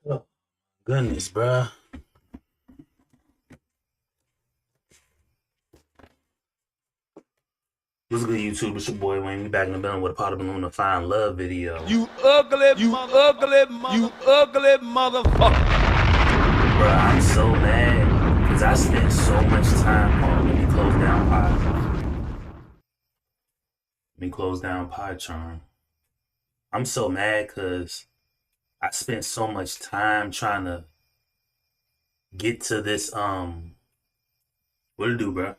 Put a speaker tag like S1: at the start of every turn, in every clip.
S1: Oh, goodness, bruh. What's good, YouTube? It's your boy Wayne. We back in the building with a pot of balloon to find love video.
S2: You ugly motherfucker.
S1: Bruh, I'm so mad because I spent so much time on. Let me close down Pie Charm. I'm so mad because I spent so much time trying to get to this. What to do, bruh?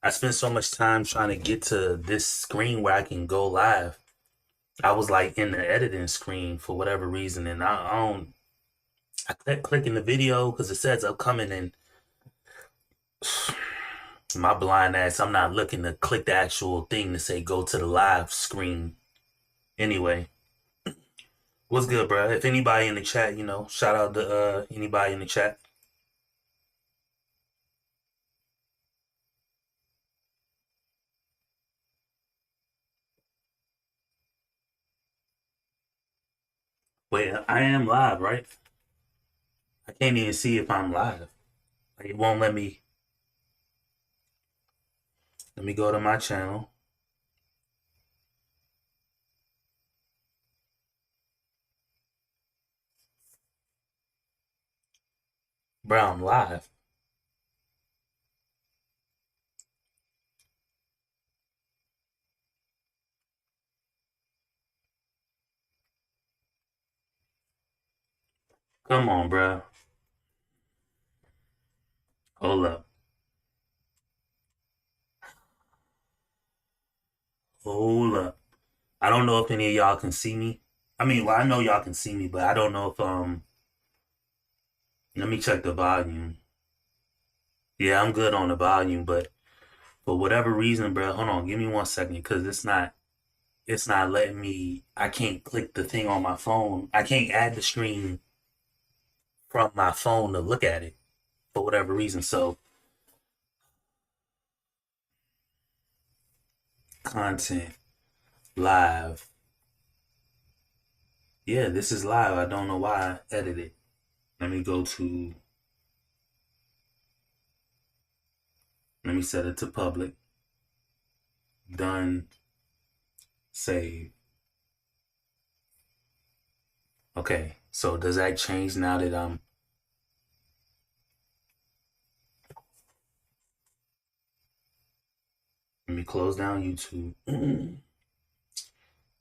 S1: I spent so much time trying to get to this screen where I can go live. I was like in the editing screen for whatever reason, and I kept clicking the video because it says upcoming, and my blind ass, I'm not looking to click the actual thing to say go to the live screen. Anyway, what's good, bro? If anybody in the chat, shout out to anybody in the chat. Wait, I am live, right? I can't even see if I'm live. Like, it won't let me. Let me go to my channel. Bro, I'm live. Come on, bro. Hold up. Hold up. I don't know if any of y'all can see me. I mean, well, I know y'all can see me, but I don't know if let me check the volume. Yeah, I'm good on the volume, but for whatever reason, bro, hold on, give me 1 second, because it's not letting me. I can't click the thing on my phone. I can't add the screen from my phone to look at it for whatever reason. So content live. Yeah, this is live. I don't know why I edited. Let me go to. Let me set it to public. Done. Save. Okay, so does that change now that I'm... Let me close down YouTube.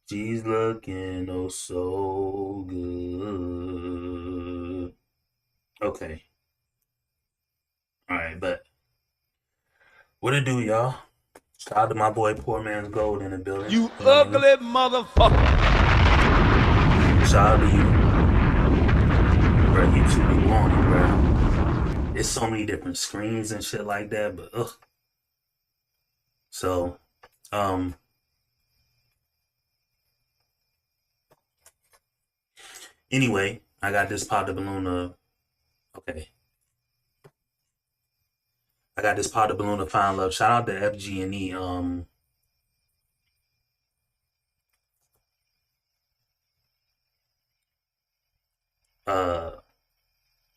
S1: She's looking oh so good. Okay. Alright, but what it do, y'all? Shout out to my boy Poor Man's Gold in the building.
S2: You ugly motherfucker.
S1: Shout out to you. Bro, YouTube be blowing me, bro. There's so many different screens and shit like that, but ugh. So, anyway, I got this pot of balloon okay. I got this pot of balloon to find love. Shout out to FG&E.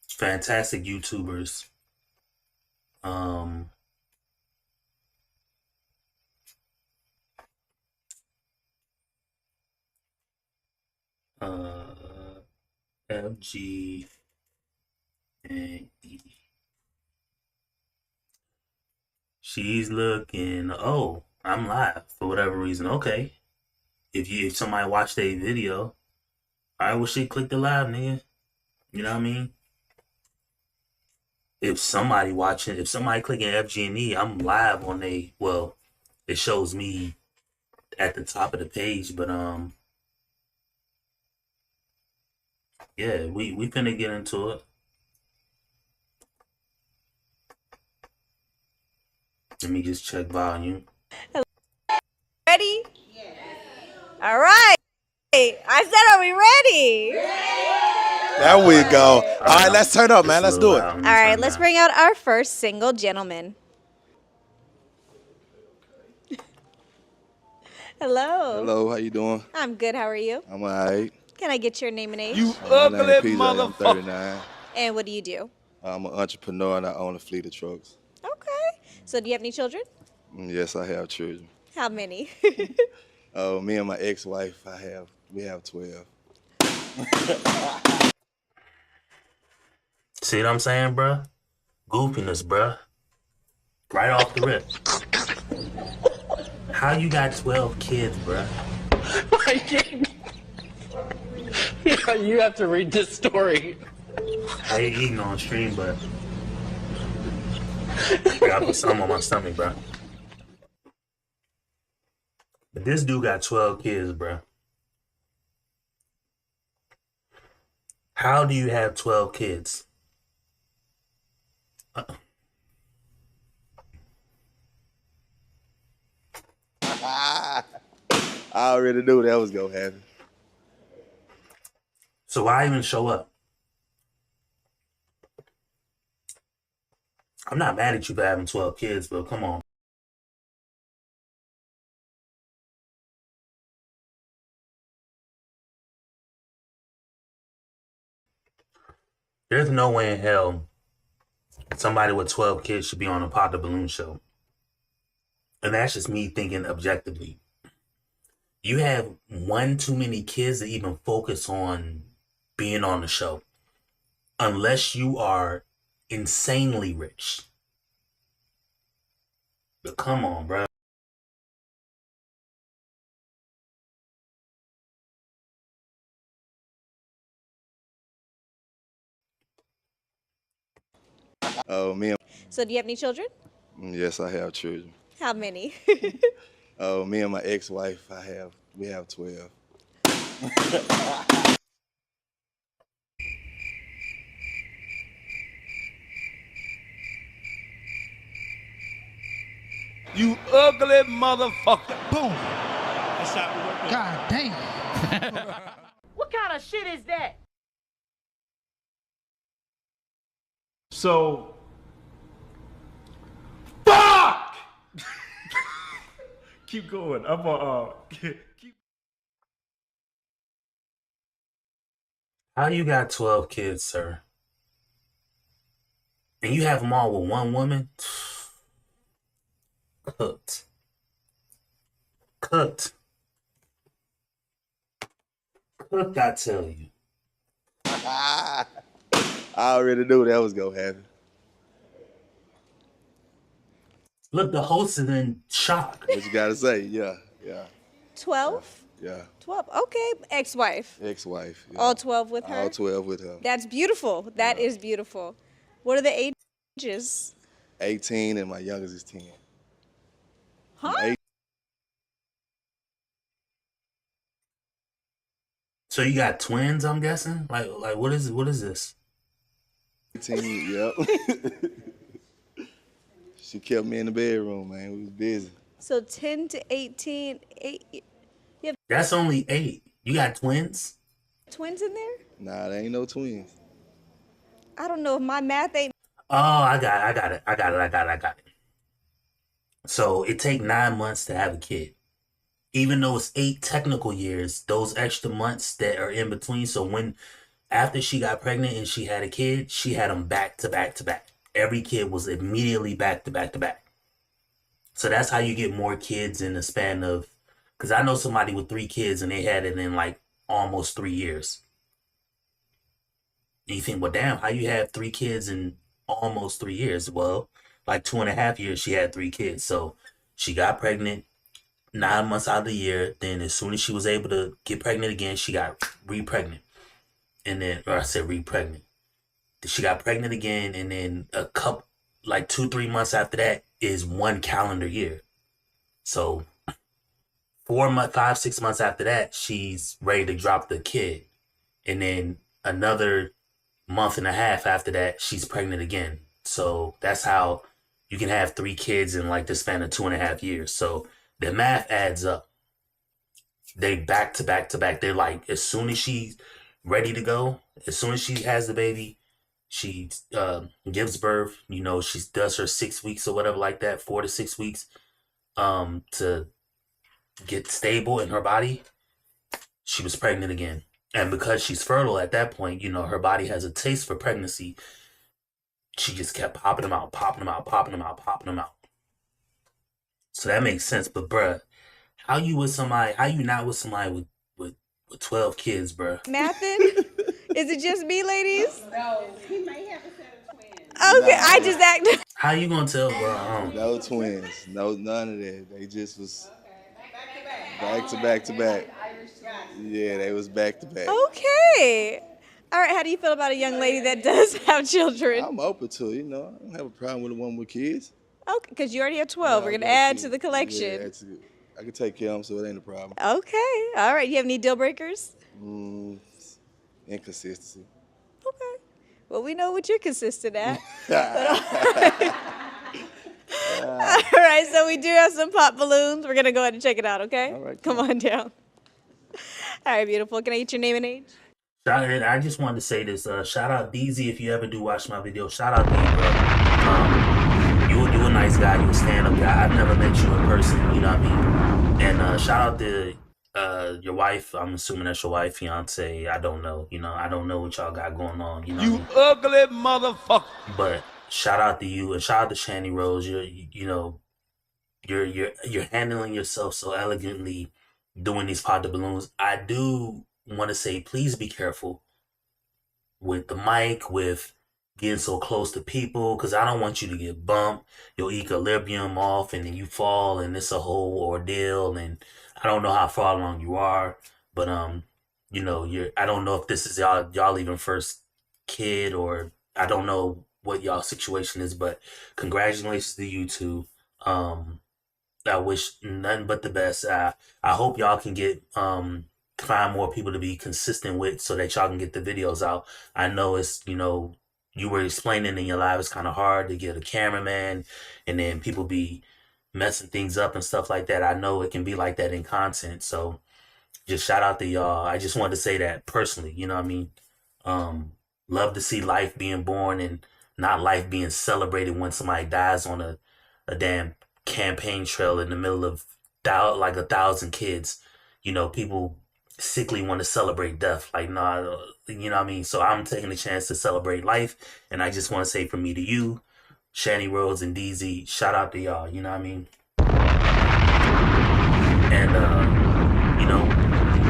S1: Fantastic YouTubers. FG&E. She's looking. Oh, I'm live for whatever reason. Okay. If somebody watched a video, I wish they click the live, nigga. You know what I mean? If somebody clicking FG&E, I'm live on it shows me at the top of the page, but yeah, we finna get into it. Let me just check volume.
S3: Ready? Yes. All right. I said, are we ready?
S2: There we go. All right, let's turn up, man. Let's do it.
S3: All right, let's bring out our first single gentleman. Hello.
S2: Hello, how you doing?
S3: I'm good. How are you?
S2: I'm all right.
S3: Can I get your name and age?
S4: You
S2: My name
S4: ugly
S2: is PJ. I'm
S4: motherfucker.
S2: 39.
S3: And what do you do?
S2: I'm an entrepreneur and I own a fleet of trucks.
S3: Okay. So do you have any children?
S2: Yes, I have children.
S3: How many?
S2: Me and my ex-wife, we have 12.
S1: See what I'm saying, bruh? Goofiness, bruh. Right off the rip. How you got 12 kids, bruh?
S5: You have to read this story.
S1: I ain't eating on stream, but I gotta put some on my stomach, bruh. But this dude got 12 kids, bruh. How do you have 12 kids?
S2: I already knew that was gonna happen.
S1: So why even show up? I'm not mad at you for having 12 kids, but come on. There's no way in hell somebody with 12 kids should be on a Pop the Balloon show. And that's just me thinking objectively. You have one too many kids to even focus on being on the show. Unless you are insanely rich. But come on, bro.
S2: Me and
S3: So do you have any children?
S2: Yes, I have children.
S3: How many?
S2: Me and my ex-wife, we have 12.
S4: You ugly motherfucker.
S6: Boom. God damn.
S7: What kind of shit is that?
S4: So, fuck! Keep going. I'm gonna keep.
S1: How you got 12 kids, sir? And you have them all with one woman? Cooked. Cooked. Cooked, I tell you.
S2: I already knew that was gonna happen.
S1: Look, the host is in shock.
S2: What you gotta say? Yeah.
S3: 12?
S2: Yeah.
S3: 12. Okay. Ex-wife.
S2: Ex-wife. Yeah.
S3: All 12 with her?
S2: All 12 with her.
S3: That's beautiful. That is beautiful. What are the ages?
S2: 18 and my youngest is 10.
S3: Huh?
S1: So you got twins, I'm guessing? Like what is this?
S2: 18, yep. She kept me in the bedroom, man. We was busy.
S3: So 10 to 18.
S1: That's only 8. You got twins?
S3: Twins in there?
S2: Nah, there ain't no twins.
S3: I don't know if my math ain't.
S1: Oh, I got it. So it take 9 months to have a kid. Even though it's 8 technical years, those extra months that are in between. So after she got pregnant and she had a kid, she had them back to back to back. Every kid was immediately back to back to back. So that's how you get more kids in the span of, because I know somebody with 3 kids and they had it in like almost 3 years. And you think, well, damn, how you have 3 kids in almost 3 years? Well, like 2.5 years, she had 3 kids. So she got pregnant 9 months out of the year. Then as soon as she was able to get pregnant again, she got re-pregnant. And then, or I said re-pregnant. She got pregnant again, and then a couple, like 2-3 months after that is 1 calendar year. So 5-6 months after that, she's ready to drop the kid. And then another month and a half after that, she's pregnant again. So that's how you can have 3 kids in like the span of 2.5 years. So the math adds up. They back to back to back. They're like, as soon as she's ready to go, as soon as she has the baby, she gives birth, she does her 6 weeks or whatever like that, 4 to 6 weeks, to get stable in her body. She was pregnant again. And because she's fertile at that point, you know, her body has a taste for pregnancy. She just kept popping them out, popping them out, popping them out, popping them out. So that makes sense. But bruh, how you not with somebody with 12 kids, bruh?
S3: Mathin? Is it just me, ladies?
S8: No, he may have a set of twins.
S3: Okay,
S2: Nah.
S3: I just acted.
S1: How you gonna tell, bro?
S2: No twins. No, none of that. They just was back to back to back. Yeah, they was back to back.
S3: Okay. All right, how do you feel about a young lady that does have children?
S2: I'm open to it, you know. I don't have a problem with a woman with kids.
S3: Okay, because you already have 12. We're going to
S2: I got
S3: add
S2: kids.
S3: to the collection.
S2: Yeah, I can take care of them, so it ain't a problem.
S3: Okay. All right, you have any deal breakers?
S2: Inconsistency.
S3: Okay. Well, we know what you're consistent at. All right, so we do have some pop balloons. We're going to go ahead and check it out, okay?
S2: All right,
S3: Come on down. All right, beautiful. Can I get your name and age?
S1: I just wanted to say this. Shout out DZ if you ever do watch my video. Shout out to you, bro. You a nice guy. You a stand-up guy. I've never met you in person. You know what I mean? And shout out to your wife. I'm assuming that's your wife, fiance. I don't know. You know, I don't know what y'all got going on. You know.
S4: You ugly motherfucker.
S1: But shout out to you and shout out to Shani Rose. You're handling yourself so elegantly doing these pot the balloons. I do want to say, please be careful with the mic, with getting so close to people, because I don't want you to get bumped, your equilibrium off, and then you fall, and it's a whole ordeal. And I don't know how far along you are, but you know, I don't know if this is y'all even first kid, or I don't know what y'all situation is, but congratulations to you two. I wish nothing but the best. I hope y'all can get find more people to be consistent with so that y'all can get the videos out. I know it's, you know, you were explaining in your live, it's kind of hard to get a cameraman and then people be messing things up and stuff like that. I know it can be like that in content. So just shout out to y'all. I just wanted to say that personally, you know what I mean? Love to see life being born and not life being celebrated when somebody dies on a damn campaign trail in the middle of like 1,000 kids. You know, people sickly want to celebrate death. Like, nah, you know what I mean? So I'm taking the chance to celebrate life. And I just want to say from me to you, Shani Rose and DZ, shout out to y'all. You know what I mean? And, you know,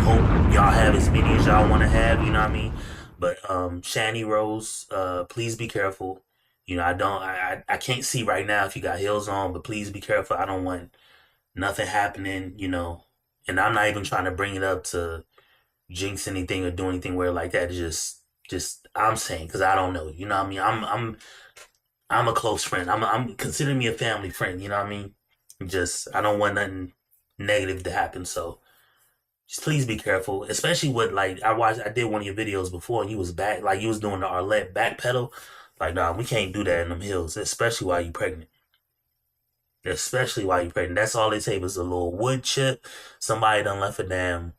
S1: hope y'all have as many as y'all want to have. You know what I mean? But Shani Rose, please be careful. You know, I can't see right now if you got heels on, but please be careful. I don't want nothing happening, you know. And I'm not even trying to bring it up to jinx anything or do anything weird like that. It's just I'm saying, because I don't know. You know what I mean? I'm a close friend. I'm consider me a family friend. You know what I mean? I don't want nothing negative to happen. So just please be careful, especially with, like, I did one of your videos before and you was back, like you was doing the Arlette back pedal. Like, nah, we can't do that in them hills, especially while you pregnant. Especially while you pregnant. That's all they take is a little wood chip. Somebody done left a damn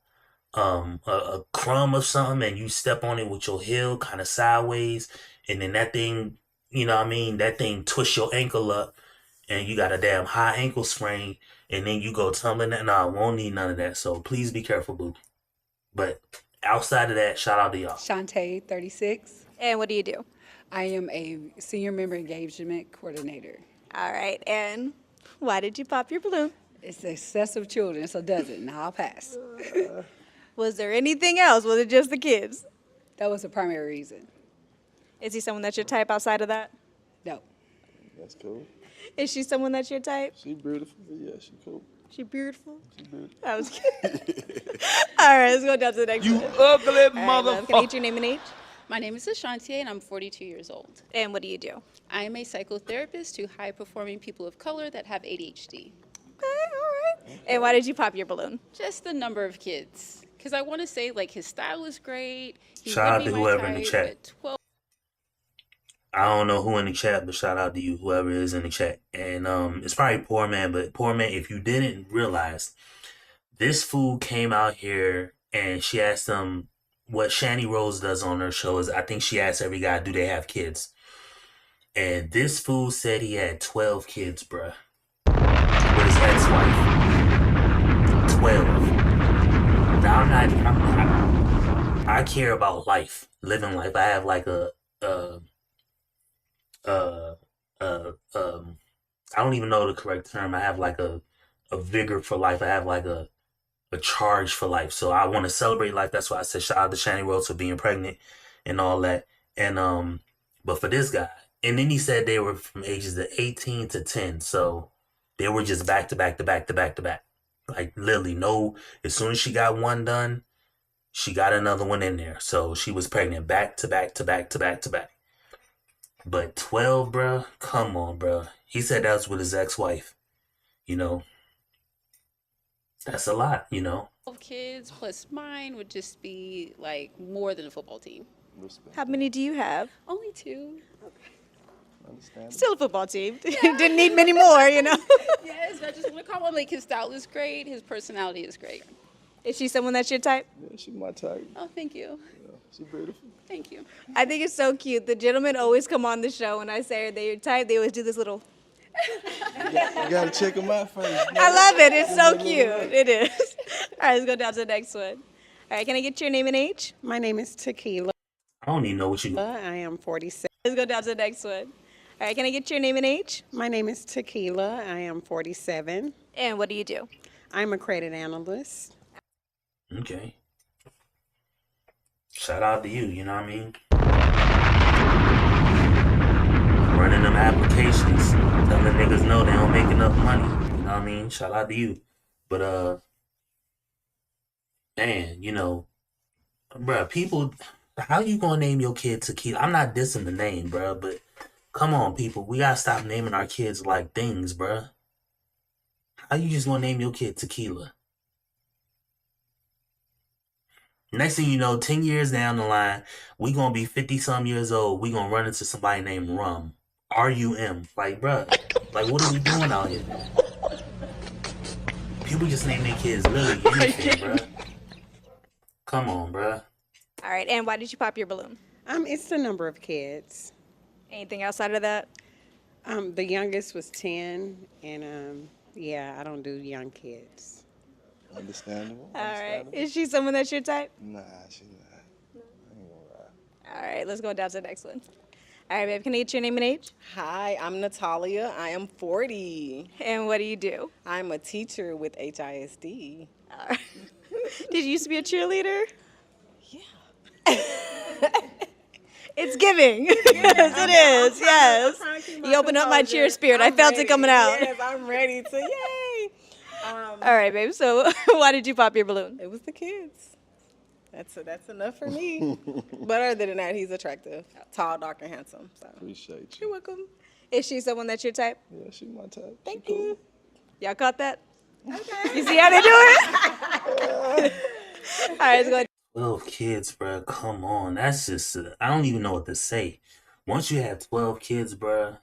S1: a crumb of something and you step on it with your heel kind of sideways, and then that thing, you know what I mean, that thing twists your ankle up and you got a damn high ankle sprain, and then you go tumbling. Nah, won't need none of that. So please be careful, boo. But outside of that, shout out to y'all.
S8: Shantae, 36.
S3: And what do you do?
S8: I am a senior member engagement coordinator.
S3: All right, and why did you pop your balloon?
S8: It's excessive children, so does it? Now I'll pass.
S3: Was there anything else? Was it just the kids?
S8: That was the primary reason.
S3: Is he someone that's your type outside of that?
S8: No.
S2: That's cool.
S3: Is she someone that's your type?
S2: She beautiful. Yeah, she cool.
S3: She beautiful?
S2: She beautiful.
S3: I was kidding. All right, let's go down to the next
S4: You
S3: one.
S4: ugly
S3: All right, love, can I
S4: motherfucker.
S3: get your name and age?
S9: My name is Ashanti, and I'm 42 years old.
S3: And what do you do?
S9: I am a psychotherapist to high-performing people of color that have ADHD.
S3: Okay, all right. And why did you pop your balloon?
S9: Just the number of kids. Because I want to say, like, his style is great. He
S1: Shout out
S9: would be
S1: to
S9: my
S1: whoever in the
S9: type,
S1: chat.
S9: but 12
S1: I don't know who in the chat, but shout out to you, whoever is in the chat. And it's probably Poor Man, but Poor Man, if you didn't realize, this fool came out here and she asked them what Shani Rose does on her show is, I think she asked every guy, do they have kids? And this fool said he had 12 kids, bruh. With his ex-wife. 12. Now I care about life, living life. I have like uh, uh, I don't even know the correct term. I have like a vigor for life. I have like a charge for life. So I want to celebrate life. That's why I said shout out to Shani Rhodes for being pregnant and all that. And but for this guy, and then he said they were from ages of 18 to 10. So they were just back to back to back to back to back. Like literally, no. As soon as she got one done, she got another one in there. So she was pregnant back to back to back to back to back. But 12, bruh, come on, bruh. He said that was with his ex-wife. You know, that's a lot, you know.
S9: 12 kids plus mine would just be like more than a football team.
S2: Respect.
S3: How many do you have?
S9: Only 2.
S2: Understand.
S3: Still a football team. Didn't need many more, you know.
S9: Yes, I just want to call him, like, his style is great, his personality is great.
S3: Is she someone that's your type?
S2: Yeah, she my type.
S9: Oh, thank you.
S2: Yeah, she beautiful.
S9: Thank you.
S3: I think it's so cute. The gentlemen always come on the show when I say they're your type. They always do this little.
S2: You gotta check them out first.
S3: I love it. It's so cute. It is. All right, let's go down to the next one. All right, can I get your name and age?
S10: My name is Tequila.
S1: I don't even know what you.
S10: I am 47.
S3: Let's go down to the next one. All right, can I get your name and age?
S10: My name is Tequila. I am 47.
S3: And what do you do?
S10: I'm a credit analyst.
S1: Okay. Shout out to you, you know what I mean? Running them applications, telling the niggas no, they don't make enough money. You know what I mean? Shout out to you. But man, you know, bruh, people, how you gonna name your kid Tequila? I'm not dissing the name, bruh, but come on, people, we gotta stop naming our kids like things, bruh. How you just gonna name your kid Tequila? Next thing you know, 10 years down the line, we gonna be 50-some years old. We gonna run into somebody named Rum. R-U-M. Like, bruh, like, what are we doing out here? People just name their kids literally anything, bruh. Come on, bruh.
S3: All right, and why did you pop your balloon?
S10: It's the number of kids.
S3: Anything outside of that?
S10: The youngest was 10, and yeah, I don't do young kids.
S2: Understandable.
S3: All right. Is she someone that's your type?
S2: Nah, she not. I ain't gonna lie.
S3: All right, let's go down to the next one. All right, babe, can I get your name and age?
S11: Hi, I'm Natalia. I am 40.
S3: And what do you do?
S11: I'm a teacher with HISD.
S3: All right. Did you used to be a cheerleader?
S11: Yeah.
S3: It's giving. Yes, it is. Yes. You opened up my cheer spirit. I felt it coming out.
S11: Yes, I'm ready to. Yay.
S3: All right, babe. So why did you pop your balloon?
S11: It was the kids. That's enough for me. But other than that, he's attractive, tall, dark, and handsome. So.
S2: Appreciate you.
S11: You're welcome.
S3: Is she someone that's your type?
S2: Yeah, she my type.
S11: Thank
S2: She cool.
S11: you.
S3: Y'all caught that? Okay. You see how they do it? All right, let's go.
S1: 12 kids, bruh. Come on. That's just, I don't even know what to say. Once you have 12 kids, bruh,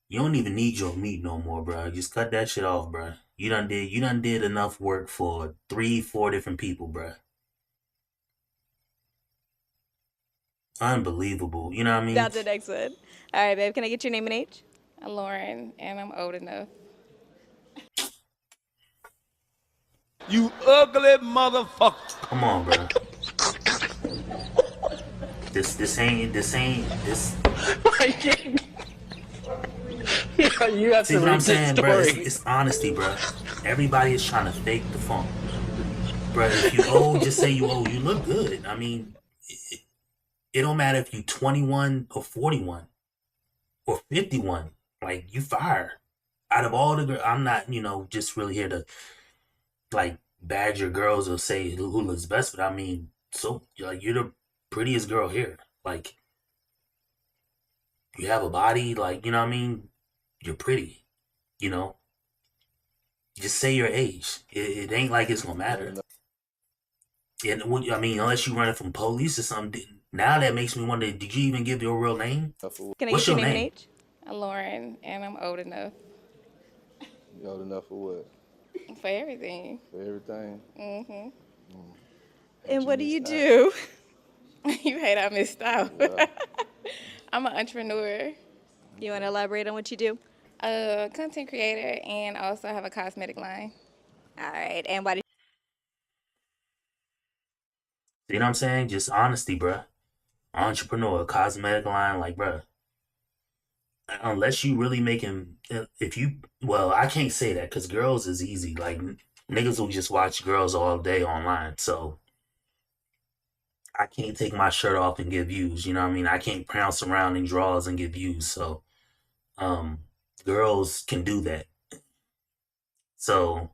S1: you don't even need your meat no more, bruh. Just cut that shit off, bruh. You done did enough work for 3-4 different people, bruh. Unbelievable. You know what I mean?
S3: Down to the next one. All right, babe. Can I get your name and age?
S9: Lauren, and I'm old enough.
S4: You ugly motherfucker.
S1: Come on, bruh. This ain't.
S5: Yeah, you have
S1: See
S5: to
S1: what
S5: read
S1: I'm
S5: the
S1: saying, bruh?
S5: story.
S1: It's honesty, bruh. Everybody is trying to fake the funk. Bruh, if you old, just say you old. You look good. I mean, it don't matter if you 21 or 41 or 51. Like, you fire. Out of all the girls, I'm not, just really here to, like, badger girls or say who looks best, but I mean, so, like, you're the prettiest girl here. Like, you have a body, like, you know what I mean? You're pretty, Just say your age. It ain't like it's gonna matter. And I mean, unless you running from police or something. Now that makes me wonder, did you even give your real name?
S3: Can I
S1: What's
S3: get your
S1: your
S3: name and
S1: name?
S3: age?
S9: Lauren, and I'm old enough
S2: You old enough for what?
S9: for everything.
S2: For everything?
S9: Mm-hmm.
S3: And what do you do?
S9: You hate I missed out.
S2: Yeah.
S9: I'm an entrepreneur,
S3: You want to elaborate on what you do?
S9: a content creator, and also have a cosmetic line.
S3: All right. And why did
S1: You know what I'm saying? Just honesty, bruh. Entrepreneur, cosmetic line, like, bruh. Unless you really making, if you, well, I can't say that because girls is easy. Like, niggas will just watch girls all day online. So I can't take my shirt off and get views. You know what I mean? I can't prounce around in draws and get views. So, um, girls can do that. So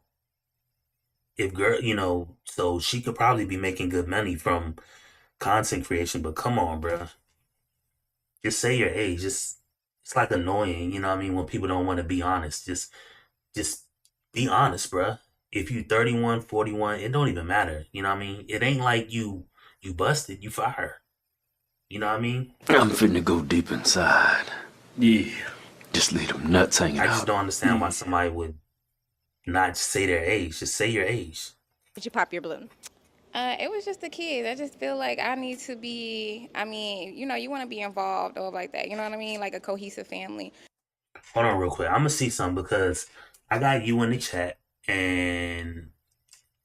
S1: if girl, so she could probably be making good money from content creation. But come on, bruh. Just say your age. Just it's like annoying, you know what I mean, when people don't want to be honest. Just be honest, bruh. If you 31, 41, it don't even matter. You know what I mean? It ain't like you busted, you fired. You know what I mean?
S5: I'm finna go deep inside. Yeah. Just leave them nuts hanging
S1: I
S5: out.
S1: just don't understand why somebody would not say their age. Just say your age.
S3: Did you pop your balloon?
S9: It was just the kids. I just feel like I need to be, I mean, you want to be involved or like that. You know what I mean? Like a cohesive family.
S1: Hold on real quick. I'm gonna see something because I got you in the chat and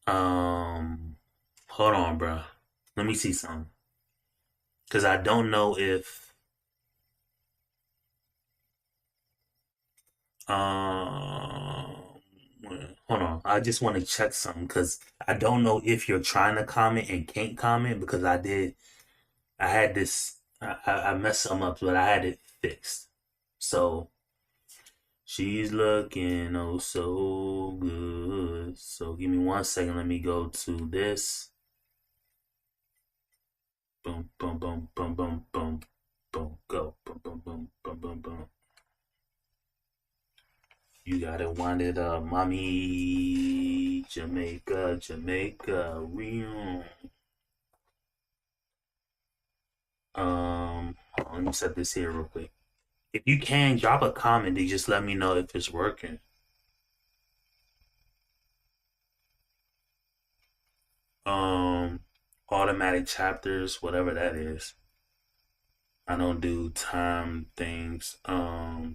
S1: hold on, bro. Let me see something. Cause I don't know if hold on. I just want to check something because I don't know if you're trying to comment and can't comment because I had this I messed something up, but I had it fixed. So she's looking oh so good. So give me 1 second. Let me go to this. Boom, boom, boom, boom, boom, boom, boom, go. Boom, boom, boom, boom, boom, boom. You gotta wind it up, mommy. Jamaica, Jamaica, real. Let me set this here real quick. If you can drop a comment, then just let me know if it's working. Automatic chapters, whatever that is. I don't do time things. A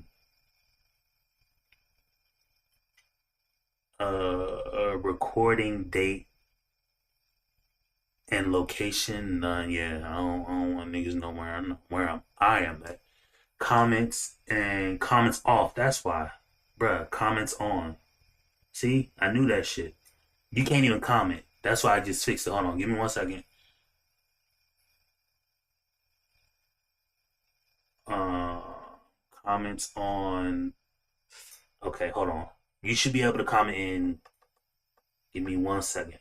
S1: recording date and location. Yeah, I don't want niggas know where I am at. Comments and comments off. That's why, bruh. Comments on. See, I knew that shit. You can't even comment. That's why I just fixed it. Hold on, give me 1 second. Comments on. Okay, hold on. You should be able to comment in. Give me 1 second.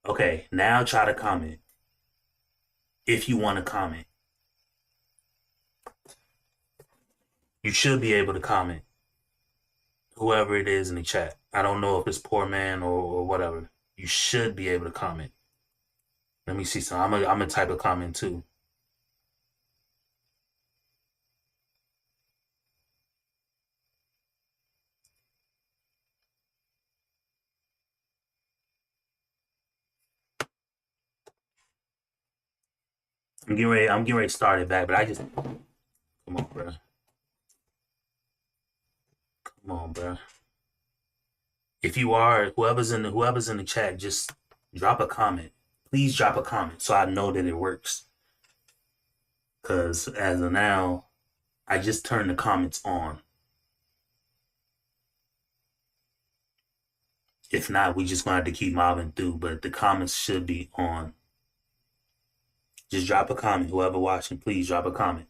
S1: Okay, now try to comment. If you want to comment, you should be able to comment. Whoever it is in the chat. I don't know if it's poor man or whatever. You should be able to comment. Let me see some. I'm gonna type a comment too. I'm getting ready to start it back, but I just come on, bro. Come on, bro. If you are whoever's in the chat, just drop a comment. Please drop a comment so I know that it works. Cause as of now, I just turned the comments on. If not, we just gonna have to keep mobbing through, but the comments should be on. Just drop a comment. Whoever watching, please drop a comment.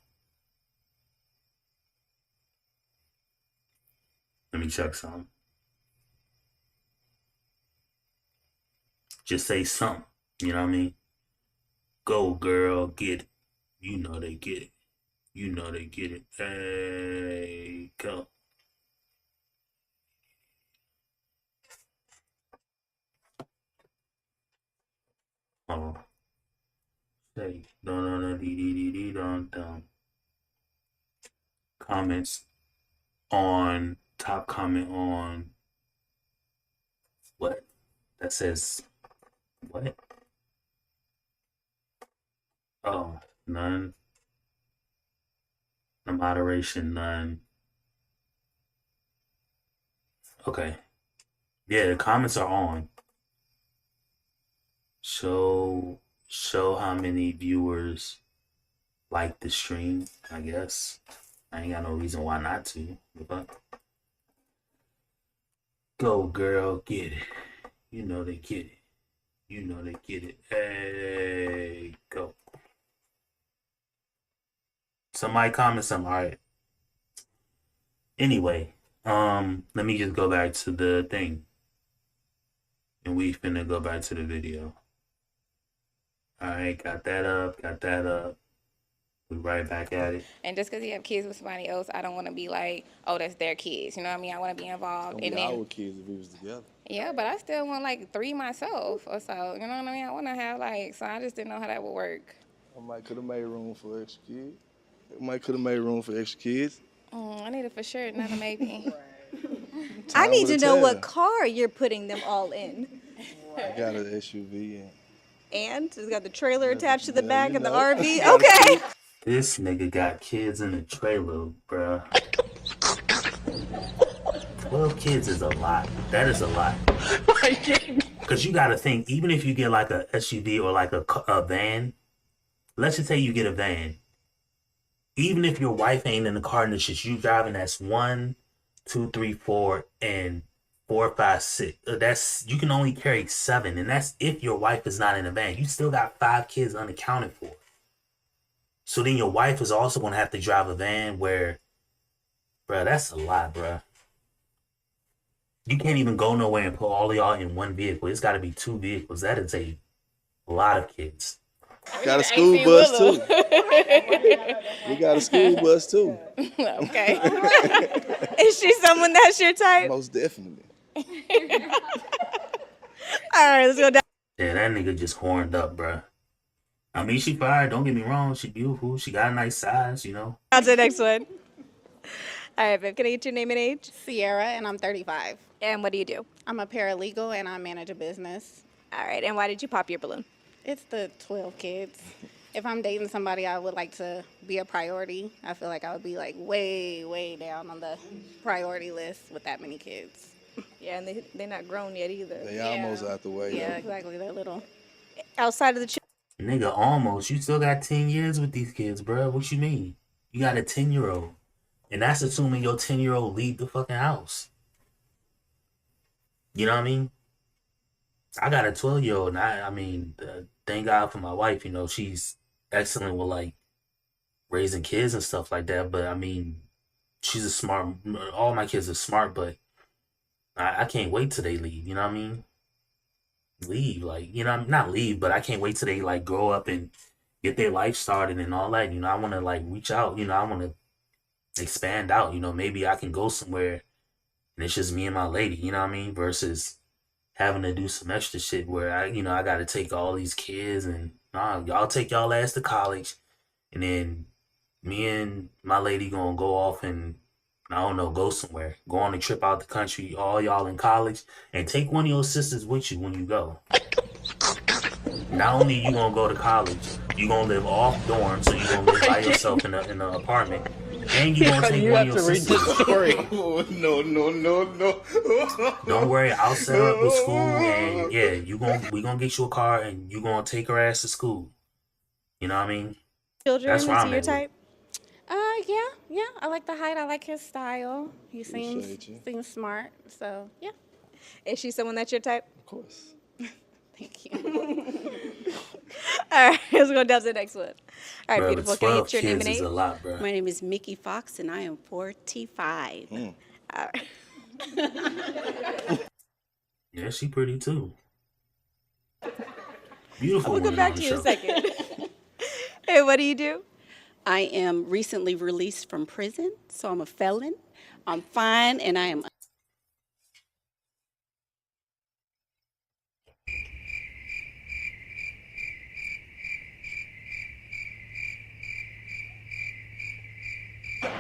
S1: Let me check something. Just say something. You know what I mean? Go, girl, get it. You know they get it. You know they get it. Hey, go. Hold on. Say dun. Comments on top comment on what? That says what? Oh, none. The moderation, none. Okay. Yeah, the comments are on. Show how many viewers like the stream, I guess. I ain't got no reason why not to. But go, girl, get it. You know they get it. You know they get it. Hey, go. Somebody comment something. All right. Anyway, let me just go back to the thing. And we finna go back to the video. Alright, got that up. We right back at it.
S9: And just because you have kids with somebody else, I don't want to be like, oh, that's their kids. You know what I mean? I want to be involved.
S2: And then our kids if we was together.
S9: Yeah, but I still want like 3 myself or so. You know what I mean? I want to have like, so I just didn't know how that would work.
S2: I might could have made room for extra kids. Might could have made room for extra kids.
S9: I need it for sure, not a maybe.
S3: I need to know what car you're putting them all in.
S2: I got an SUV
S3: and it's got the trailer attached to the back of the RV. Okay.
S1: This nigga got kids in the trailer, bruh. 12 kids is a lot. That is a lot. Because you got to think, even if you get like a SUV or like a van, let's just say you get a van. Even if your wife ain't in the car and it's just you driving, that's 1, 2, 3, 4, and 4, 5, 6. That's, you can only carry 7, and that's if your wife is not in the van. You still got 5 kids unaccounted for. So then your wife is also going to have to drive a van where, bruh, that's a lot, bruh. You can't even go nowhere and put all of y'all in one vehicle. It's got to be 2 vehicles. That is a lot of kids.
S2: Got a school bus too. We got a school bus too.
S3: Okay. Is she someone that's your type?
S2: Most definitely.
S3: All right, let's go down.
S1: Yeah, that nigga just horned up, bruh. I mean, she fine. Don't get me wrong. She beautiful. She got a nice size, you know.
S3: On to the next one. All right, babe. Can I get your name and age?
S12: Sierra, and I'm 35.
S3: And what do you do?
S12: I'm a paralegal, and I manage a business.
S3: All right, and why did you pop your balloon?
S12: It's the 12 kids. If I'm dating somebody, I would like to be a priority. I feel like I would be like way, way down on the priority list with that many kids.
S3: Yeah, and they're not grown yet either.
S2: They almost out the way.
S12: Yeah, exactly. They're little.
S3: Outside of the
S1: Nigga, almost. You still got 10 years with these kids, bro. What you mean? You got a 10-year-old. And that's assuming your 10-year-old leave the fucking house. You know what I mean? I got a 12-year-old, and I mean, thank God for my wife. You know, she's excellent with, like, raising kids and stuff like that. But, I mean, she's a smart... All my kids are smart, but I can't wait till they leave. You know what I mean? Leave, like, you know, not leave, but I can't wait till they, like, grow up and get their life started and all that. You know, I want to, like, reach out. You know, I want to expand out. You know, maybe I can go somewhere and it's just me and my lady. You know what I mean? Versus having to do some extra shit where I got to take all these kids and y'all take y'all ass to college, and then me and my lady gonna go off and I don't know, go somewhere, go on a trip out the country, all y'all in college, and take one of your sisters with you when you go. Not only you gonna go to college, you gonna live off dorm, so you gonna live by yourself in an apartment. And you gonna take one of your sisters.
S2: No.
S1: Don't worry, I'll set her up with school, and yeah, we gonna get you a car, and you gonna take her ass to school. You know what I mean?
S3: Children,
S1: that's
S3: is
S1: where
S3: he your type?
S12: Yeah. I like the height. I like his style. He seems smart. So yeah.
S3: Is she someone that's your type?
S2: Of course.
S12: Thank you.
S3: All right, let's go down to the next one. All right,
S1: bro,
S3: beautiful. Can I get your name and age?
S1: Is a lot, bro.
S10: My name is Mickey Fox, and I am 45.
S3: All right.
S1: Yeah, she pretty too. Beautiful.
S3: We'll come back to you in a second. Hey, what do you do?
S10: I am recently released from prison, so I'm a felon. I'm fine, and I am...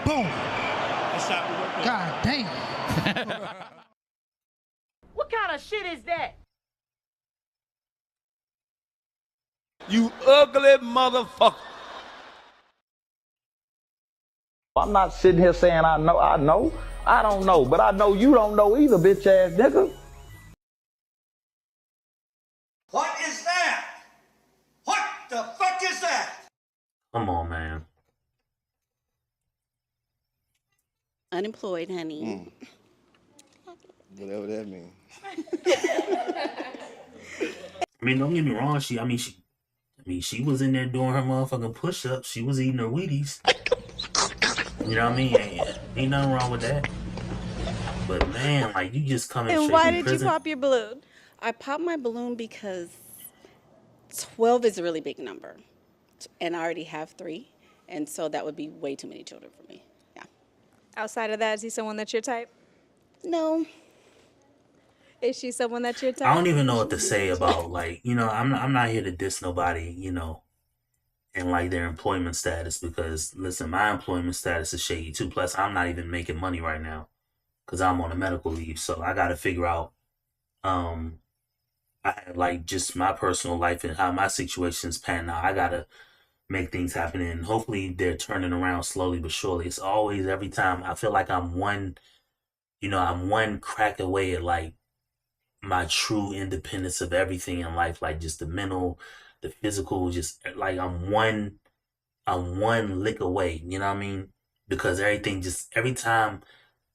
S6: Boom. That's how we work. God damn.
S7: What kind of shit is that?
S4: You ugly motherfucker.
S13: I'm not sitting here saying I know. I don't know, but I know you don't know either, bitch ass nigga.
S1: Come on, man.
S14: Unemployed, honey.
S2: Whatever that means.
S1: I mean, don't get me wrong. She was in there doing her motherfucking push-ups. She was eating her Wheaties. You know what I mean? Ain't nothing wrong with that. But man, like you just coming
S3: And
S1: straight
S3: why
S1: from
S3: did
S1: prison.
S3: you pop your balloon?
S14: I popped my balloon because 12 is a really big number. And I already have 3. And so that would be way too many children for me. Yeah.
S3: Outside of that, is he someone that's your type?
S14: No.
S3: Is she someone that's your type?
S1: I don't even know what to say about like, I'm not here to diss nobody, and like their employment status because listen, my employment status is shady too. Plus, I'm not even making money right now because I'm on a medical leave. So I got to figure out, I have like just my personal life and how my situation's panning out. I gotta make things happen, and hopefully they're turning around slowly but surely. It's always every time I feel like I'm one crack away at like my true independence of everything in life, like just the mental, the physical, just like I'm one lick away, you know what I mean? Because every time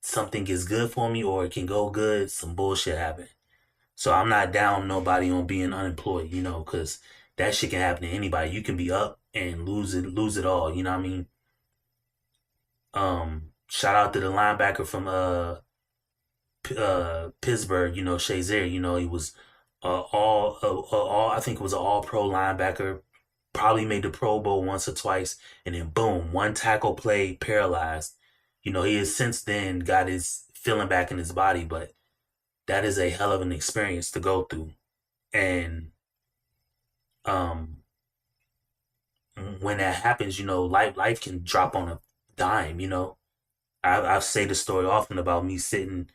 S1: something gets good for me or it can go good, some bullshit happen. So I'm not down nobody on being unemployed, because that shit can happen to anybody. You can be up and lose it all, you know what I mean? Shout out to the linebacker from Pittsburgh, Shazier, he was all I think it was an all pro linebacker, probably made the Pro Bowl once or twice, and then boom, one tackle play, paralyzed. He has since then got his feeling back in his body, but that is a hell of an experience to go through. And when that happens, life can drop on a dime, I say the story often about me sitting,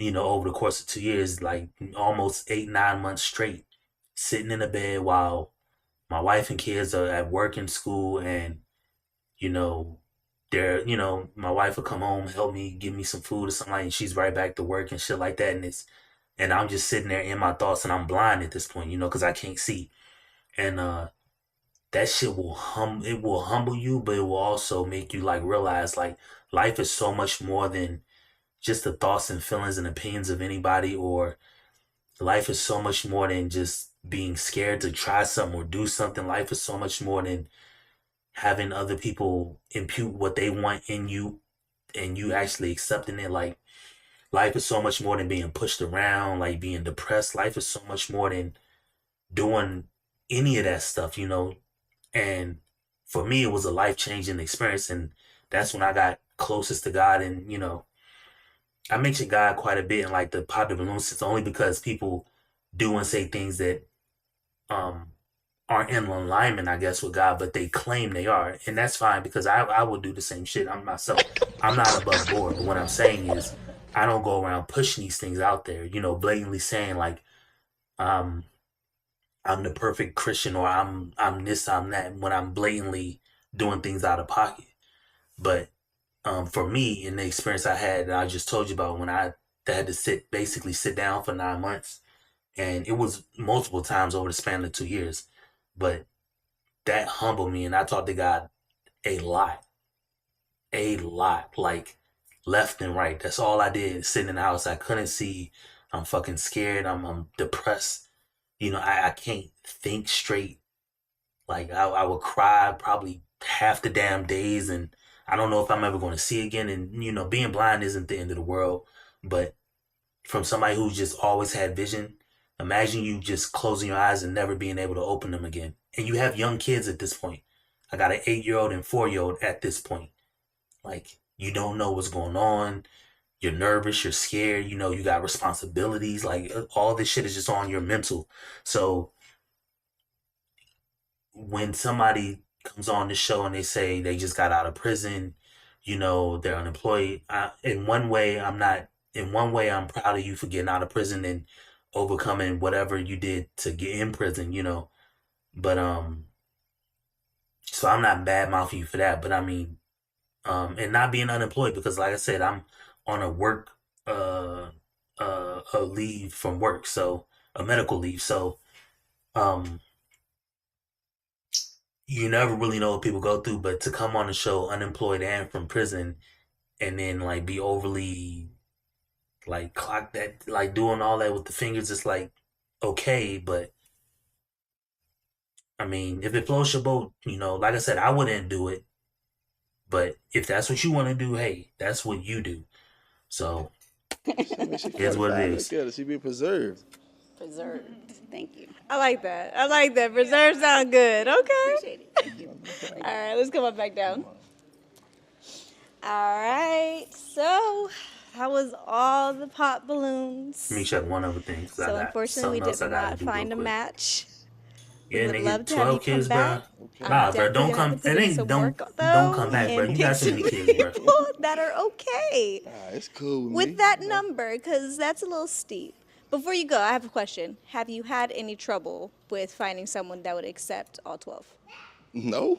S1: over the course of 2 years, like almost 8, 9 months straight, sitting in a bed while my wife and kids are at work and school, and you know, my wife will come home, help me, give me some food or something, and she's right back to work and shit like that, and I'm just sitting there in my thoughts, and I'm blind at this point, because I can't see, and that shit will humble you, but it will also make you like realize like life is so much more than just the thoughts and feelings and opinions of anybody, or life is so much more than just being scared to try something or do something. Life is so much more than having other people impute what they want in you and you actually accepting it. Like life is so much more than being pushed around, like being depressed. Life is so much more than doing any of that stuff, And for me, it was a life-changing experience, and that's when I got closest to God. And I mention God quite a bit in like the Pop the Balloon sense, only because people do and say things that aren't in alignment, I guess, with God, but they claim they are, and that's fine because I would do the same shit. I'm myself. I'm not above board, but what I'm saying is I don't go around pushing these things out there, blatantly saying like I'm the perfect Christian or I'm this, I'm that, when I'm blatantly doing things out of pocket. But for me, in the experience I had that I just told you about, when I had to basically sit down for 9 months, and it was multiple times over the span of 2 years, but that humbled me, and I talked to God a lot, like left and right. That's all I did, sitting in the house. I couldn't see. I'm fucking scared. I'm depressed. I can't think straight. Like I would cry probably half the damn days, and I don't know if I'm ever going to see again. And being blind isn't the end of the world, but from somebody who just always had vision, imagine you just closing your eyes and never being able to open them again. And you have young kids at this point. I got an 8-year-old and 4-year-old at this point. Like you don't know what's going on. You're nervous. You're scared. You got responsibilities. Like all this shit is just on your mental. So when somebody comes on the show and they say they just got out of prison, they're unemployed. In one way, I'm proud of you for getting out of prison and overcoming whatever you did to get in prison, But so I'm not bad mouthing you for that. But I mean, and not being unemployed, because like I said, I'm on a work a leave from work, so a medical leave. So you never really know what people go through, but to come on the show unemployed and from prison and then like be overly like clock that, like doing all that with the fingers, it's like okay, but I mean, if it floats your boat, like I said, I wouldn't do it. But if that's what you want to do, hey, that's what you do. So here's what it is.
S2: Look at her. She be preserved.
S14: Preserved. Thank you.
S3: I like that. I like that. Preserve sound good. Okay.
S14: Appreciate it. Thank you.
S3: All right, let's come on back down. All right. So that was all the pop balloons.
S1: Let me check one other thing.
S3: So unfortunately, we did not find a match.
S1: Yeah,
S3: would
S1: nigga,
S3: love to have
S1: 12
S3: you come
S1: kids, bro.
S3: back.
S1: Nah, bro, don't come. It ain't don't come back, bro. You got so many kids, bro.
S3: People that are okay
S2: It's cool
S3: with that number, because that's a little steep. Before you go, I have a question. Have you had any trouble with finding someone that would accept all 12?
S2: No.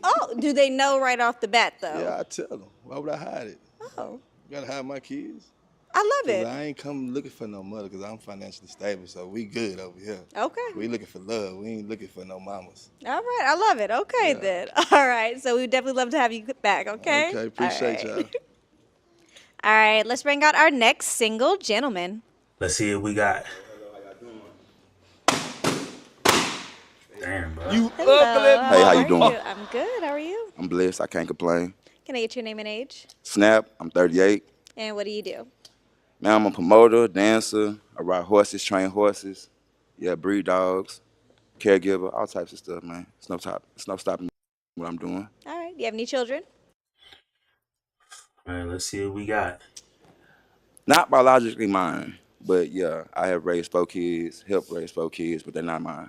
S3: Oh, do they know right off the bat, though?
S2: Yeah, I tell them. Why would I hide it?
S3: Oh.
S2: You gotta hide my kids.
S3: I love it.
S2: I ain't come looking for no mother because I'm financially stable, so we good over here.
S3: Okay.
S2: We looking for love. We ain't looking for no mamas.
S3: All right, I love it. Okay, then. All right, so we definitely love to have you back, okay?
S2: Okay, appreciate y'all.
S3: All right, let's bring out our next single gentleman.
S1: Let's see what we got. Damn, bro.
S4: You
S3: Hello.
S4: ugly.
S15: Hey, how you doing?
S3: I'm good. How are you?
S15: I'm blessed. I can't complain.
S3: Can I get your name and age?
S15: Snap. I'm 38.
S3: And what do you do?
S15: Man, I'm a promoter, dancer. I ride horses, train horses. Yeah, breed dogs, caregiver, all types of stuff, man. It's no stopping what I'm doing.
S3: All right. Do you have any children?
S1: All right, let's see what we got.
S15: Not biologically mine, but yeah, I have raised 4 kids, helped raise 4 kids, but they're not mine.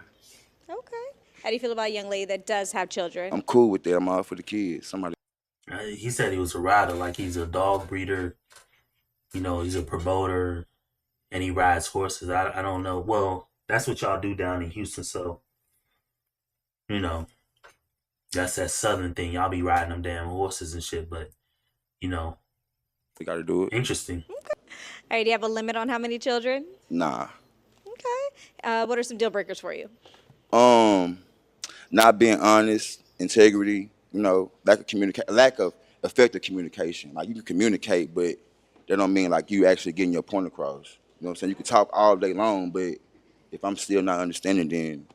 S3: Okay. How do you feel about a young lady that does have children?
S15: I'm cool with that. I'm all for the kids. Somebody.
S1: He said he was a rider, like he's a dog breeder. He's a promoter, and he rides horses. I don't know. Well, that's what y'all do down in Houston, so that's that southern thing. Y'all be riding them damn horses and shit, but
S15: we got to do it.
S1: Interesting.
S3: Okay. All right. Do you have a limit on how many children?
S15: Nah.
S3: Okay. What are some deal breakers for you?
S15: Not being honest, integrity. Lack of effective communication. Like you can communicate, but that don't mean like you actually getting your point across. You know what I'm saying? You can talk all day long, but if I'm still not understanding, then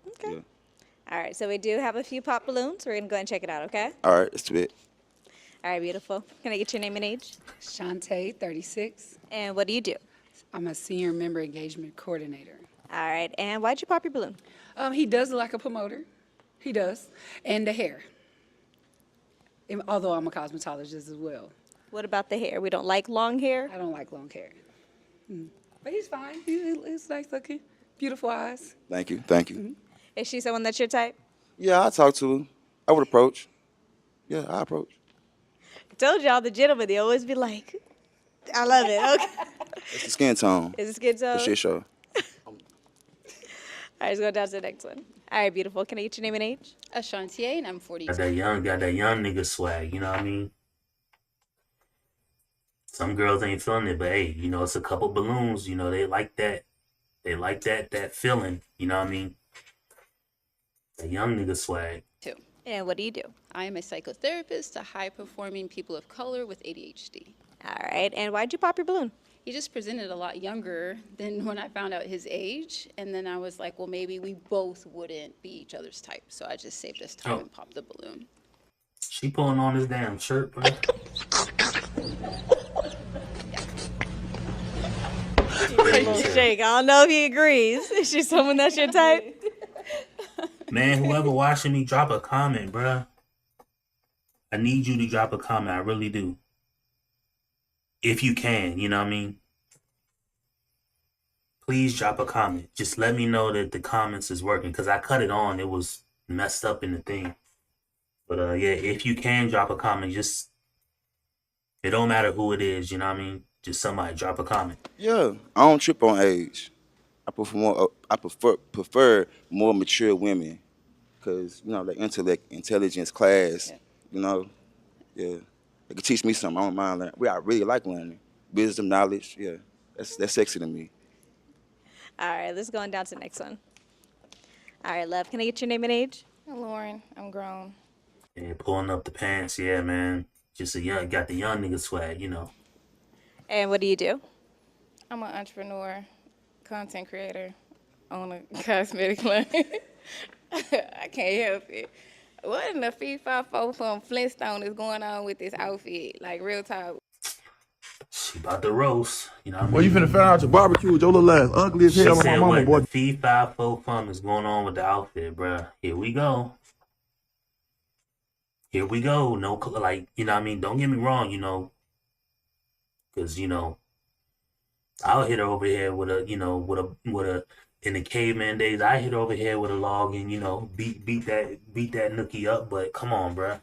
S3: okay. Yeah. All right. So we do have a few pop balloons. We're gonna go ahead and check it out. Okay.
S15: All right. Let's do it.
S3: All right. Beautiful. Can I get your name and age?
S8: Shantae, 36.
S3: And what do you do?
S8: I'm a senior member engagement coordinator.
S3: All right. And why'd you pop your balloon?
S8: He does look like a promoter. He does. And the hair. Although I'm a cosmetologist as well.
S3: What about the hair? We don't like long hair?
S8: I don't like long hair. But he's fine. He's nice looking. Beautiful eyes.
S15: Thank you. Thank you.
S3: Mm-hmm. Is she someone that's your type?
S15: Yeah, I talk to her. I would approach. Yeah, I approach.
S3: I told y'all the gentleman, they always be like, I love it. Okay.
S15: It's the skin tone.
S3: Is it skin tone?
S15: For shit show.
S3: All right, let's go down to the next one. All right, beautiful. Can I get your name and age?
S12: Ashantier, and I'm 42.
S1: Got that young nigga swag, you know what I mean? Some girls ain't feeling it, but hey, it's a couple balloons, they like that. They like that feeling, you know what I mean? The young nigga swag.
S12: Too.
S3: And what do you do?
S12: I am a psychotherapist to high-performing people of color with ADHD.
S3: All right, and why'd you pop your balloon?
S12: He just presented a lot younger than when I found out his age, and then I was like, well, maybe we both wouldn't be each other's type, so I just saved us time and popped the balloon.
S1: She pulling on his damn shirt, bro.
S3: Shake. I don't know if he agrees. Is she someone that's your type?
S1: Man, whoever watching me, drop a comment, bruh. I need you to drop a comment. I really do. If you can, you know what I mean? Please drop a comment. Just let me know that the comments is working, because I cut it on. It was messed up in the thing. But yeah, if you can drop a comment, just, it don't matter who it is, you know what I mean? Just somebody drop a comment.
S15: Yeah, I don't trip on age. I prefer more mature women, because the intellect, intelligence, class. Yeah. They can teach me something. I don't mind learning. I really like learning. Wisdom, knowledge. Yeah, that's sexy to me.
S3: All right, let's go on down to the next one. All right, love. Can I get your name and age?
S9: Lauren, I'm grown.
S1: And pulling up the pants, yeah, man. Just got the young nigga swag, you know.
S3: And what do you do?
S9: I'm an entrepreneur, content creator on a cosmetic line. I can't help it. What in the fee-fi-fo from Flintstone is going on with this outfit? Like, real talk.
S1: She about to roast, you know what I mean?
S16: Well, you finna find out your barbecue with your little ass ugly as hell
S1: She
S16: with my
S1: said
S16: mama,
S1: what
S16: boy.
S1: the fee, five, four fun is going on with the outfit, bruh. Here we go. Here we go. No, like, you know what I mean? Don't get me wrong, you know, because, you know, I'll hit her over here with a, you know, with a, in the caveman days, I hit her over here with a log and, you know, beat that nookie up, but come on, bruh.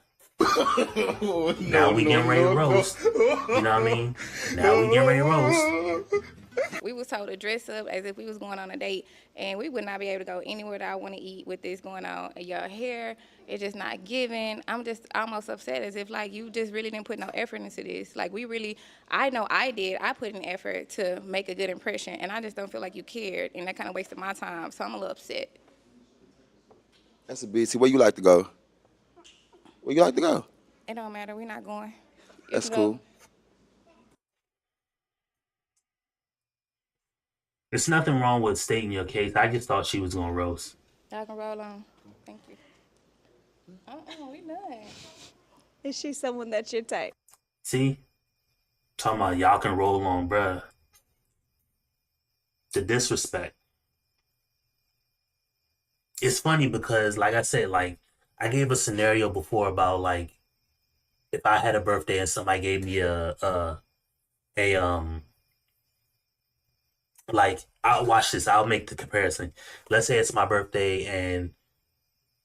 S1: Now we getting ready to roast. You know what I mean? Now we getting ready to roast.
S9: We was told to dress up as if we was going on a date, and we would not be able to go anywhere that I want to eat with this going on. And your hair is just not giving. I'm just almost upset as if, like, you just really didn't put no effort into this. Like, we really, I know I did. I put an effort to make a good impression, and I just don't feel like you cared, and that kind of wasted my time, so I'm a little upset.
S15: That's a BC. Where you like to go? Where you like to go?
S9: It don't matter. We're not going.
S15: That's cool.
S1: There's nothing wrong with stating your case. I just thought she was gonna roast.
S9: Y'all can roll on. Thank you. We done.
S3: Is she someone that's your type?
S1: See? Talking about y'all can roll on, bruh. The disrespect. It's funny because, like I said, like, I gave a scenario before about, like, if I had a birthday and somebody gave me like, I'll watch this. I'll make the comparison. Let's say it's my birthday and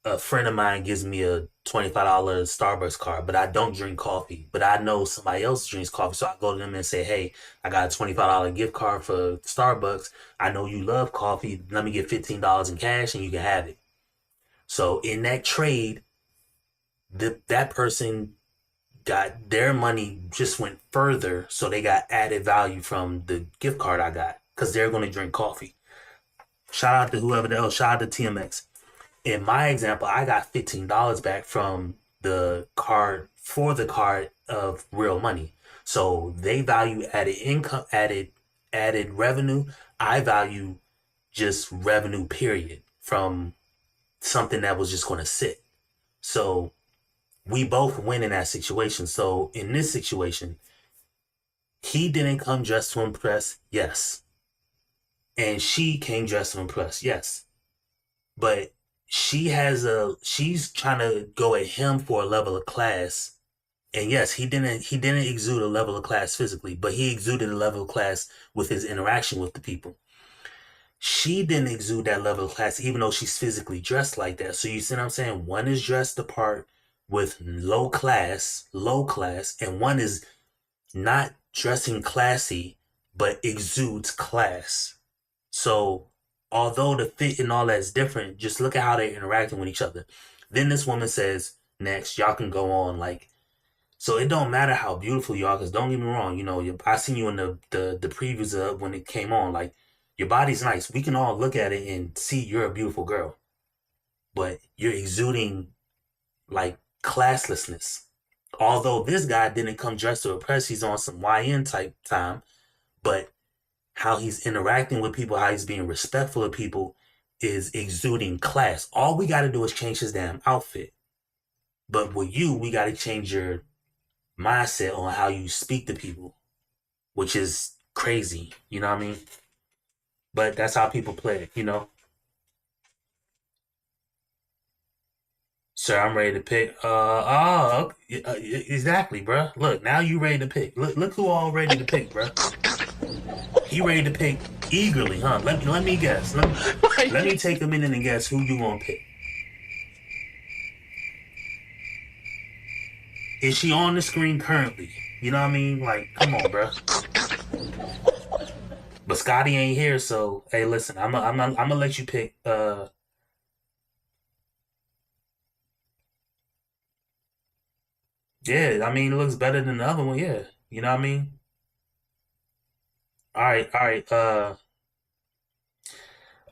S1: a friend of mine gives me a $25 Starbucks card, but I don't drink coffee. But I know somebody else drinks coffee, so I go to them and say, hey, I got a $25 gift card for Starbucks. I know you love coffee. Let me get $15 in cash and you can have it. So in that trade, that person got their money just went further, so they got added value from the gift card I got because they're going to drink coffee. Shout out to whoever else. Shout out to TMX. In my example, I got $15 back from the card for the card of real money. So they value added income, added revenue. I value just revenue, period, from something that was just going to sit. So we both win in that situation. So in this situation, he didn't come dressed to impress, yes. And she came dressed to impress, yes. But she's trying to go at him for a level of class. And yes, he didn't exude a level of class physically, but he exuded a level of class with his interaction with the people. She didn't exude that level of class, even though she's physically dressed like that. So you see what I'm saying? One is dressed apart with low class, and one is not dressing classy, but exudes class. So although the fit and all that's different, just look at how they're interacting with each other. Then this woman says, next, y'all can go on. Like, so it don't matter how beautiful you are, because don't get me wrong, you know, I seen you in the previews of when it came on, like, your body's nice. We can all look at it and see you're a beautiful girl. But you're exuding, like, classlessness. Although this guy didn't come dressed to impress, he's on some YN type time, but how he's interacting with people, how he's being respectful of people is exuding class. All we got to do is change his damn outfit. But with you, we got to change your mindset on how you speak to people, which is crazy. You know what I mean? But that's how people play it, you know? Sir, I'm ready to pick. Exactly, bro. Look, now you ready to pick. Look who all ready to pick, bro. He ready to pick eagerly, huh? Let me guess. Let me take a minute and guess who you gonna pick. Is she on the screen currently? You know what I mean? Like, come on, bro. But Scotty ain't here, so hey, listen. I'm gonna let you pick. Yeah, I mean, it looks better than the other one. Yeah, you know what I mean. All right.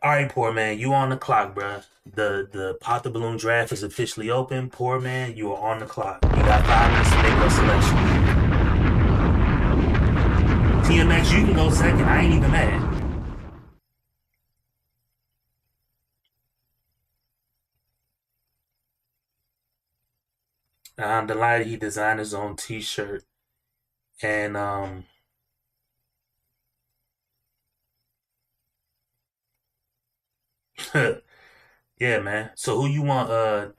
S1: All right, poor man, you on the clock, bruh. The Pop the Balloon draft is officially open. Poor man, you are on the clock. You got 5 minutes to make your selection. TMX, you can go second. I ain't even mad. I'm delighted he designed his own T-shirt, and yeah, man. So who you want?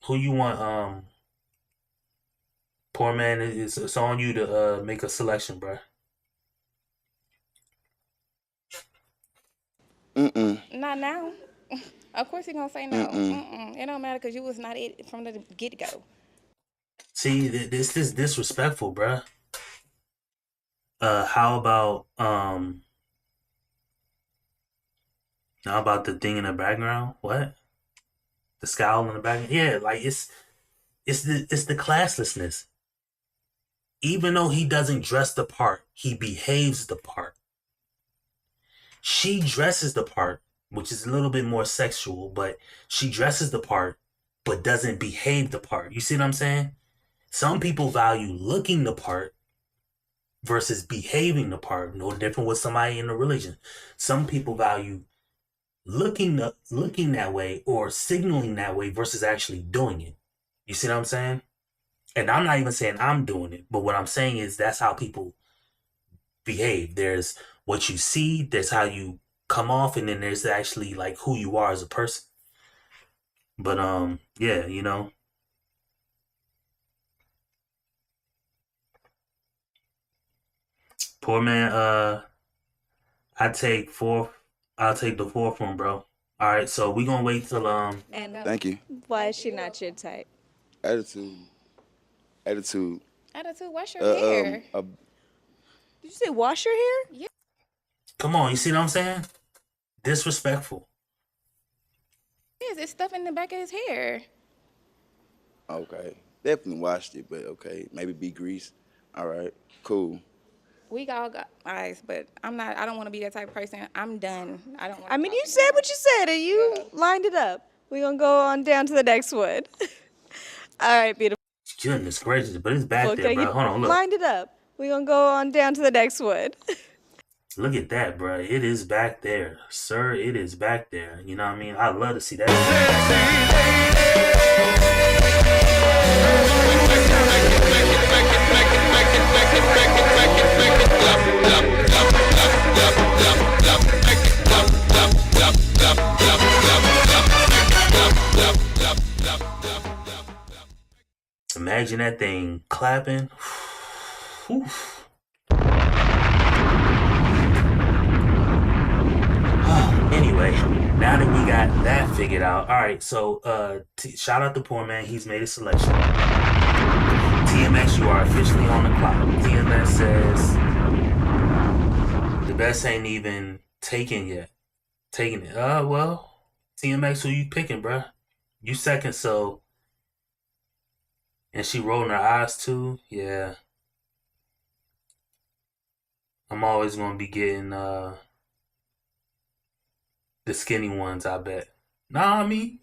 S1: Who you want? Poor man, it's on you to make a selection, bruh.
S9: Not now. Of course, he gonna say no. It don't matter because you was not it from the get go.
S1: See, this is disrespectful, bruh. How about the thing in the background? What? The scowl in the background? Yeah, like it's the classlessness. Even though he doesn't dress the part, he behaves the part. She dresses the part, which is a little bit more sexual, but she dresses the part, but doesn't behave the part. You see what I'm saying? Some people value looking the part versus behaving the part. No different with somebody in a religion. Some people value looking that way or signaling that way versus actually doing it. You see what I'm saying? And I'm not even saying I'm doing it, but what I'm saying is that's how people behave. There's what you see, there's how you come off, and then there's actually like who you are as a person. But yeah, you know. Poor man, I'll take the fourth one, bro. All right, so we gonna wait till
S3: And
S2: Thank you.
S3: why is she not your type?
S2: Attitude.
S9: Attitude, wash your hair.
S3: Did you say wash your hair?
S9: Yeah.
S1: Come on, you see what I'm saying? Disrespectful.
S9: Yes, it's stuff in the back of his hair.
S2: Okay. Definitely washed it, but okay. Maybe be greased. All right. Cool.
S9: We all got eyes, but I don't want to be that type of person. I'm done. I don't want
S3: I mean, you said what you said, and you lined it up. We're going to go on down to the next one. All right, beautiful.
S1: Goodness gracious, but it's back
S3: Okay,
S1: there, bro.
S3: you
S1: Hold on, look.
S3: lined it up. We're going to go on down to the next one.
S1: Look at that, bro. It is back there. Sir, it is back there. You know what I mean? I'd love to see that. Imagine that thing clapping. Anyway, now that we got that figured out, all right. So, shout out to poor man. He's made a selection. TMX, you are officially on the clock. TMX says the best ain't even taken yet. Taking it. Well, TMX, who you picking, bruh? You second, so. And she rolling her eyes too. Yeah. I'm always gonna be getting the skinny ones, I bet. Nah, I mean.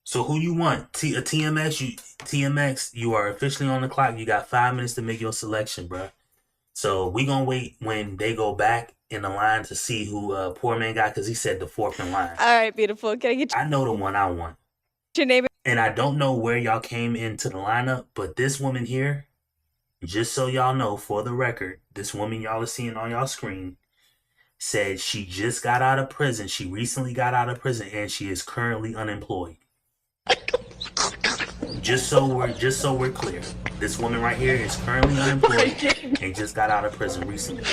S1: So who you want? TMX, you are officially on the clock. You got 5 minutes to make your selection, bruh. So we gonna wait when they go back in the line to see who poor man got, because he said the fourth in line.
S3: All right, beautiful. Can I get
S1: I know the one I want.
S3: your name?
S1: And I don't know where y'all came into the lineup, but this woman here, just so y'all know, for the record, this woman y'all are seeing on y'all screen said she just got out of prison. She recently got out of prison and she is currently unemployed. Just so we're clear, this woman right here is currently unemployed and just got out of prison recently.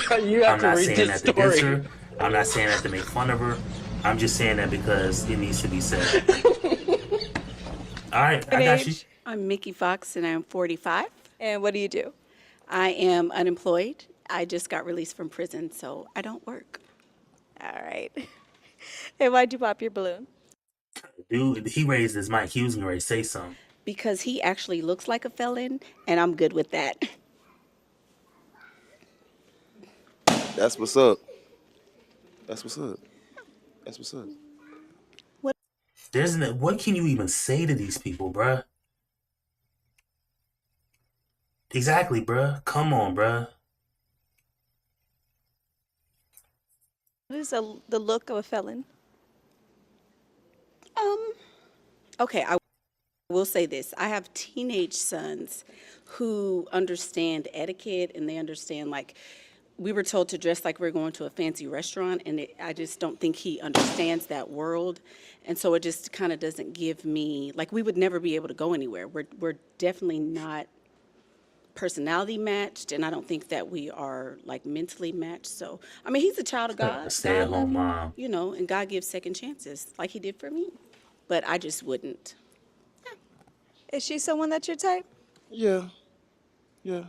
S1: I'm not saying that to diss her. I'm not saying that to make fun of her. I'm just saying that because it needs to be said. All right, I got you.
S14: I'm Mickey Fox, and I'm 45.
S3: And what do you do?
S14: I am unemployed. I just got released from prison, so I don't work.
S3: All right. And why'd you pop your balloon?
S1: Dude, he raised his mic. He was going to say something.
S14: Because he actually looks like a felon, and I'm good with that.
S15: That's what's up. That's what's up. That's what's up.
S1: What can you even say to these people, bruh? Exactly, bruh. Come on, bruh.
S3: What is the look of a felon?
S14: Okay, I will say this. I have teenage sons who understand etiquette and they understand, like, we were told to dress like we're going to a fancy restaurant, and I just don't think he understands that world. And so it just kind of doesn't give me, like, we would never be able to go anywhere. We're definitely not personality matched, and I don't think that we are, like, mentally matched. So, I mean, he's a child of God.
S1: Stay at home mom.
S14: You know, and God gives second chances, like he did for me. But I just wouldn't.
S3: Is she someone that's your type?
S15: Yeah. Yeah.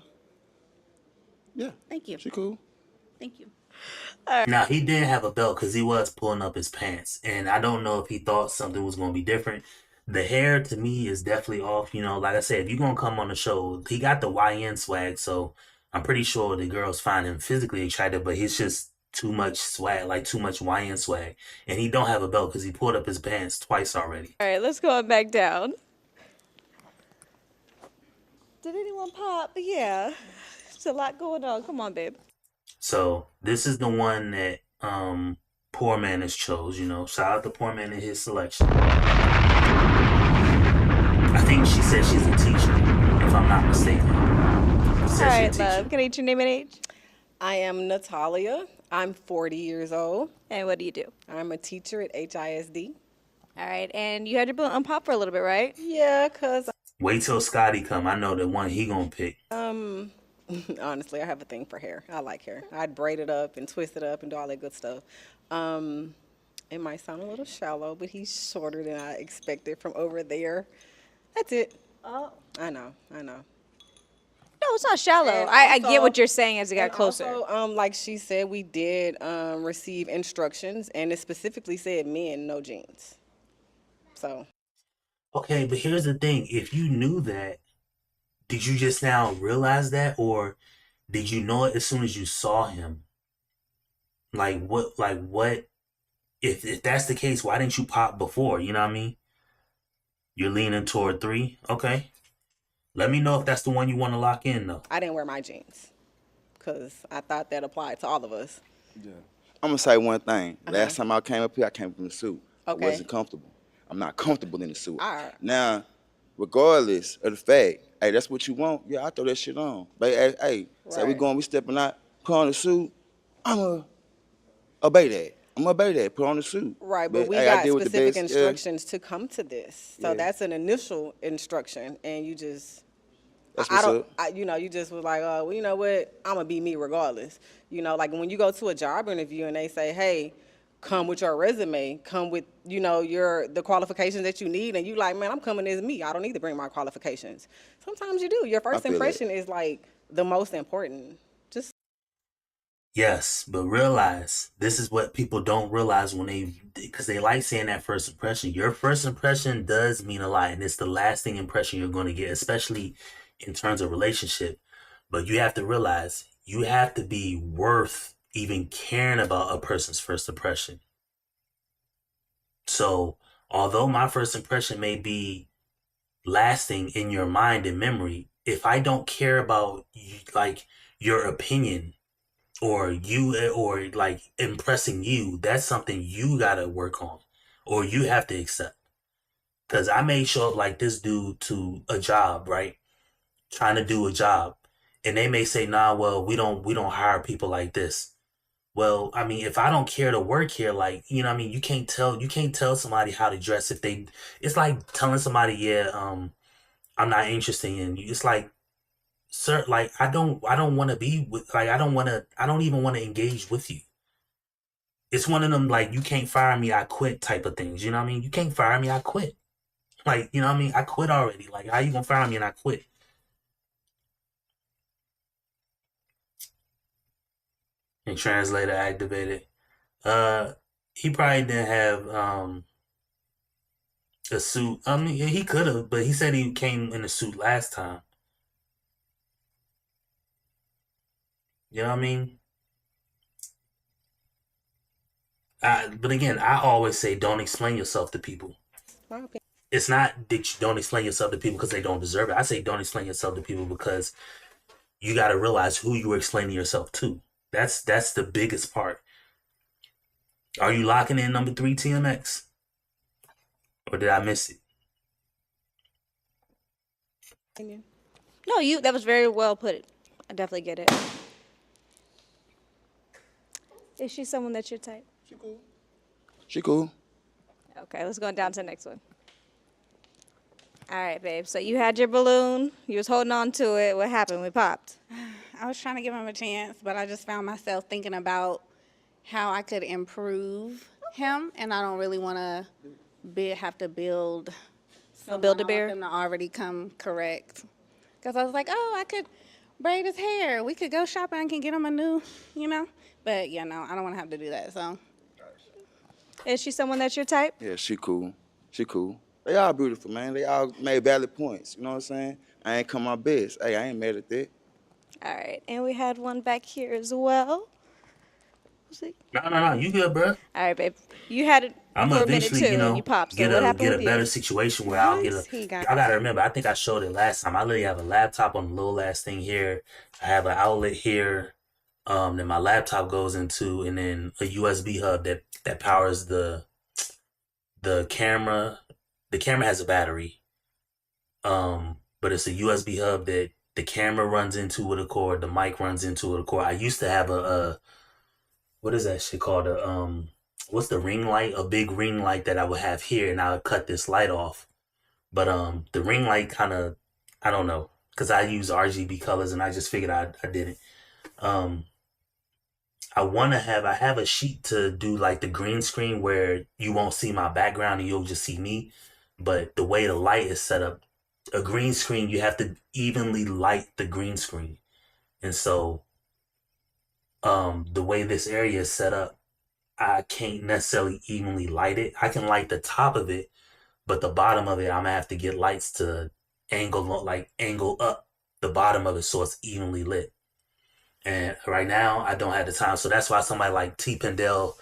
S15: Yeah.
S14: Thank you.
S15: She cool.
S14: Thank you.
S1: Now, he did have a belt because he was pulling up his pants. And I don't know if he thought something was going to be different. The hair, to me, is definitely off. You know, like I said, if you're going to come on the show, he got the YN swag. So I'm pretty sure the girls find him physically attractive, but he's just too much swag, like too much YN swag. And he don't have a belt because he pulled up his pants twice already.
S3: All right, let's go on back down. Did anyone pop? Yeah. There's a lot going on. Come on, babe.
S1: So this is the one that Poor Man has chose, you know. Shout out to Poor Man and his selection. I think she said she's a teacher, if I'm not mistaken.
S3: All right, love. Can I get your name and age?
S11: I am Natalia. I'm 40 years old.
S3: And what do you do?
S11: I'm a teacher at HISD.
S3: All right, and you had your balloon unpop for a little bit, right?
S11: Yeah, because...
S1: Wait till Scotty come. I know the one he gonna pick.
S11: Honestly, I have a thing for hair. I like hair. I'd braid it up and twist it up and do all that good stuff. It might sound a little shallow, but he's shorter than I expected from over there. That's it.
S3: Oh.
S11: I know.
S3: No, it's not shallow.
S11: And
S3: I get
S11: also-
S3: what you're saying as it got
S11: and
S3: closer.
S11: Also, like she said, we did receive instructions, and it specifically said men, no jeans. So.
S1: Okay, but here's the thing. If you knew that, did you just now realize that? Or did you know it as soon as you saw him? Like what, if that's the case, why didn't you pop before? You know what I mean? You're leaning toward 3. Okay. Let me know if that's the one you want to lock in, though.
S11: I didn't wear my jeans because I thought that applied to all of us.
S15: Yeah. I'm gonna say one thing. Last time I came up here, I came from the suit.
S11: Okay.
S15: I wasn't comfortable. I'm not comfortable in the suit.
S11: All right.
S15: Now, regardless of the fact, hey, that's what you want. Yeah, I throw that shit on. But hey, say we stepping out, put on the suit. I'ma obey that. I'm gonna obey that. Put on the suit.
S11: Right, but we
S15: hey,
S11: got
S15: I did what the
S11: specific
S15: best,
S11: instructions to come to this. So
S15: Yeah.
S11: that's an initial instruction, and you just,
S15: That's what's up.
S11: you just was like, oh, well, you know what? I'm gonna be me regardless. You know, like when you go to a job interview and they say, hey, come with your resume, come with, you know, the qualifications that you need, and you like, man, I'm coming as me. I don't need to bring my qualifications. Sometimes you do. Your first
S15: feel that.
S11: impression is like the most important. Just
S1: Yes, but realize this is what people don't realize because they like saying that first impression. Your first impression does mean a lot, and it's the lasting impression you're going to get, especially in terms of relationship. But you have to realize you have to be worth even caring about a person's first impression. So, although my first impression may be lasting in your mind and memory, if I don't care about like your opinion or like impressing you, that's something you gotta work on or you have to accept. Because I may show up like this dude to a job, right? Trying to do a job, and they may say, nah, well, we don't hire people like this. Well, I mean, if I don't care to work here, like, you know what I mean, you can't tell somebody how to dress it's like telling somebody, yeah, I'm not interested in you. It's like, sir, like, I don't want to be with, like, I don't even want to engage with you. It's one of them, like, you can't fire me, I quit type of things. You know what I mean? You can't fire me, I quit. Like, you know what I mean? I quit already. Like, how you gonna fire me and I quit? And translator activated. He probably didn't have a suit. I mean, he could have, but he said he came in a suit last time. You know what I mean? But again, I always say don't explain yourself to people.
S11: My opinion.
S1: It's not that you don't explain yourself to people because they don't deserve it. I say don't explain yourself to people because you got to realize who you were explaining yourself to. That's the biggest part. Are you locking in number 3 TMX? Or did I miss it?
S3: No, that was very well put. I definitely get it. Is she someone that's your type?
S15: She cool.
S3: Okay, let's go down to the next one. All right, babe. So you had your balloon. You was holding on to it. What happened? We popped.
S12: I was trying to give him a chance, but I just found myself thinking about how I could improve him, and I don't really want to have to build
S3: a bear?
S12: them to already come correct. Because I was like, oh, I could braid his hair. We could go shopping and can get him a new, But, I don't want to have to do that, so.
S3: Is she someone that's your type?
S15: Yeah, she cool. She cool. They all beautiful, man. They all made valid points. You know what I'm saying? I ain't come my best. Hey, I ain't mad at that.
S3: All right, and we had one back here as well.
S1: No, you good, bro.
S3: All right, babe. You had it
S1: I'm
S3: for
S1: gonna
S3: a minute
S1: eventually,
S3: too, and you popped. So what happened
S1: get a
S3: with
S1: better
S3: you?
S1: situation where I'll get a. I gotta remember. I think I showed it last time. I literally have a laptop on the little last thing here. I have an outlet here. Then my laptop goes into, and then a USB hub that powers the camera. The camera has a battery. But it's a USB hub that the camera runs into with a cord. The mic runs into with a cord. I used to have a what is that shit called? What's the ring light? A big ring light that I would have here, and I would cut this light off. But the ring light kind of, I don't know, because I use RGB colors, and I just figured I didn't. I have a sheet to do like the green screen where you won't see my background and you'll just see me. But the way the light is set up, a green screen, you have to evenly light the green screen. And so the way this area is set up, I can't necessarily evenly light it. I can light the top of it, but the bottom of it, I'm gonna have to get lights to angle up the bottom of it so it's evenly lit. And right now, I don't have the time, so that's why somebody like T. Pendel,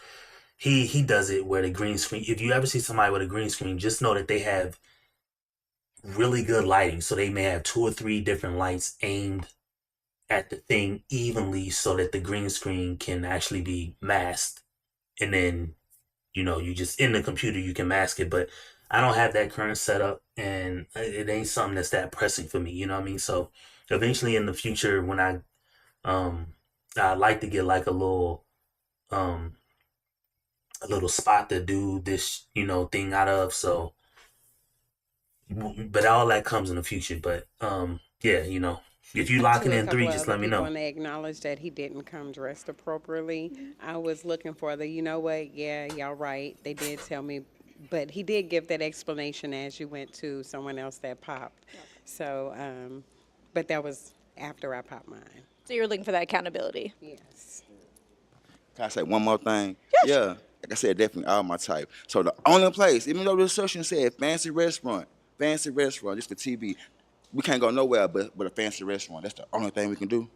S1: he does it where the green screen. If you ever see somebody with a green screen, just know that they have really good lighting. So they may have 2 or 3 different lights aimed at the thing evenly so that the green screen can actually be masked. And then, you just in the computer, you can mask it. But I don't have that current setup, and it ain't something that's that pressing for me. You know what I mean? So eventually in the future, when I like to get like a little spot to do this, thing out of. So, but all that comes in the future. But yeah, if you locking in 3, just let me know.
S10: Want to acknowledge that he didn't come dressed appropriately. I was looking for yeah, y'all right. They did tell me, but he did give that explanation as you went to someone else that popped. Okay. So, but that was after I popped mine.
S3: So you're looking for that accountability.
S10: Yes.
S15: Can I say one more thing? Yeah. Like I said, definitely all my type. So the only place, even though the instructions said fancy restaurant, just for TV, we can't go nowhere but a fancy restaurant. That's the only thing we can do?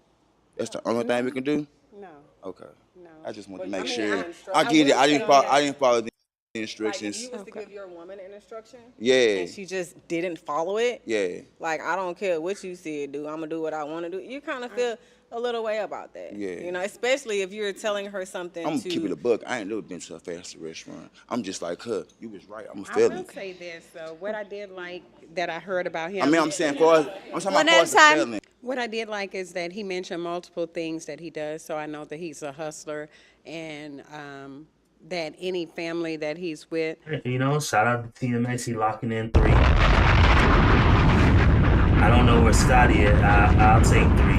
S15: That's the only thing we can do?
S10: No.
S15: Okay.
S10: No.
S15: I just want to make sure. I get it. I didn't follow the instructions.
S11: Like if you was to give your woman an instruction,
S15: yeah,
S11: and she just didn't follow it,
S15: yeah,
S11: like I don't care what you said, do. I'm gonna do what I want to do. You kind of feel a little way about that,
S15: yeah.
S11: Especially if you're telling her something.
S15: I'm gonna keep it a buck. I ain't never been to a fancy restaurant. I'm just like her. You was right. I'm feeling.
S10: I will say this though. What I did like that I heard about him.
S15: I mean, I'm saying I'm talking about feeling.
S10: What I did like is that he mentioned multiple things that he does, so I know that he's a hustler, and that any family that he's with.
S1: Shout out to TMX. He locking in 3. I don't know where Scotty is. I'll take 3.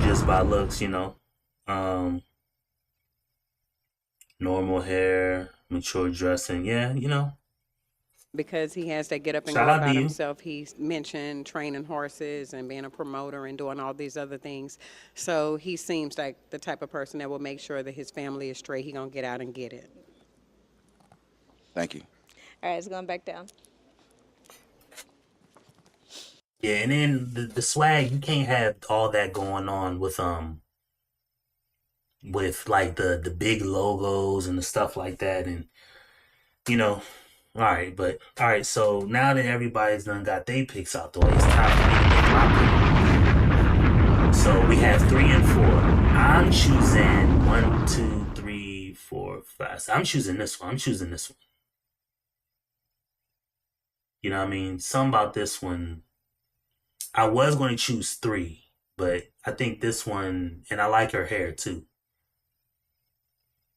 S1: Just by looks. Normal hair, mature dressing. Yeah.
S10: Because he has that get up and go about himself. He's mentioned training horses and being a promoter and doing all these other things. So he seems like the type of person that will make sure that his family is straight. He's going to get out and get it.
S15: Thank you.
S3: All right, it's going back down.
S1: Yeah, and then the swag, you can't have all that going on with with like the big logos and the stuff like that, and you know, all right. So now that everybody's done got their picks out the way, it's time for me to make my pick. So we have 3 and 4. I'm choosing 1, 2, 3, 4, 5. So I'm choosing this one. You know what I mean? Something about this one. I was going to choose 3, but I think this one, and I like her hair too.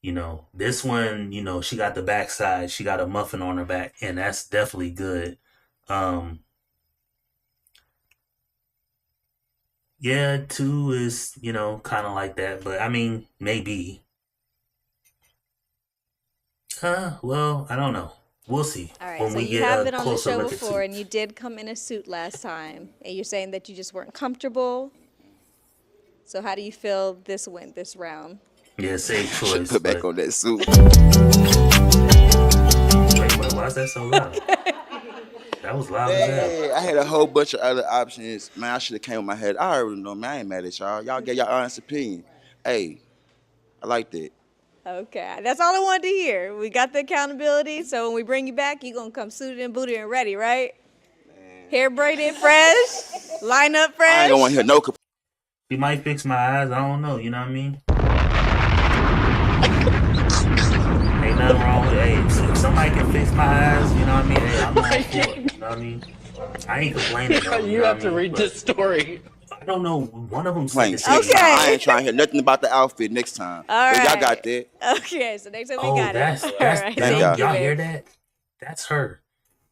S1: You know, this one, you know, she got the backside, she got a muffin on her back, and that's definitely good. Yeah, 2 is, you know, kind of like that, but I mean, maybe. Well, I don't know. We'll see.
S3: All right,
S1: when
S3: so
S1: we
S3: you
S1: get
S3: have
S1: a
S3: been on the
S1: closer
S3: show
S1: look at
S3: before, and
S1: suits.
S3: you did come in a suit last time, and you're saying that you just weren't comfortable. So how do you feel this went this round?
S1: Yeah, safe choice.
S15: Put back on that suit.
S1: Wait, why is that so loud? That was loud as hell.
S15: Hey, I had a whole bunch of other options. Man, I should have came with my head. I already know, man. I ain't mad at y'all. Y'all get your honest opinion. Hey, I like that.
S3: Okay, that's all I wanted to hear. We got the accountability, so when we bring you back, you're going to come suited and booted and ready, right? Hair braided fresh, line up fresh.
S15: I ain't gonna want to hear no complaints.
S1: She might fix my eyes. I don't know. You know what I mean? Ain't nothing wrong with it. Hey, if somebody can fix my eyes, you know what I mean? Hey, I'm all for it. You know what I mean? I ain't complaining. Though,
S17: You have to read this story.
S1: I don't know. One of them said the
S15: Next
S1: same.
S15: time. I ain't trying to hear nothing about the outfit next time.
S3: All
S15: But y'all
S3: right.
S15: got that.
S3: Okay, so next time we
S1: Oh,
S3: got
S1: that's
S3: it.
S1: that's
S3: All right,
S1: y'all,
S3: thank you,
S1: y'all
S3: babe.
S1: hear that? That's her.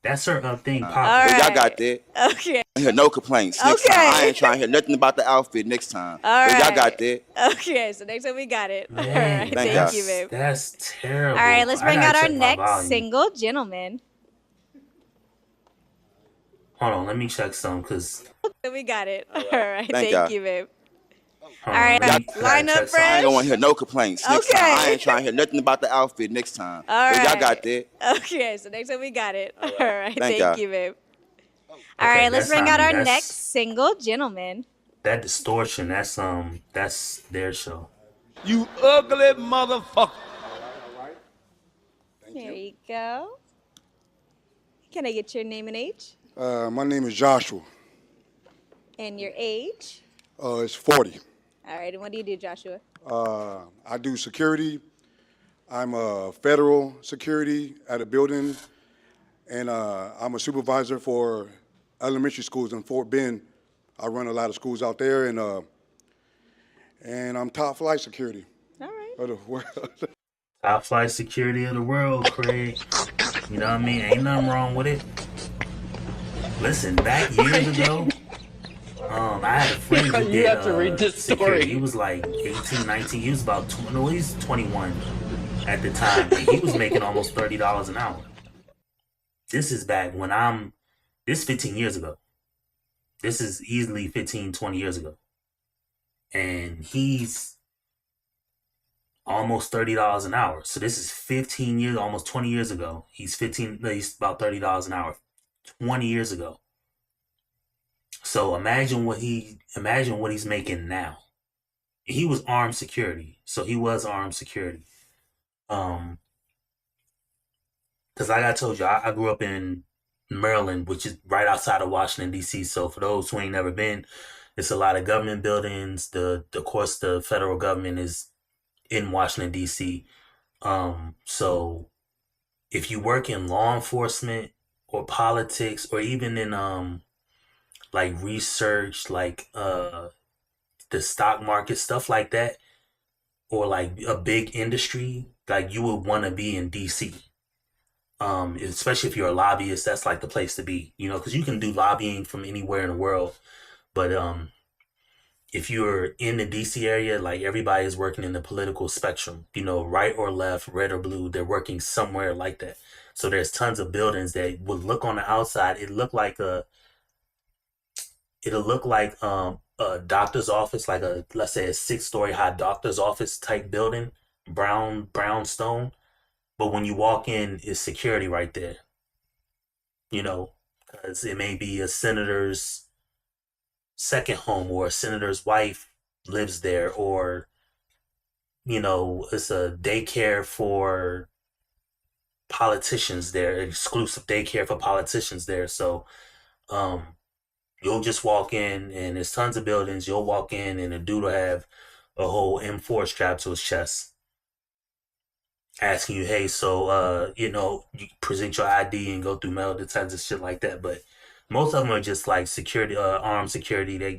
S1: That's her thing. Pop.
S3: All
S15: But y'all
S3: right.
S15: got that.
S3: Okay.
S15: I hear no complaints. Next
S3: Okay.
S15: time. I ain't trying to hear nothing about the outfit next time.
S3: All
S15: but
S3: right.
S15: y'all got that.
S3: Okay, so next time we got it.
S1: Man,
S3: All right,
S15: Thank
S3: thank
S15: y'all.
S3: you, babe.
S1: That's terrible.
S3: All right, let's
S1: I
S3: bring
S1: gotta
S3: out our
S1: check my
S3: next
S1: volume.
S3: single gentleman.
S1: Hold on, let me check some because.
S3: We got it. All right,
S15: Thank
S3: thank
S15: y'all.
S3: you, babe.
S1: All
S3: right, line up
S15: I ain't
S3: fresh.
S15: gonna want to hear no complaints. Next
S3: Okay.
S15: time. I ain't trying to hear nothing about the outfit next time.
S3: All
S15: but y'all
S3: right.
S15: got that.
S3: Okay, so next time we got it. All right,
S15: Thank
S3: thank
S15: y'all.
S3: you, babe. All
S1: Okay,
S3: right, let's
S1: that's
S3: bring
S1: not
S3: out
S1: me.
S3: our
S1: That's-
S3: next single gentleman.
S1: That distortion. That's their show.
S4: You ugly motherfucker.
S3: Here you go. Can I get your name and age?
S18: My name is Joshua.
S3: And your age?
S18: It's 40.
S3: All right, and what do you do, Joshua?
S18: I do security. I'm a federal security at a building, and I'm a supervisor for elementary schools in Fort Bend. I run a lot of schools out there, and I'm top flight security.
S3: All right.
S18: Of the world.
S1: Top flight security of the world, Craig. You know what I mean? Ain't nothing wrong with it. Listen, back years ago, I had a friend who
S17: You
S1: did
S17: have to read this
S1: security.
S17: story.
S1: He was like 18, 19. He was about 20, no, he's 21 at the time. And he was making almost $30 an hour. This is back when this is 15 years ago. This is easily 15, 20 years ago. And he's almost $30 an hour. So this is 15 years, almost 20 years ago. He's about $30 an hour 20 years ago. So imagine what he's making now. He was armed security. So he was armed security. Because like I told you, I grew up in Maryland, which is right outside of Washington, D.C. So for those who ain't never been, it's a lot of government buildings. Of course, the federal government is in Washington, D.C. So if you work in law enforcement or politics or even in like research, like the stock market, stuff like that, or like a big industry, like you would want to be in DC. Especially if you're a lobbyist, that's like the place to be, you know, because you can do lobbying from anywhere in the world. But if you're in the DC area, like everybody is working in the political spectrum, you know, right or left, red or blue, they're working somewhere like that. So there's tons of buildings that would look on the outside. It'll look like a doctor's office, like let's say a 6-story high doctor's office type building, brown stone. But when you walk in, it's security right there. You know, because it may be a senator's second home or a senator's wife lives there, or it's a daycare for politicians there, exclusive daycare for politicians there. So um, you'll just walk in, and there's tons of buildings. You'll walk in, and a dude will have a whole M4 strapped to his chest, asking you, "Hey, so you present your ID and go through metal detectors, shit like that." But most of them are just like security, armed security. They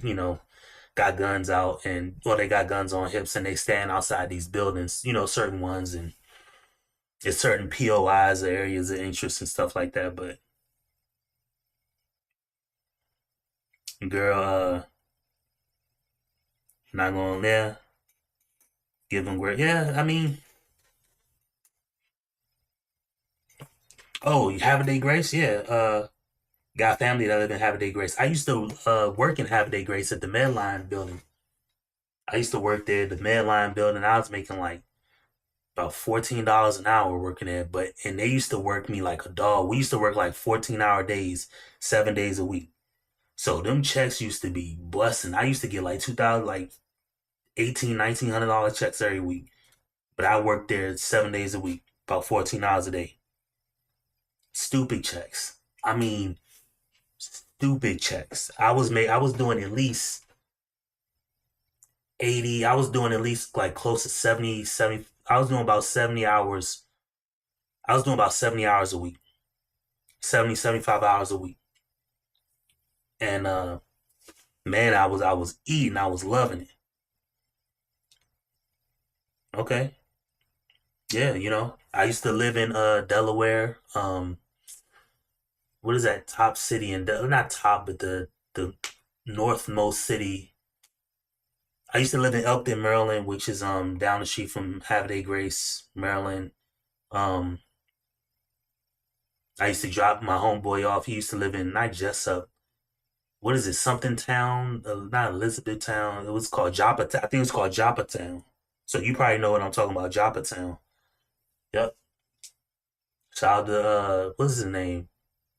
S1: got guns out, and they got guns on hips, and they stand outside these buildings. Certain ones, and it's certain POIs or areas of interest and stuff like that. But girl, not going there. Give them great. Yeah, I mean, oh, Haverday Grace, yeah. Got family that live in Haverday Grace. I used to work in Haverday Grace at the Medline building. I used to work there, the Medline building. I was making like about $14 an hour working there, and they used to work me like a dog. We used to work like 14-hour days, 7 days a week. So them checks used to be busting. I used to get like 2,000, like $1,900 checks every week. But I worked there 7 days a week, about 14 hours a day. Stupid checks. I mean, stupid checks. I was doing at least 80. I was doing at least like close to 70. I was doing about 70 hours. I was doing about 70 hours a week. 70, 75 hours a week. And man, I was eating. I was loving it. Okay. Yeah, I used to live in Delaware. What is that top city in not top, but the northmost city. I used to live in Elkton, Maryland, which is down the street from Haverday Grace, Maryland. I used to drop my homeboy off. He used to live in not Jessup. What is it? Something Town? Not Elizabeth Town. It was called Joppa Town. I think it was called Joppa Town. So you probably know what I'm talking about, Joppa Town. Yep. Shout out to what's his name?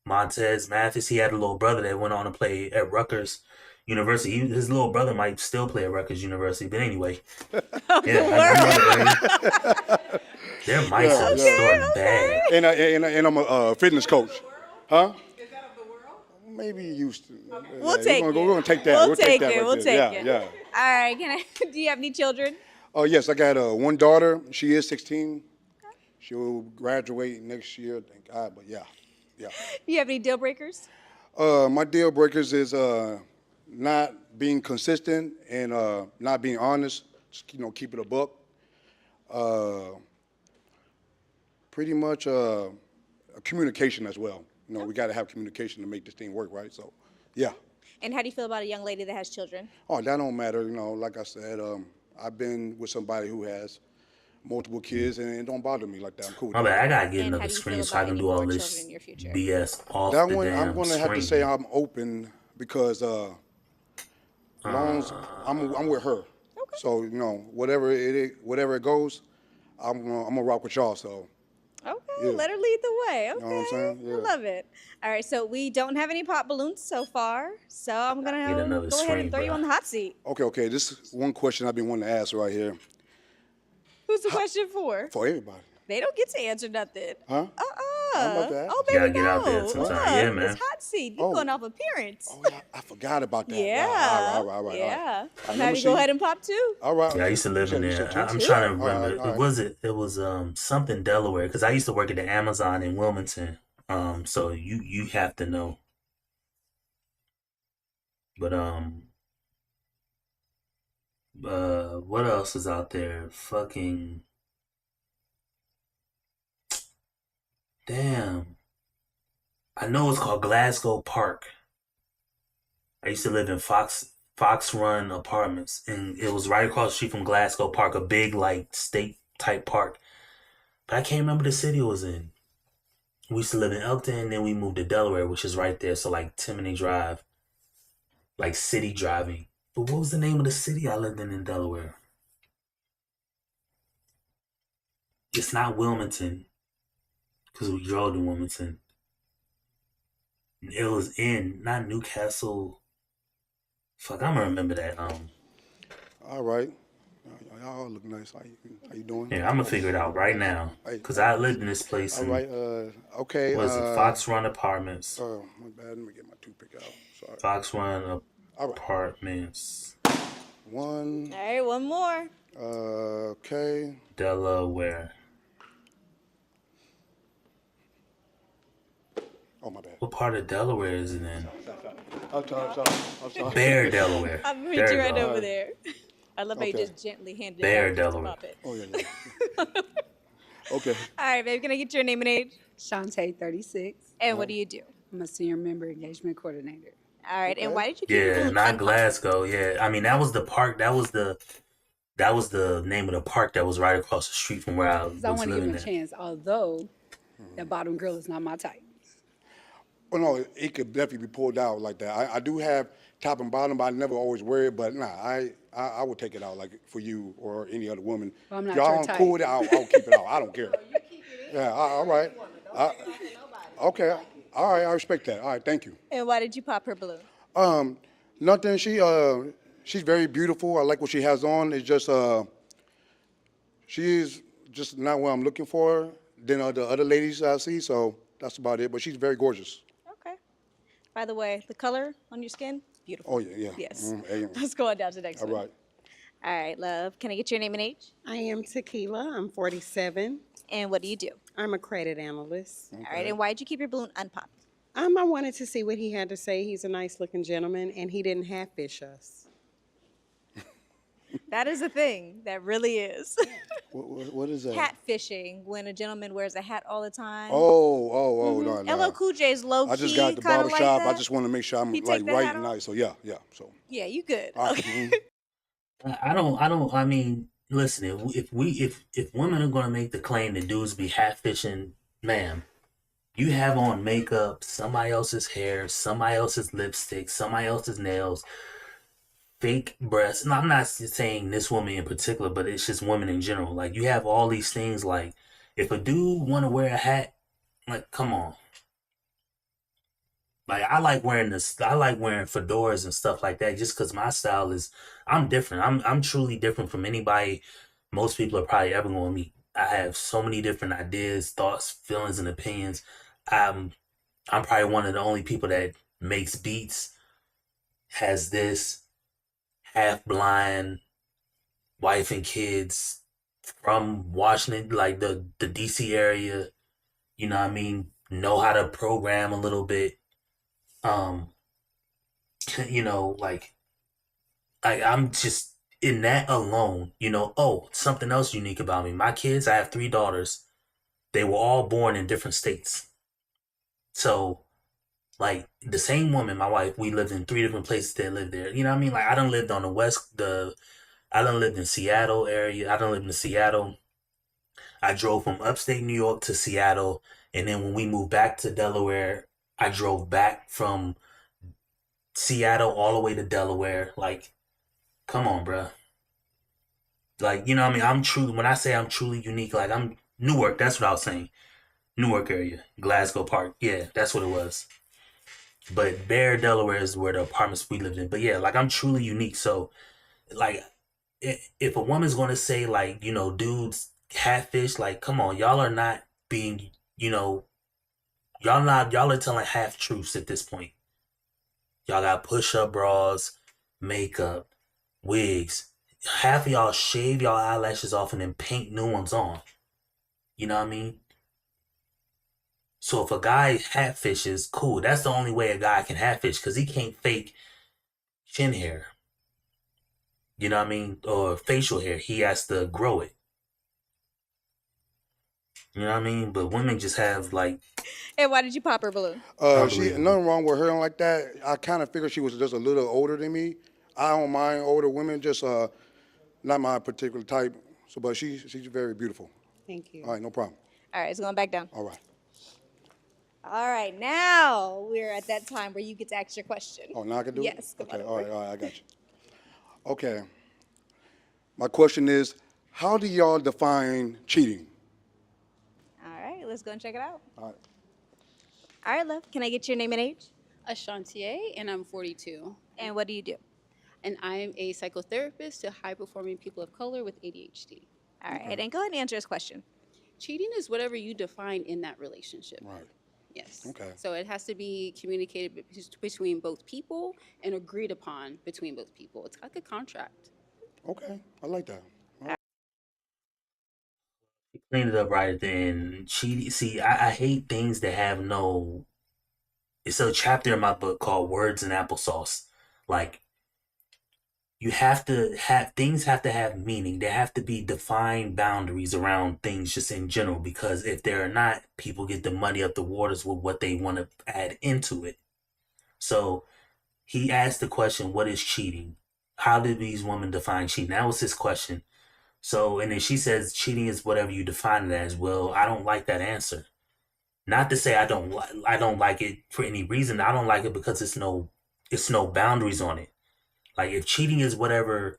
S1: Montez Mathis. He had a little brother that went on to play at Rutgers University. His little brother might still play at Rutgers University, but anyway. Their mice are starting bad.
S18: And I'm a fitness coach. Huh? Maybe you used to.
S3: We'll take it.
S18: We're going to take that.
S3: We'll take it. We'll take it.
S18: Yeah.
S3: All right. Do you have any children?
S18: Oh, yes. I got one daughter. She is 16. She'll graduate next year, thank God. But yeah.
S3: Do you have any deal breakers?
S18: My deal breakers is not being consistent and not being honest. Just, keep it a buck. Pretty much communication as well. We got to have communication to make this thing work, right? So, yeah.
S3: And how do you feel about a young lady that has children?
S18: Oh, that don't matter. Like I said, I've been with somebody who has multiple kids, and it don't bother me like that. I'm cool with
S1: My
S18: that.
S1: bad, I gotta get another screen so I can do all this BS off
S18: That
S1: the
S18: one,
S1: damn
S18: I'm going to have to
S1: screen.
S18: say I'm open because long as I'm with her. Okay. So whatever it goes, I'm gonna rock with y'all. So.
S3: Okay,
S18: Yeah.
S3: let her lead the way. Okay,
S18: You know what I'm saying? Yeah.
S3: I love it. All right, so we don't have any pop balloons so far, so I'm
S1: Get
S3: gonna
S1: another
S3: go ahead
S1: screen,
S3: and throw you
S1: bro.
S3: on the hot seat.
S18: Okay. This is one question I've been wanting to ask right here
S3: Who's the question for?
S18: for everybody.
S3: They don't get to answer nothing.
S18: Huh? I'm about to ask.
S3: Oh,
S1: You
S3: baby,
S1: gotta get out there
S3: no.
S1: sometime.
S3: Look,
S1: Yeah, man.
S3: It's hot seat. You're going off appearance.
S18: Oh, yeah, I forgot about that.
S3: Yeah.
S18: All right.
S3: Yeah. I'm
S18: let
S3: happy
S18: me
S3: to go
S18: see.
S3: ahead and pop too.
S18: All right.
S1: Yeah, I used to live in
S18: You said
S1: there. I'm
S18: two?
S1: trying to
S18: All right,
S1: remember.
S18: all right.
S1: It was something Delaware, because I used to work at the Amazon in Wilmington. So you have to know. But what else is out there? Fucking damn. I know it's called Glasgow Park. I used to live in Fox Run Apartments, and it was right across the street from Glasgow Park, a big like state type park. But I can't remember the city it was in. We used to live in Elkton, and then we moved to Delaware, which is right there. So like 10-minute drive, like city driving. But what was the name of the city I lived in Delaware? It's not Wilmington, because we drove to Wilmington. It was in not Newcastle. Fuck, I'm gonna remember that.
S18: All right. y'all look nice. How you doing?
S1: Yeah, I'm gonna figure it out right now.
S18: Hey,
S1: Cause I lived in this place
S18: all
S1: in
S18: right. Okay.
S1: was it Fox Run Apartments?
S18: Oh, my bad. Let me get my toothpick out. Sorry.
S1: Fox Run
S18: All right.
S1: Apartments.
S18: One.
S3: All right, one more.
S18: Okay.
S1: Delaware.
S18: Oh, my bad.
S1: What part of Delaware is it in?
S18: I'm sorry.
S1: Bear, Delaware.
S3: I'm meet
S1: There
S3: you
S1: you
S3: right
S1: go.
S3: over there. I love how you
S18: Okay.
S3: just gently handed
S1: Bear,
S3: it back to
S1: Delaware.
S3: pop it.
S18: Oh, yeah. Okay.
S3: All right, babe, can I get your name and age?
S8: Shantae, 36.
S3: And what do you do?
S8: I'm a senior member engagement coordinator.
S3: All right, and why did you keep your
S1: Yeah,
S3: balloon
S1: not
S3: unpopped?
S1: Glasgow. Yeah, I mean that was the park. That was the name of the park that was right across the street from where I was
S8: Because I want to give
S1: living
S8: him a
S1: at.
S8: chance, although that bottom girl is not my type.
S18: Well, no, it could definitely be pulled out like that. I do have top and bottom, but I never always wear it. But nah, I would take it out like for you or any other woman.
S8: Well, I'm not
S18: If y'all
S8: your
S18: aren't
S8: type.
S18: cool with it, I'll keep it out. I don't care. Yeah, all right. Okay, all right. I respect that. All right, thank you.
S3: And why did you pop her balloon?
S18: Nothing. She's very beautiful. I like what she has on. It's just she's just not what I'm looking for than the other ladies I see. So that's about it. But she's very gorgeous.
S3: Okay. By the way, the color on your skin, beautiful.
S18: Oh yeah.
S3: Yes.
S18: Hey.
S3: Let's go on down to the next
S18: All
S3: one.
S18: right.
S3: All right, love. Can I get your name and age?
S10: I am Tequila. I'm 47.
S3: And what do you do?
S10: I'm a credit analyst.
S3: All right, and why did you keep your balloon unpopped?
S10: I wanted to see what he had to say. He's a nice looking gentleman, and he didn't hatfish us.
S3: That is a thing. That really is.
S18: What is that?
S3: Hat fishing, when a gentleman wears a hat all the time.
S18: Oh, no.
S3: LL Cool J's low key.
S18: I just got at the
S3: kinda
S18: barbershop.
S3: like
S18: I
S3: that.
S18: just want to make sure I'm
S3: He
S18: like
S3: take the
S18: right
S3: hat
S18: and
S3: off?
S18: nice. So yeah. So
S3: Yeah, you good.
S18: all right.
S3: Okay.
S1: I mean, listen, if women are gonna make the claim that dudes be hat fishing, ma'am, you have on makeup, somebody else's hair, somebody else's lipstick, somebody else's nails, fake breasts. And I'm not saying this woman in particular, but it's just women in general. Like you have all these things. Like if a dude want to wear a hat, like come on. Like I like wearing fedoras and stuff like that just because my style is I'm different. I'm truly different from anybody most people are probably ever going to meet. I have so many different ideas, thoughts, feelings, and opinions. I'm probably one of the only people that makes beats, has this, half blind, wife and kids from Washington, like the DC area. You know what I mean? Know how to program a little bit. You know, like I'm just in that alone, you know. Oh, something else unique about me. My kids, I have 3 daughters. They were all born in different states. So, like the same woman, my wife, we lived in 3 different places that lived there. You know what I mean? Like I done lived on I done lived in Seattle area. I done lived in Seattle. I drove from upstate New York to Seattle. And then when we moved back to Delaware, I drove back from Seattle all the way to Delaware. Like, come on, bruh. Like, you know what I mean? When I say I'm truly unique, like I'm Newark, that's what I was saying. Newark area, Glasgow Park. Yeah, that's what it was. But Bear, Delaware is where the apartments we lived in. But yeah, like I'm truly unique. So, like, if a woman's going to say, like, you know, dudes catfish, like, come on, y'all are not being, you know, y'all are telling half truths at this point. Y'all got push-up bras, makeup, wigs. Half of y'all shave y'all eyelashes off and then paint new ones on. You know what I mean? So if a guy hatfishes, cool. That's the only way a guy can hatfish because he can't fake chin hair. You know what I mean? Or facial hair. He has to grow it. You know what I mean? But women just have like.
S3: And why did you pop her balloon?
S18: Nothing wrong with her like that. I kind of figured she was just a little older than me. I don't mind older women, just not my particular type. So, but she's very beautiful.
S10: Thank you.
S18: All right, no problem.
S3: All right, it's going back down.
S18: All right.
S3: All right, now we're at that time where you get to ask your question.
S18: Oh, now I can do it?
S3: Yes. Come
S18: Okay,
S3: on
S18: all
S3: over.
S18: right, I got you. Okay. My question is, how do y'all define cheating?
S3: All right, let's go and check it out.
S18: All right.
S3: All right, love. Can I get your name and age?
S19: Ashantier, and I'm 42.
S3: And what do you do?
S19: and I'm a psychotherapist to high-performing people of color with ADHD.
S3: All right, and go ahead and answer his question.
S19: Cheating is whatever you define in that relationship.
S18: Right.
S19: Yes.
S18: Okay.
S19: So it has to be communicated between both people and agreed upon between both people. It's like a contract.
S18: Okay. I like that.
S1: Clean it up right then. See, I hate things that have no. It's a chapter in my book called Words and Applesauce. Like, you have to have things have to have meaning. There have to be defined boundaries around things just in general, because if there are not, people get to muddy up the waters with what they want to add into it. So he asked the question, what is cheating? How did these women define cheating? That was his question. So, and then she says cheating is whatever you define it as. Well, I don't like that answer. Not to say I don't like it for any reason. I don't like it because it's no boundaries on it. Like, if cheating is whatever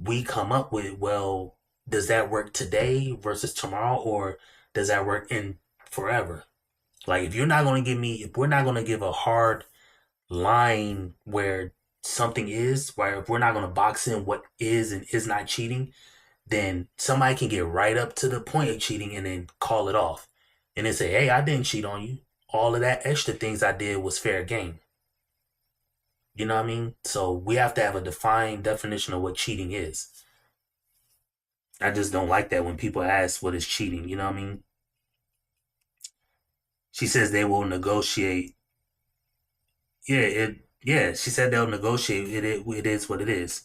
S1: we come up with, well, does that work today versus tomorrow, or does that work in forever? Like, if we're not going to give a hard line where something is, right? If we're not going to box in what is and is not cheating, then somebody can get right up to the point of cheating and then call it off. And then say, hey, I didn't cheat on you. All of that extra things I did was fair game. You know what I mean? So we have to have a defined definition of what cheating is. I just don't like that when people ask what is cheating. You know what I mean? She says they will negotiate. Yeah, she said they'll negotiate. It is what it is.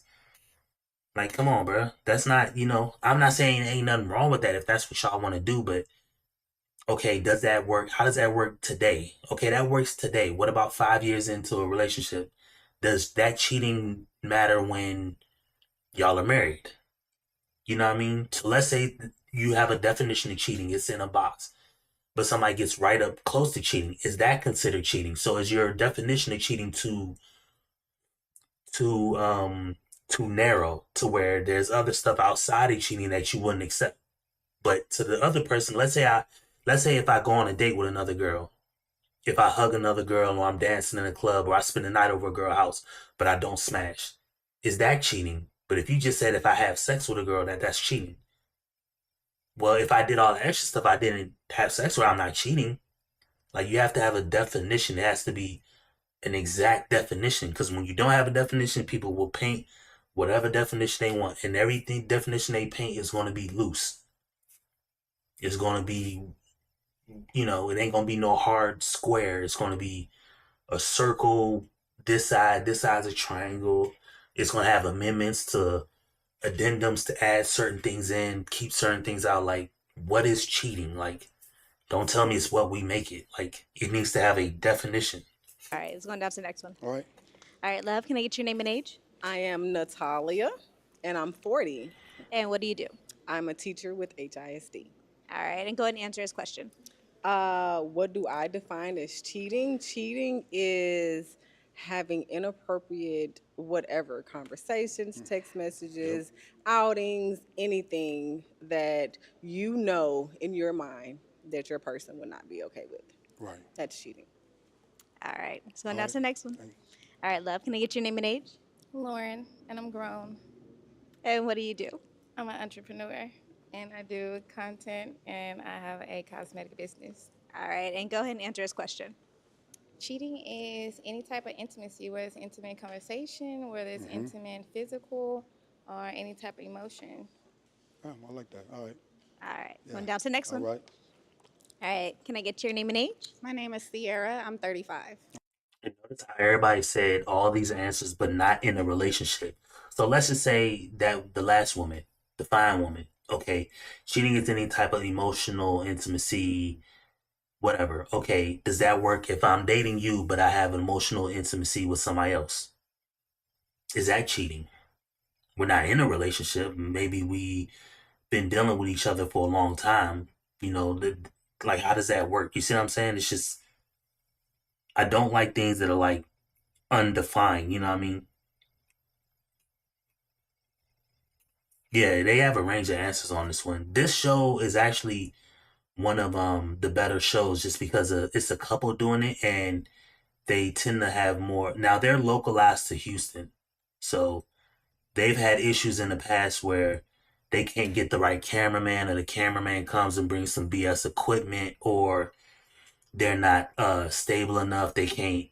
S1: Like, come on, bro. That's not, I'm not saying ain't nothing wrong with that if that's what y'all want to do, but okay, does that work? How does that work today? Okay, that works today. What about 5 years into a relationship? Does that cheating matter when y'all are married? You know what I mean? So let's say you have a definition of cheating. It's in a box, but somebody gets right up close to cheating. Is that considered cheating? So is your definition of cheating too narrow to where there's other stuff outside of cheating that you wouldn't accept? But to the other person, let's say if I go on a date with another girl, if I hug another girl or I'm dancing in a club or I spend the night over a girl's house, but I don't smash, is that cheating? But if you just said if I have sex with a girl, that's cheating. Well, if I did all the extra stuff I didn't have sex with, I'm not cheating. Like, you have to have a definition. It has to be an exact definition, because when you don't have a definition, people will paint whatever definition they want, and everything definition they paint is going to be loose. It's going to be, it ain't going to be no hard square. It's going to be a circle. This side's a triangle. It's going to have amendments to addendums to add certain things in, keep certain things out. Like, what is cheating? Like, don't tell me it's what we make it. Like, it needs to have a definition.
S3: All right, let's go down to the next one.
S18: All right.
S3: All right, love, can I get your name and age?
S11: I am Natalia, and I'm 40.
S3: And what do you do?
S11: I'm a teacher with HISD.
S3: All right, and go ahead and answer his question.
S11: What do I define as cheating? Cheating is having inappropriate whatever conversations, text messages, outings, anything that you know in your mind that your person would not be okay with.
S18: Right.
S11: That's cheating.
S3: All right, let's go down to the next one. All right, love, can I get your name and age?
S9: Lauren, and I'm grown.
S3: And what do you do?
S9: I'm an entrepreneur, and I do content, and I have a cosmetic business.
S3: All right, and go ahead and answer his question.
S9: Cheating is any type of intimacy, whether it's intimate conversation, whether it's intimate physical, or any type of emotion.
S18: Oh, I like that. All right.
S3: All right, going down to the next one.
S18: All right.
S3: All right, can I get your name and age?
S12: My name is Sierra. I'm 35.
S1: And notice how everybody said all these answers, but not in a relationship. So let's just say that the last woman, the fine woman, okay, cheating is any type of emotional intimacy, whatever. Okay, does that work if I'm dating you, but I have emotional intimacy with somebody else? Is that cheating? We're not in a relationship. Maybe we been dealing with each other for a long time. Like, how does that work? You see what I'm saying? It's just, I don't like things that are like undefined. You know what I mean? Yeah, they have a range of answers on this one. This show is actually one of the better shows just because it's a couple doing it, and they tend to have more. Now they're localized to Houston, So they've had issues in the past where they can't get the right cameraman, or the cameraman comes and brings some BS equipment, or they're not stable enough. They can't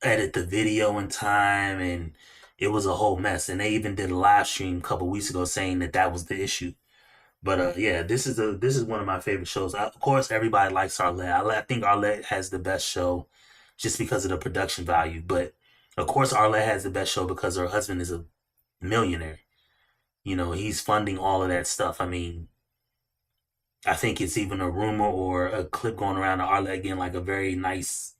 S1: edit the video in time, and it was a whole mess. And they even did a live stream a couple weeks ago saying that that was the issue. But yeah, this is one of my favorite shows. Of course, everybody likes Arlette. I think Arlette has the best show just because of the production value. But of course, Arlette has the best show because her husband is a millionaire. You know, he's funding all of that stuff. I mean, I think it's even a rumor or a clip going around of Arlette getting like a very nice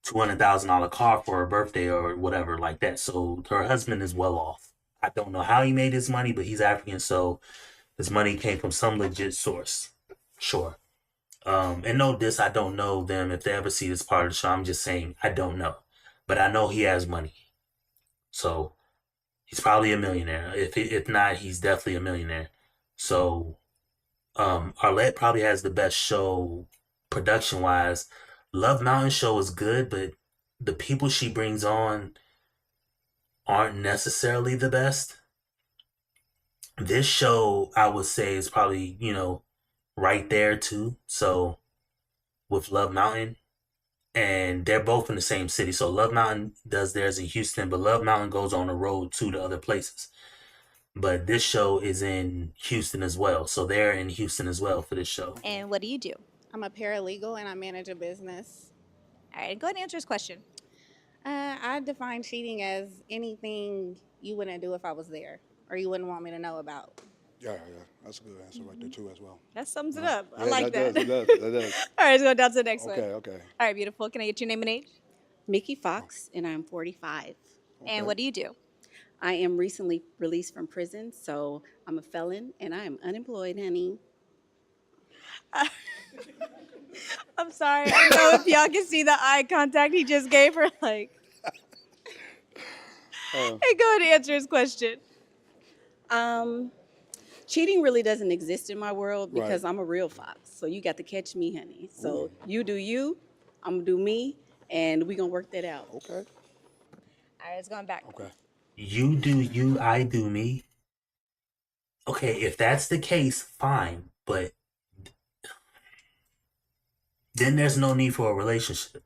S1: $200,000 car for her birthday or whatever like that. So her husband is well off. I don't know how he made his money, but he's African, so his money came from some legit source. Sure. And no diss, I don't know them. If they ever see this part of the show, I'm just saying I don't know. But I know he has money. So he's probably a millionaire. If not, he's definitely a millionaire. So Arlette probably has the best show production wise. Love Mountain show is good, but the people she brings on aren't necessarily the best. This show, I would say, is probably, right there too. So with Love Mountain, and they're both in the same city. So Love Mountain does theirs in Houston, but Love Mountain goes on the road to other places. But this show is in Houston as well. So they're in Houston as well for this show.
S3: And what do you do?
S12: I'm a paralegal and I manage a business.
S3: All right, go ahead and answer his question.
S12: I define cheating as anything you wouldn't do if I was there or you wouldn't want me to know about.
S18: Yeah, that's a good answer right there too as well.
S3: That sums it up. I
S18: Yeah,
S3: like that.
S18: It does.
S3: All right, let's go down to the next one.
S18: Okay.
S3: All right, beautiful. Can I get your name and age?
S14: Mickey Fox, and I'm 45.
S3: And what do you do?
S14: I am recently released from prison, so I'm a felon, and I am unemployed, honey.
S3: I'm sorry. I don't know if y'all can see the eye contact he just gave her. Like, hey, go ahead and answer his question.
S14: Cheating really doesn't exist in my world
S18: Right.
S14: because I'm a real fox. So you got to catch me, honey. So you do you, I'm gonna do me, and we gonna work that out.
S18: Okay.
S3: All right, it's going back.
S18: Okay.
S1: You do you, I do me. Okay, if that's the case, fine. But then there's no need for a relationship.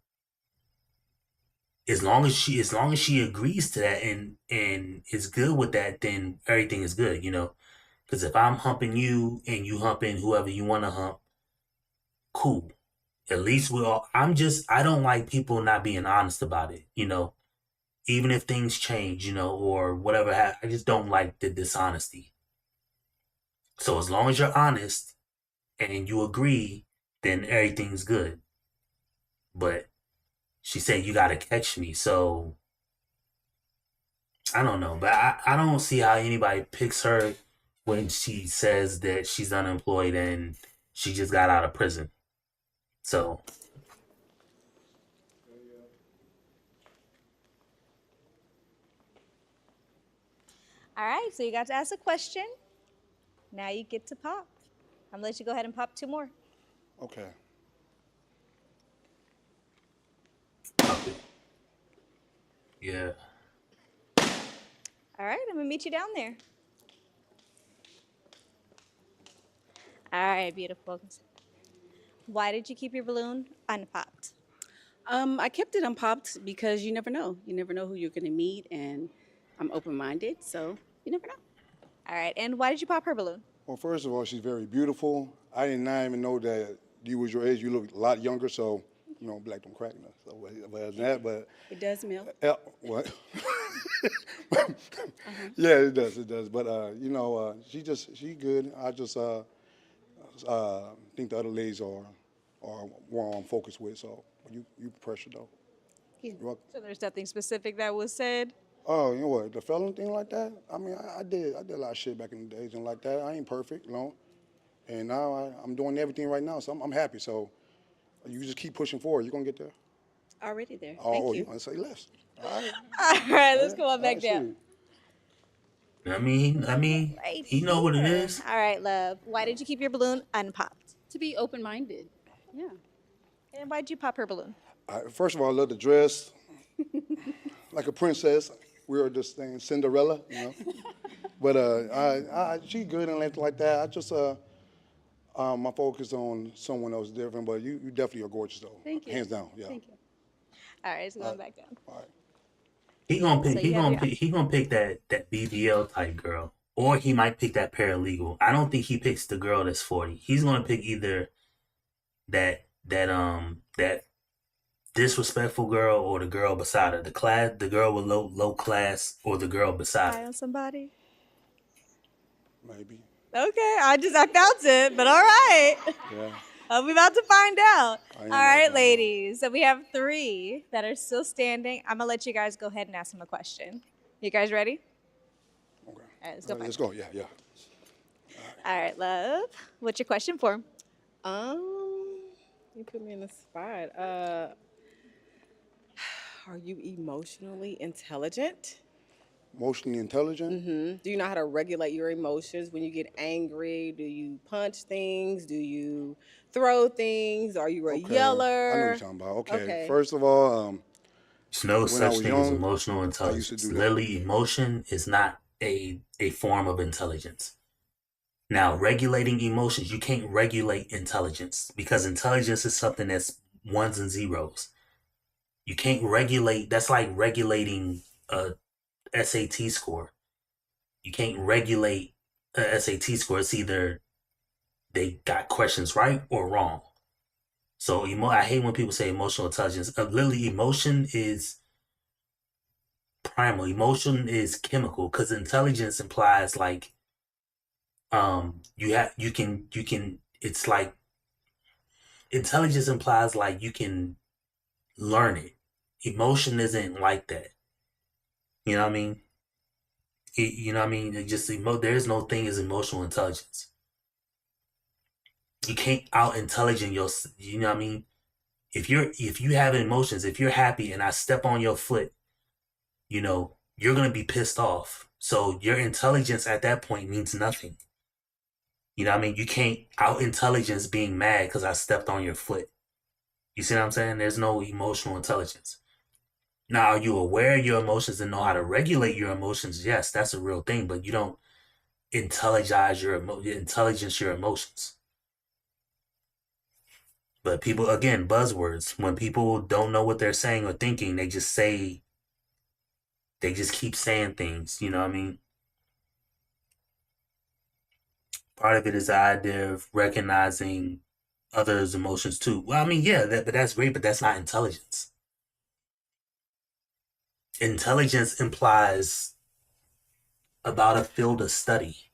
S1: As long as she agrees to that and is good with that, then everything is good, Because if I'm humping you and you humping whoever you want to hump, cool. At least I don't like people not being honest about it, Even if things change, or whatever. I just don't like the dishonesty. So as long as you're honest and you agree, then everything's good. But she said you gotta catch me, so I don't know. But I don't see how anybody picks her when she says that she's unemployed and she just got out of prison. So
S3: All right, so you got to ask a question. Now you get to pop. I'm gonna let you go ahead and pop two more.
S18: Okay.
S1: yeah.
S3: All right, I'm gonna meet you down there. All right, beautiful. Why did you keep your balloon unpopped?
S14: I kept it unpopped because you never know. You never know who you're gonna meet, and I'm open-minded, so you never know.
S3: All right, and why did you pop her balloon?
S18: Well, first of all, she's very beautiful. I did not even know that you was your age. You look a lot younger, so black don't crack enough. So other than that, but
S14: It does melt.
S18: what? Yeah, it does. But she good. I just think the other ladies are more on focus with. So you pressure though.
S14: Yeah.
S18: You're welcome.
S3: So there's nothing specific that was said?
S18: Oh, you know what? The felon thing like that. I mean, I did a lot of shit back in the days and like that. I ain't perfect, And now I'm doing everything right now, so I'm happy. So you just keep pushing forward. You're gonna get there.
S14: Already there.
S18: Oh,
S14: Thank
S18: you
S14: you.
S18: want to say less? All right.
S3: All right, let's go on back
S18: All right,
S3: down.
S18: sweet.
S1: I mean,
S3: Right
S1: he know what it
S3: here.
S1: is.
S3: All right, love. Why did you keep your balloon unpopped?
S19: To be open-minded. Yeah.
S3: And why did you pop her balloon?
S18: First of all, I love the dress, like a princess. we were just saying Cinderella, you know. But she good and everything like that. I just my focus on someone else different. But you definitely are gorgeous though.
S3: Thank you.
S18: Hands down, yeah.
S3: Thank you. All right, it's going back down.
S18: All right.
S1: He gonna pick.
S3: So
S1: He
S3: you have
S1: gonna
S3: your-
S1: pick. He gonna pick that BBL type girl, or he might pick that paralegal. I don't think he picks the girl that's 40. He's gonna pick either that disrespectful girl or the girl beside her. The girl with low class, or the girl beside
S3: Eye
S1: her.
S3: on somebody?
S18: Maybe.
S3: Okay, I felt it, but all right.
S18: Yeah.
S3: We about to find out.
S18: I
S3: All
S18: ain't
S3: right,
S18: like that.
S3: ladies. So we have 3 that are still standing. I'm gonna let you guys go ahead and ask them a question. You guys ready?
S18: Okay.
S3: All right, let's go.
S18: Let's go. Yeah, yeah.
S3: All right, love. What's your question for him?
S11: You put me in the spot. Are you emotionally intelligent?
S18: Emotionally intelligent.
S11: Do you know how to regulate your emotions when you get angry? Do you punch things? Do you throw things? Are you a yeller?
S18: I know what you're talking about. Okay.
S11: Okay.
S18: First of all,
S1: There's no
S18: when I
S1: such
S18: was
S1: thing as
S18: young,
S1: emotional
S18: I used to
S1: intelligence.
S18: do that.
S1: Literally, emotion is not a form of intelligence. Now, regulating emotions, you can't regulate intelligence because intelligence is something that's ones and zeros. You can't regulate. That's like regulating a SAT score. You can't regulate a SAT score. It's either they got questions right or wrong. So I hate when people say emotional intelligence. Literally, emotion is primal. Emotion is chemical because intelligence implies like you can it's like intelligence implies like you can learn it. Emotion isn't like that. You know what I mean? You know what I mean? It just there's no thing as emotional intelligence. You can't out intelligent your. You know what I mean? If you have emotions, if you're happy and I step on your foot, you know you're gonna be pissed off. So your intelligence at that point means nothing. You know what I mean? You can't out intelligence being mad because I stepped on your foot. You see what I'm saying? There's no emotional intelligence. Now, are you aware of your emotions and know how to regulate your emotions? Yes, that's a real thing, but you don't intelligence your emotions. But people, again, buzzwords. When people don't know what they're saying or thinking, they just keep saying things. You know what I mean? Part of it is the idea of recognizing others' emotions too. Well, I mean, yeah, but that's great, but that's not intelligence. Intelligence implies about a field of study.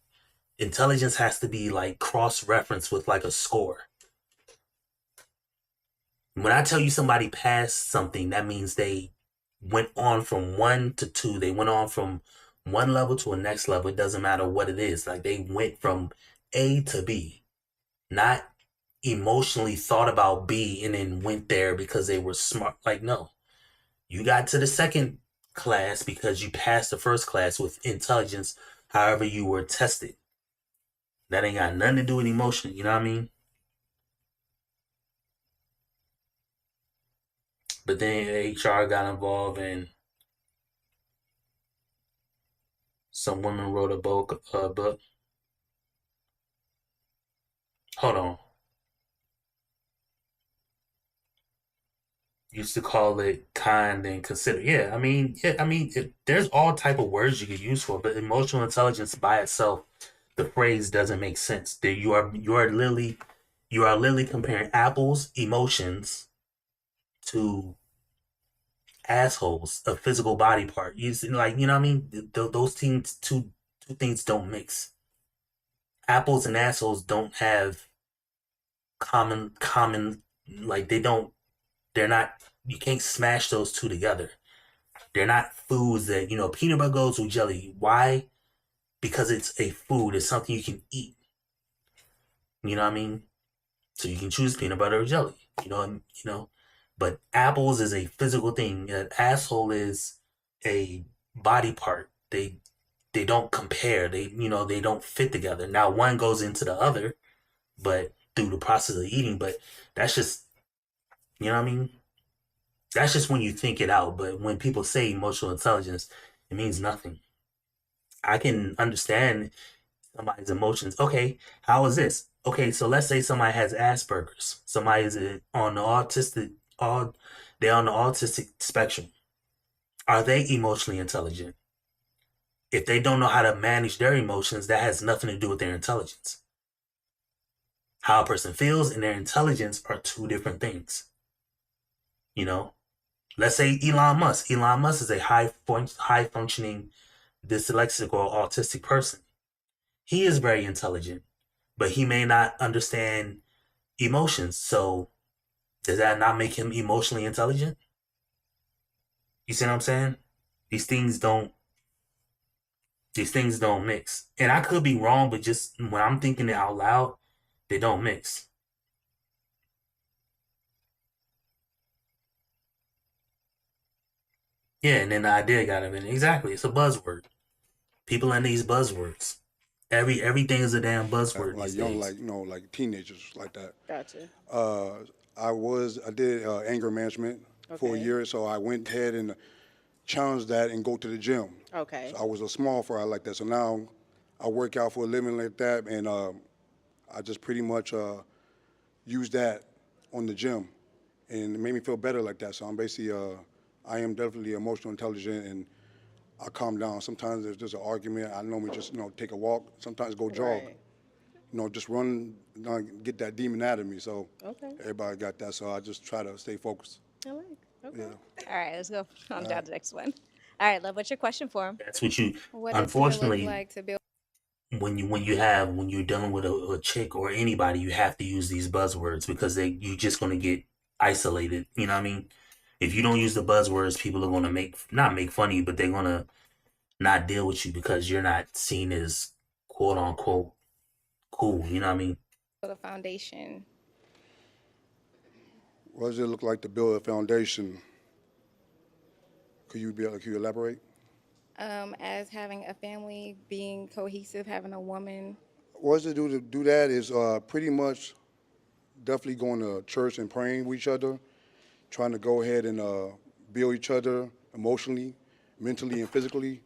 S1: Intelligence has to be like cross-referenced with like a score. When I tell you somebody passed something, that means they went on from 1 to 2. They went on from one level to a next level. It doesn't matter what it is. Like they went from A to B, not emotionally thought about B and then went there because they were smart. Like, no, you got to the second class because you passed the first class with intelligence, however you were tested. That ain't got nothing to do with emotion. You know what I mean? But then HR got involved and some women wrote a book. Hold on. Used to call it kind and consider. Yeah, I mean, there's all type of words you could use for it, but emotional intelligence by itself, the phrase doesn't make sense. That you are literally comparing apples emotions to assholes, a physical body part. You see, like, you know what I mean? Those things, two things don't mix. Apples and assholes don't have common like they're not, you can't smash those two together. They're not foods that, peanut butter goes with jelly. Why? Because it's a food. It's something you can eat. You know what I mean? So you can choose peanut butter or jelly. But apples is a physical thing. An asshole is a body part. They don't compare. They don't fit together. Now one goes into the other, but through the process of eating. But that's just, you know what I mean? That's just when you think it out. But when people say emotional intelligence, It means nothing. I can understand somebody's emotions. Okay, how is this? Okay, so let's say somebody has Asperger's. Somebody is on the they're on the autistic spectrum. Are they emotionally intelligent? If they don't know how to manage their emotions, that has nothing to do with their intelligence. How a person feels and their intelligence are two different things. You know, let's say Elon Musk. Elon Musk is a high functioning dyslexic or autistic person. He is very intelligent, but he may not understand emotions. So does that not make him emotionally intelligent? You see what I'm saying? These things don't mix. And I could be wrong, but just when I'm thinking it out loud, they don't mix. Yeah, and then the idea got him in. Exactly. It's a buzzword. People in these buzzwords. Everything is a damn buzzword
S18: Like
S1: these
S18: young,
S1: days.
S18: like teenagers like that.
S11: Gotcha.
S18: I did anger management for a
S11: Okay.
S18: year, so I went ahead and challenged that and go to the gym.
S11: Okay.
S18: So I was a small fry like that. So now I work out for a living like that, and I just pretty much use that on the gym, and it made me feel better like that. So I'm basically, I am definitely emotional intelligent, and I calm down. Sometimes if there's an argument, I normally just take a walk. Sometimes go jog.
S11: Right.
S18: Just run, get that demon out of me. So
S11: Okay.
S18: everybody got that. So I just try to stay focused.
S11: I like. Okay.
S18: Yeah.
S3: All right, let's go on down to the next one. All right, love, what's your question for him?
S1: That's what you.
S9: What does it
S1: Unfortunately,
S9: look like to build?
S1: when you're dealing with a chick or anybody, you have to use these buzzwords because you're just gonna get isolated. You know what I mean? If you don't use the buzzwords, people are gonna not make fun of you, but they're gonna not deal with you because you're not seen as quote unquote cool. You know what I mean?
S9: The foundation.
S18: What does it look like to build a foundation? Could you elaborate?
S9: As having a family, being cohesive, having a woman.
S18: What does it do to do that is pretty much definitely going to church and praying with each other, trying to go ahead and build each other emotionally, mentally, and physically.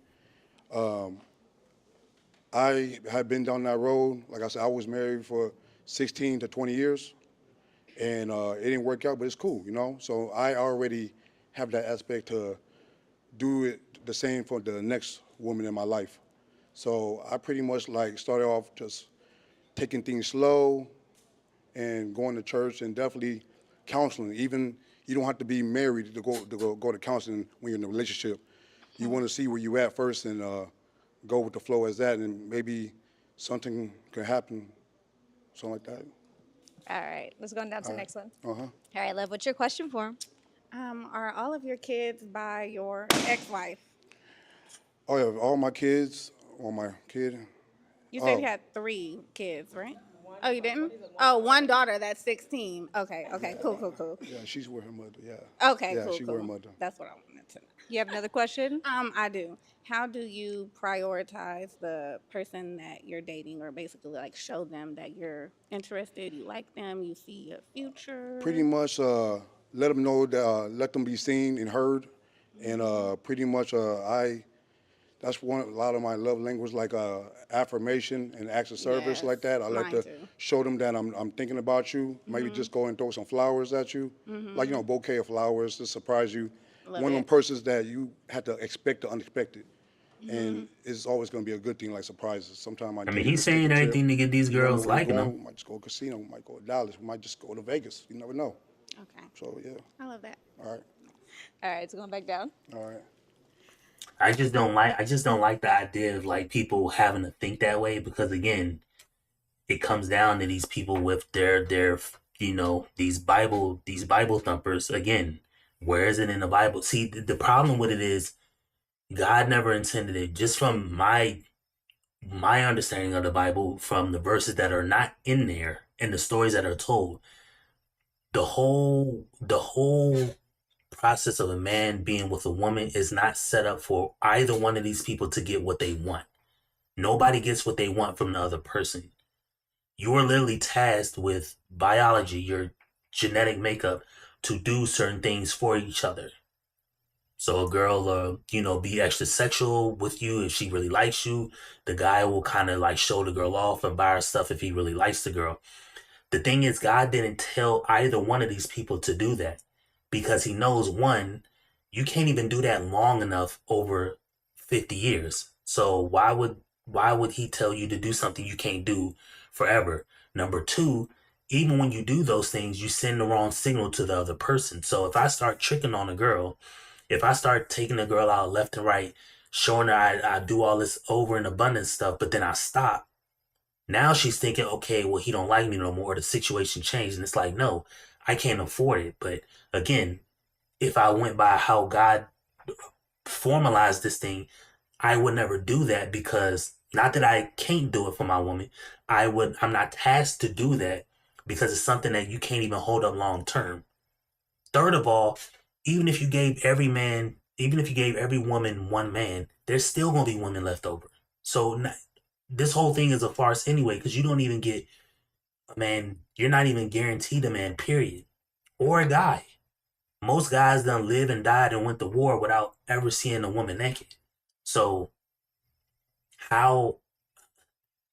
S18: I have been down that road. Like I said, I was married for 16 to 20 years, and it didn't work out, but it's cool, So I already have that aspect to do it the same for the next woman in my life. So I pretty much started off just taking things slow and going to church and definitely counseling. Even you don't have to be married to go to counseling when you're in a relationship. You want to see where you at first and go with the flow as that, and maybe something can happen, something like that.
S3: All right, let's go down to the next one.
S18: Uh-huh.
S3: All right, love, what's your question for him?
S12: Are all of your kids by your ex-wife?
S18: Oh yeah, all my kids, or my kid.
S12: You said you had 3 kids, right? Oh, you didn't? Oh, one daughter that's 16. Okay, cool.
S18: Yeah, she's with her mother. Yeah.
S12: Okay,
S18: Yeah,
S12: cool.
S18: she's with her mother.
S12: That's what I wanted to know.
S3: You have another question?
S12: I do. How do you prioritize the person that you're dating, or basically show them that you're interested, you like them, you see a future?
S18: Pretty much let them know that let them be seen and heard, and pretty much that's a lot of my love language, like affirmation and acts of service,
S12: Yes,
S18: like that. I like
S12: mine
S18: to
S12: too.
S18: show them that I'm thinking about you. Maybe just go and throw some flowers at you, like bouquet of flowers to surprise you.
S12: Love
S18: One of
S12: it.
S18: them persons that you had to expect the unexpected, and it's always going to be a good thing, like surprises. Sometimes
S1: I mean, he's saying everything to get these girls liking him.
S18: We might just go to a casino. We might go to Dallas. We might just go to Vegas. You never know.
S12: Okay.
S18: So yeah.
S12: I love that.
S18: All right.
S3: All right, so going back down.
S18: All right.
S1: I just don't like the idea of people having to think that way because again, it comes down to these people with their these Bible thumpers again. Where is it in the Bible? See, the problem with it is God never intended it. Just from my understanding of the Bible, from the verses that are not in there and the stories that are told, the whole process of a man being with a woman is not set up for either one of these people to get what they want. Nobody gets what they want from the other person. You are literally tasked with biology, your genetic makeup, to do certain things for each other. So a girl, be extra sexual with you if she really likes you. The guy will kind of like show the girl off and buy her stuff if he really likes the girl. The thing is, God didn't tell either one of these people to do that because he knows, one, you can't even do that long enough over 50 years. So why would he tell you to do something you can't do forever? Number two, even when you do those things, you send the wrong signal to the other person. So if I start tricking on a girl, if I start taking a girl out left and right, showing her I do all this over and abundance stuff, but then I stop, now she's thinking, okay, well, he don't like me no more. The situation changed. And it's like, no, I can't afford it. But again, if I went by how God formalized this thing, I would never do that because not that I can't do it for my woman. I'm not tasked to do that because it's something that you can't even hold up long term. Third of all, even if you gave every woman one man, there's still going to be women left over. So this whole thing is a farce anyway, because you don't even get a man. You're not even guaranteed a man, period, or a guy. Most guys done live and died and went to war without ever seeing a woman naked. So how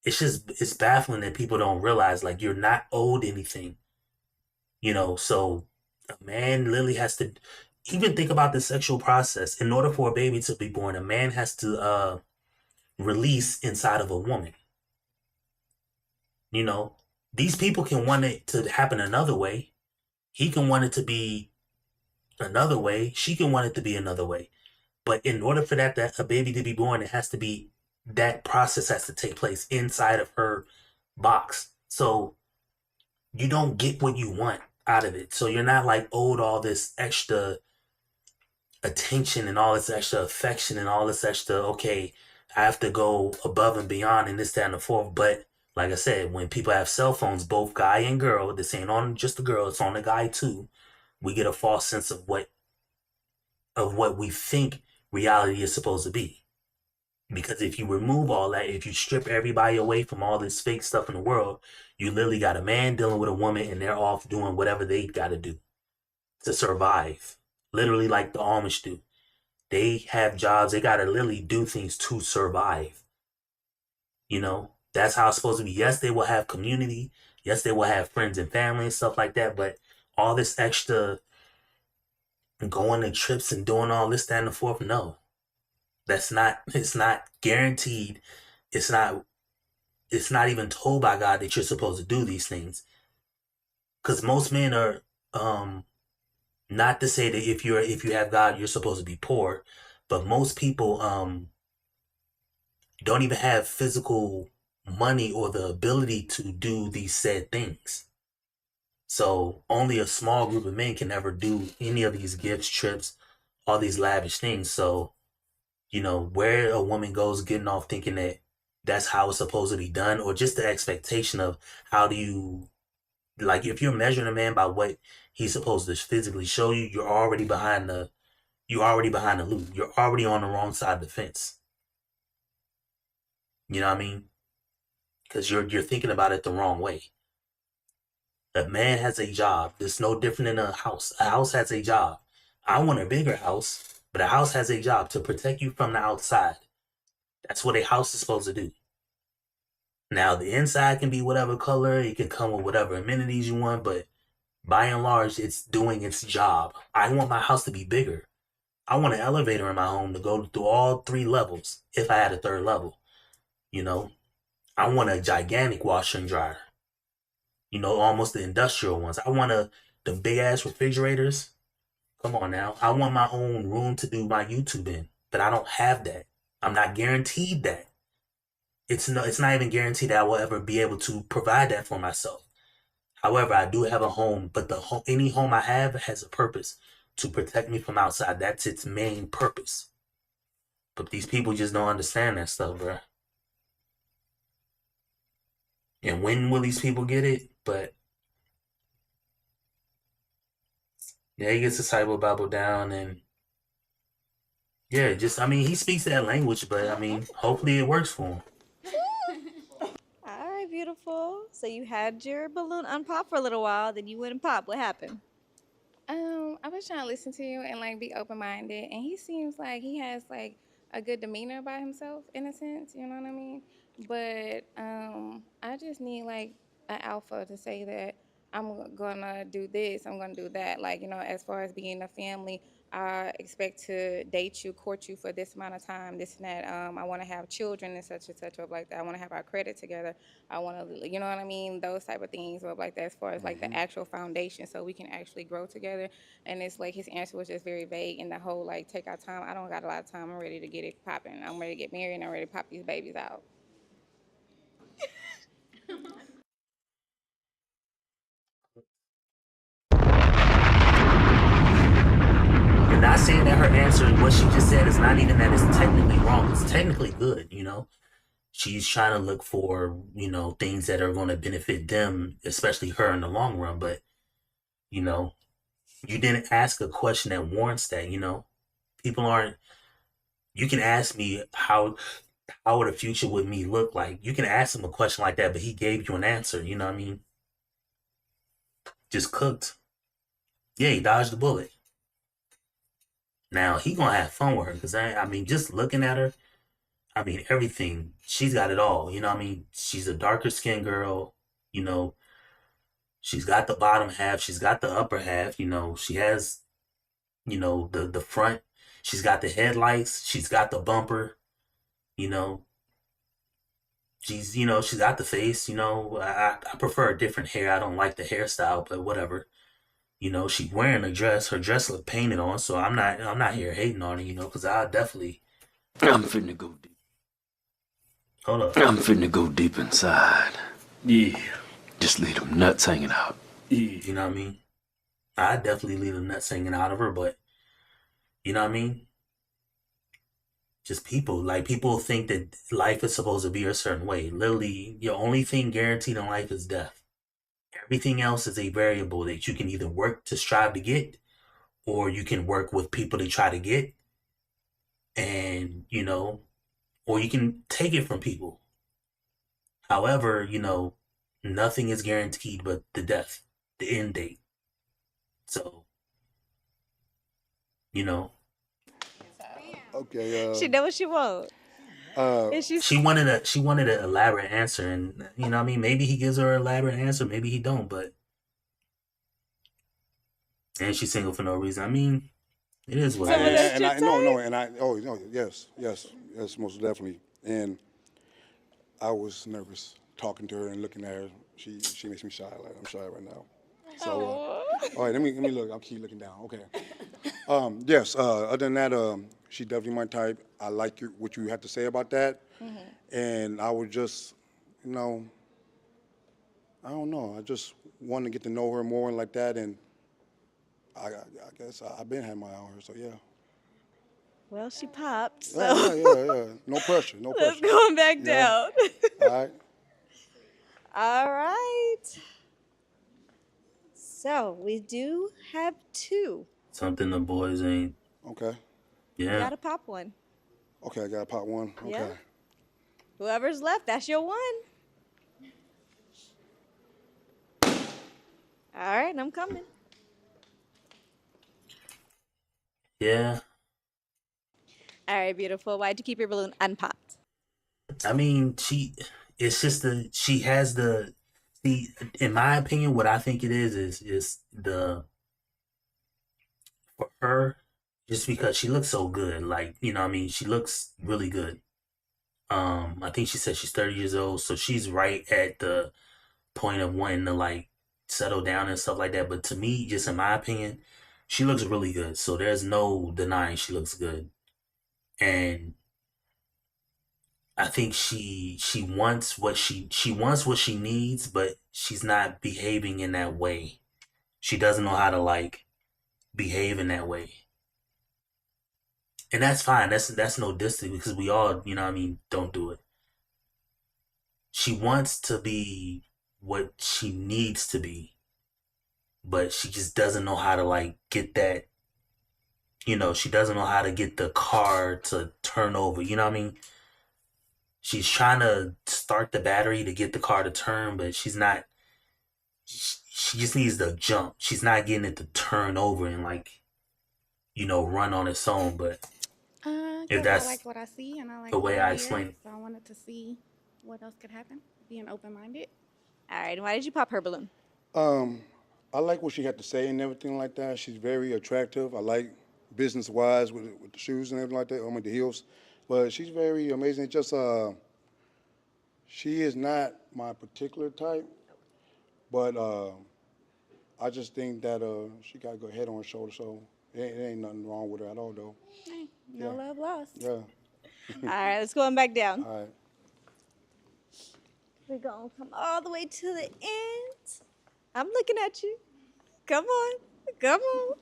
S1: it's baffling that people don't realize like you're not owed anything. So a man literally has to even think about the sexual process. In order for a baby to be born, a man has to release inside of a woman. These people can want it to happen another way. He can want it to be another way. She can want it to be another way. But in order for that a baby to be born, that process has to take place inside of her box. So you don't get what you want out of it. So you're not like owed all this extra attention and all this extra affection and all this extra, okay, I have to go above and beyond and this, that, and the fourth. But like I said, when people have cell phones, both guy and girl, this ain't on just the girl, it's on the guy too. We get a false sense of what we think reality is supposed to be. Because if you remove all that, if you strip everybody away from all this fake stuff in the world, you literally got a man dealing with a woman and they're off doing whatever they got to do to survive. Literally like the Amish do. They have jobs. They got to literally do things to survive. That's how it's supposed to be. Yes, they will have community. Yes, they will have friends and family and stuff like that. But all this extra going to trips and doing all this, that, and the fourth, no. It's not guaranteed. It's not even told by God that you're supposed to do these things. Because most men are, not to say that if you have God, you're supposed to be poor, but most people don't even have physical money or the ability to do these said things. So only a small group of men can ever do any of these gifts, trips, all these lavish things. So, where a woman goes getting off thinking that that's how it's supposed to be done, or just the expectation of how do you, like, if you're measuring a man by what he's supposed to physically show you, you're already behind the loop. You're already on the wrong side of the fence. You know what I mean? Because you're thinking about it the wrong way. A man has a job. It's no different than a house. A house has a job. I want a bigger house, but a house has a job to protect you from the outside. That's what a house is supposed to do. Now, the inside can be whatever color. It can come with whatever amenities you want, but by and large, it's doing its job. I want my house to be bigger. I want an elevator in my home to go through all 3 levels if I had a 3rd level. I want a gigantic washer and dryer. Almost the industrial ones. I want the big ass refrigerators. Come on now. I want my own room to do my YouTube in, but I don't have that. I'm not guaranteed that. It's not even guaranteed that I will ever be able to provide that for myself. However, I do have a home, but any home I have has a purpose to protect me from outside. That's its main purpose. But these people just don't understand that stuff, bro. And when will these people get it? But yeah, he gets the cyber bubble down, and yeah, he speaks that language, but hopefully it works for him.
S3: All right, beautiful. So you had your balloon unpop for a little while, then you went and popped. What happened?
S9: I was trying to listen to you and like be open minded, and he seems like he has like a good demeanor about himself in a sense. You know what I mean? But I just need like an alpha to say that I'm gonna do this, I'm gonna do that. Like as far as being a family, I expect to date you, court you for this amount of time, this and that. I want to have children and such of like that. I want to have our credit together. I want to, you know what I mean? Those type of things or like that as far as like the actual foundation so we can actually grow together. And it's like his answer was just very vague and the whole like take our time. I don't got a lot of time. I'm ready to get it popping. I'm ready to get married and I'm ready to pop these babies out.
S1: You're not saying that her answer, what she just said, is not even that it's technically wrong. It's technically good, She's trying to look for, things that are going to benefit them, especially her in the long run. But, you didn't ask a question that warrants that, People aren't, you can ask me how would a future with me look like? You can ask him a question like that, but he gave you an answer, you know what I mean? Just cooked. Yeah, he dodged the bullet. Now he gonna have fun with her because I mean, just looking at her, I mean, everything. She's got it all. You know what I mean? She's a darker skinned girl. You know, she's got the bottom half. She's got the upper half. She has, the front. She's got the headlights. She's got the bumper. You know, she's got the face. I prefer a different hair. I don't like the hairstyle, but whatever. She's wearing a dress. Her dress look painted on, so I'm not here hating on her. Because I definitely.
S5: I'm finna go deep.
S1: Hold up.
S5: I'm finna go deep inside. Yeah. Just leave them nuts hanging out.
S1: Yeah. You know what I mean? I definitely leave the nuts hanging out of her, but you know what I mean? Just people think that life is supposed to be a certain way. Literally, your only thing guaranteed in life is death. Everything else is a variable that you can either work to strive to get, or you can work with people to try to get, and or you can take it from people. However, nothing is guaranteed but the death, the end date. So,
S18: Okay.
S3: She know what she want.
S1: She wanted an elaborate answer, and you know what I mean? Maybe he gives her an elaborate answer, maybe he don't, but and she's single for no reason. I mean, it is what it is.
S18: Yes, most definitely. And I was nervous talking to her and looking at her. She makes me shy. Like I'm shy right now. So, all right, let me look. I'll keep looking down. Okay. Yes. Other than that, she definitely my type. I like what you have to say about that. Mm-hmm. And I would just, I don't know. I just want to get to know her more and like that. And I guess I've been having my eye on her. So yeah.
S3: Well, she popped. So.
S18: Yeah. No pressure.
S3: Let's go back down.
S18: All right.
S3: All right. So we do have two.
S1: Something the boys ain't.
S18: Okay.
S1: Yeah.
S3: You gotta pop one.
S18: Okay, I gotta pop one. Okay.
S3: Yeah. Whoever's left, that's your one. All right, I'm coming.
S1: Yeah.
S3: All right, beautiful. Why'd you keep your balloon unpopped?
S1: I mean, she has in my opinion, what I think it is for her, just because she looks so good. Like, what I mean? She looks really good. I think she said she's 30 years old, so she's right at the point of wanting to like settle down and stuff like that. But to me, just in my opinion, she looks really good. So there's no denying she looks good. And I think she wants what she wants what she needs, but she's not behaving in that way. She doesn't know how to like behave in that way. And that's fine. That's no distance because we all, don't do it. She wants to be what she needs to be, but she just doesn't know how to like get that. She doesn't know how to get the car to turn over. You know what I mean? She's trying to start the battery to get the car to turn, but she's not she just needs to jump. She's not getting it to turn over and like, run on its own. But if
S12: Because I
S1: that's
S12: like what I see and I
S1: the
S12: like what
S1: way
S12: I
S1: I
S12: hear,
S1: explain it.
S12: so I wanted to see what else could happen. Being open-minded.
S3: All right, and why did you pop her balloon?
S18: I like what she had to say and everything like that. She's very attractive. I like business-wise with the shoes and everything like that. I mean, the heels. But she's very amazing. Just, she is not my particular type. But I just think that she got a good head on her shoulder, so it ain't nothing wrong with her at all, though.
S3: Hey, no
S18: Yeah.
S3: love lost.
S18: Yeah.
S3: All right, let's go on back down.
S18: All right.
S3: We're going to come all the way to the end. I'm looking at you. Come on. Come on.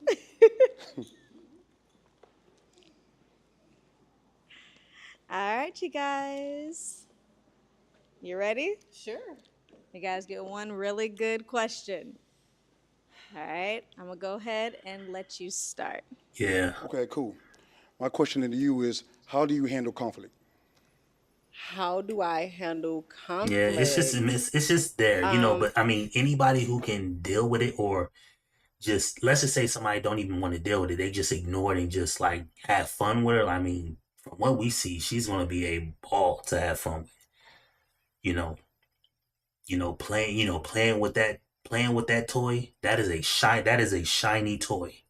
S3: All right, you guys. You ready?
S11: Sure.
S3: You guys get one really good question. All right, I'm going to go ahead and let you start.
S1: Yeah.
S18: Okay, cool. My question to you is, how do you handle conflict?
S11: How do I handle conflict?
S1: Yeah, it's just there, but I mean, anybody who can deal with it, or just, let's just say somebody don't even want to deal with it, they just ignore it and just like have fun with it. I mean, from what we see, she's gonna be a ball to have fun with. Playing with that toy, that is a shiny toy.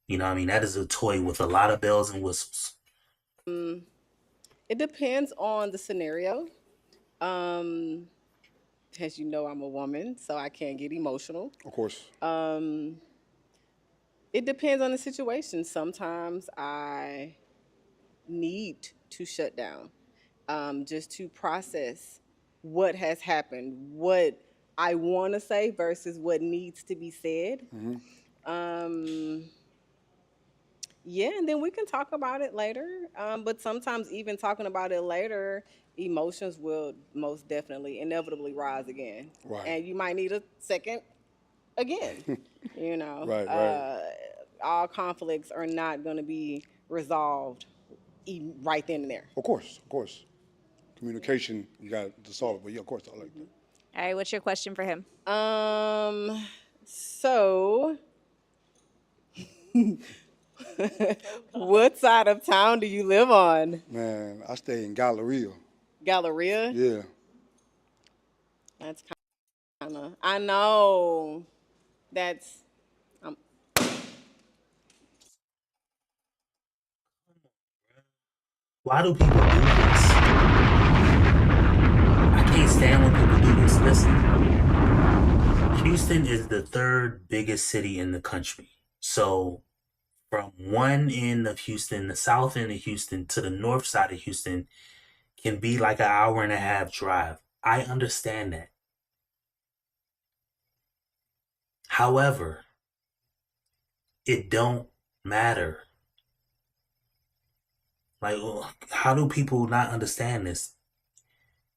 S1: What I mean? That is a toy with a lot of bells and whistles.
S11: It depends on the scenario. As you know, I'm a woman, so I can't get emotional.
S18: Of course.
S11: It depends on the situation. Sometimes I need to shut down just to process what has happened, what I want to say versus what needs to be said. Yeah, and then we can talk about it later. But sometimes even talking about it later, emotions will most definitely, inevitably rise again.
S18: Right.
S11: And you might need a second again,
S18: Right.
S11: All conflicts are not going to be resolved right then and there.
S18: Of course. Communication, you got to solve it. But yeah, of course, I like that.
S3: All right, what's your question for him?
S11: So, what side of town do you live on?
S18: Man, I stay in Galleria.
S11: Galleria?
S18: Yeah.
S11: That's kind of, I know. That's,
S1: Why do people do this? I can't stand when people do this. Listen, Houston is the third biggest city in the country. So from one end of Houston, the south end of Houston, to the north side of Houston can be like an hour and a half drive. I understand that. However, it don't matter. Like, how do people not understand this?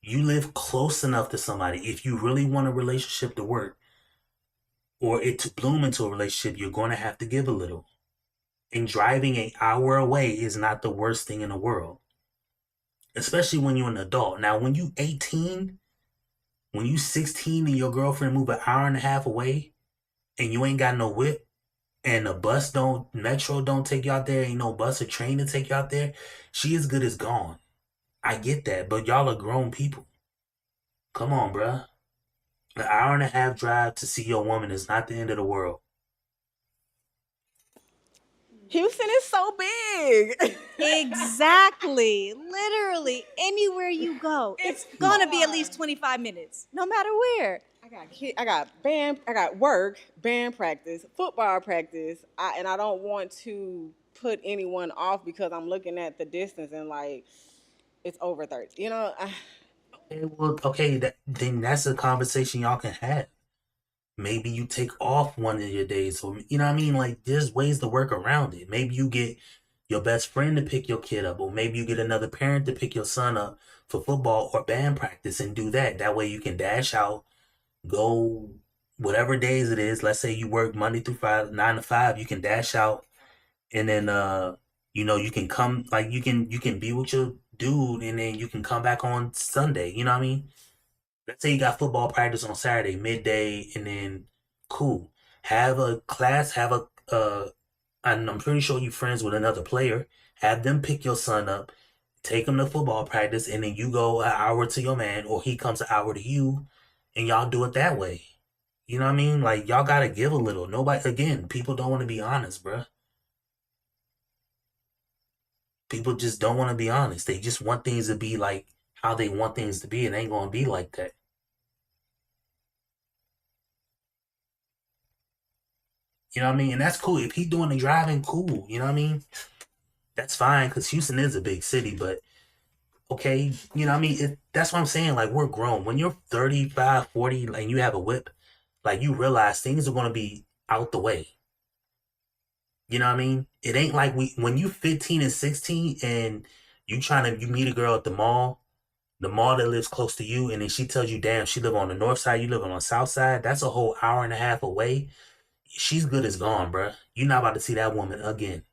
S1: You live close enough to somebody. If you really want a relationship to work or it to bloom into a relationship, you're going to have to give a little. And driving an hour away is not the worst thing in the world, especially when you're an adult. Now, when you 18, when you 16 and your girlfriend move an hour and a half away and you ain't got no whip, and the metro don't take you out there, ain't no bus or train to take you out there, she as good as gone. I get that, but y'all are grown people. Come on, bruh. An hour and a half drive to see your woman is not the end of the world.
S11: Houston is so big.
S3: Exactly. Literally, anywhere you go, it's going to be at least 25 minutes, no matter where.
S11: I got work, band practice, football practice, and I don't want to put anyone off because I'm looking at the distance and like it's over 30.
S1: Then that's a conversation y'all can have. Maybe you take off one of your days, or you know what I mean? Like, there's ways to work around it. Maybe you get your best friend to pick your kid up, or maybe you get another parent to pick your son up for football or band practice and do that. That way you can dash out, go whatever days it is. Let's say you work Monday through Friday, 9 to 5, you can dash out, and then you can come, like you can be with your dude, and then you can come back on Sunday. You know what I mean? Let's say you got football practice on Saturday, midday, and then cool. Have a class, and I'm pretty sure you're friends with another player. Have them pick your son up, take him to football practice, and then you go an hour to your man, or he comes an hour to you, and y'all do it that way. You know what I mean? Like, y'all gotta give a little. Nobody, again, people don't want to be honest, bruh. People just don't want to be honest. They just want things to be like how they want things to be. It ain't gonna be like that. You know what I mean? And that's cool. If he's doing the driving, cool. You know what I mean? That's fine, because Houston is a big city, but okay, you know what I mean? That's what I'm saying. Like, we're grown. When you're 35, 40, and you have a whip, like, you realize things are going to be out the way. You know what I mean? It ain't like when you 15 and 16 and you meet a girl at the mall that lives close to you, and then she tells you, damn, she live on the north side, you live on the south side. That's a whole hour and a half away. She's good as gone, bruh. You're not about to see that woman again.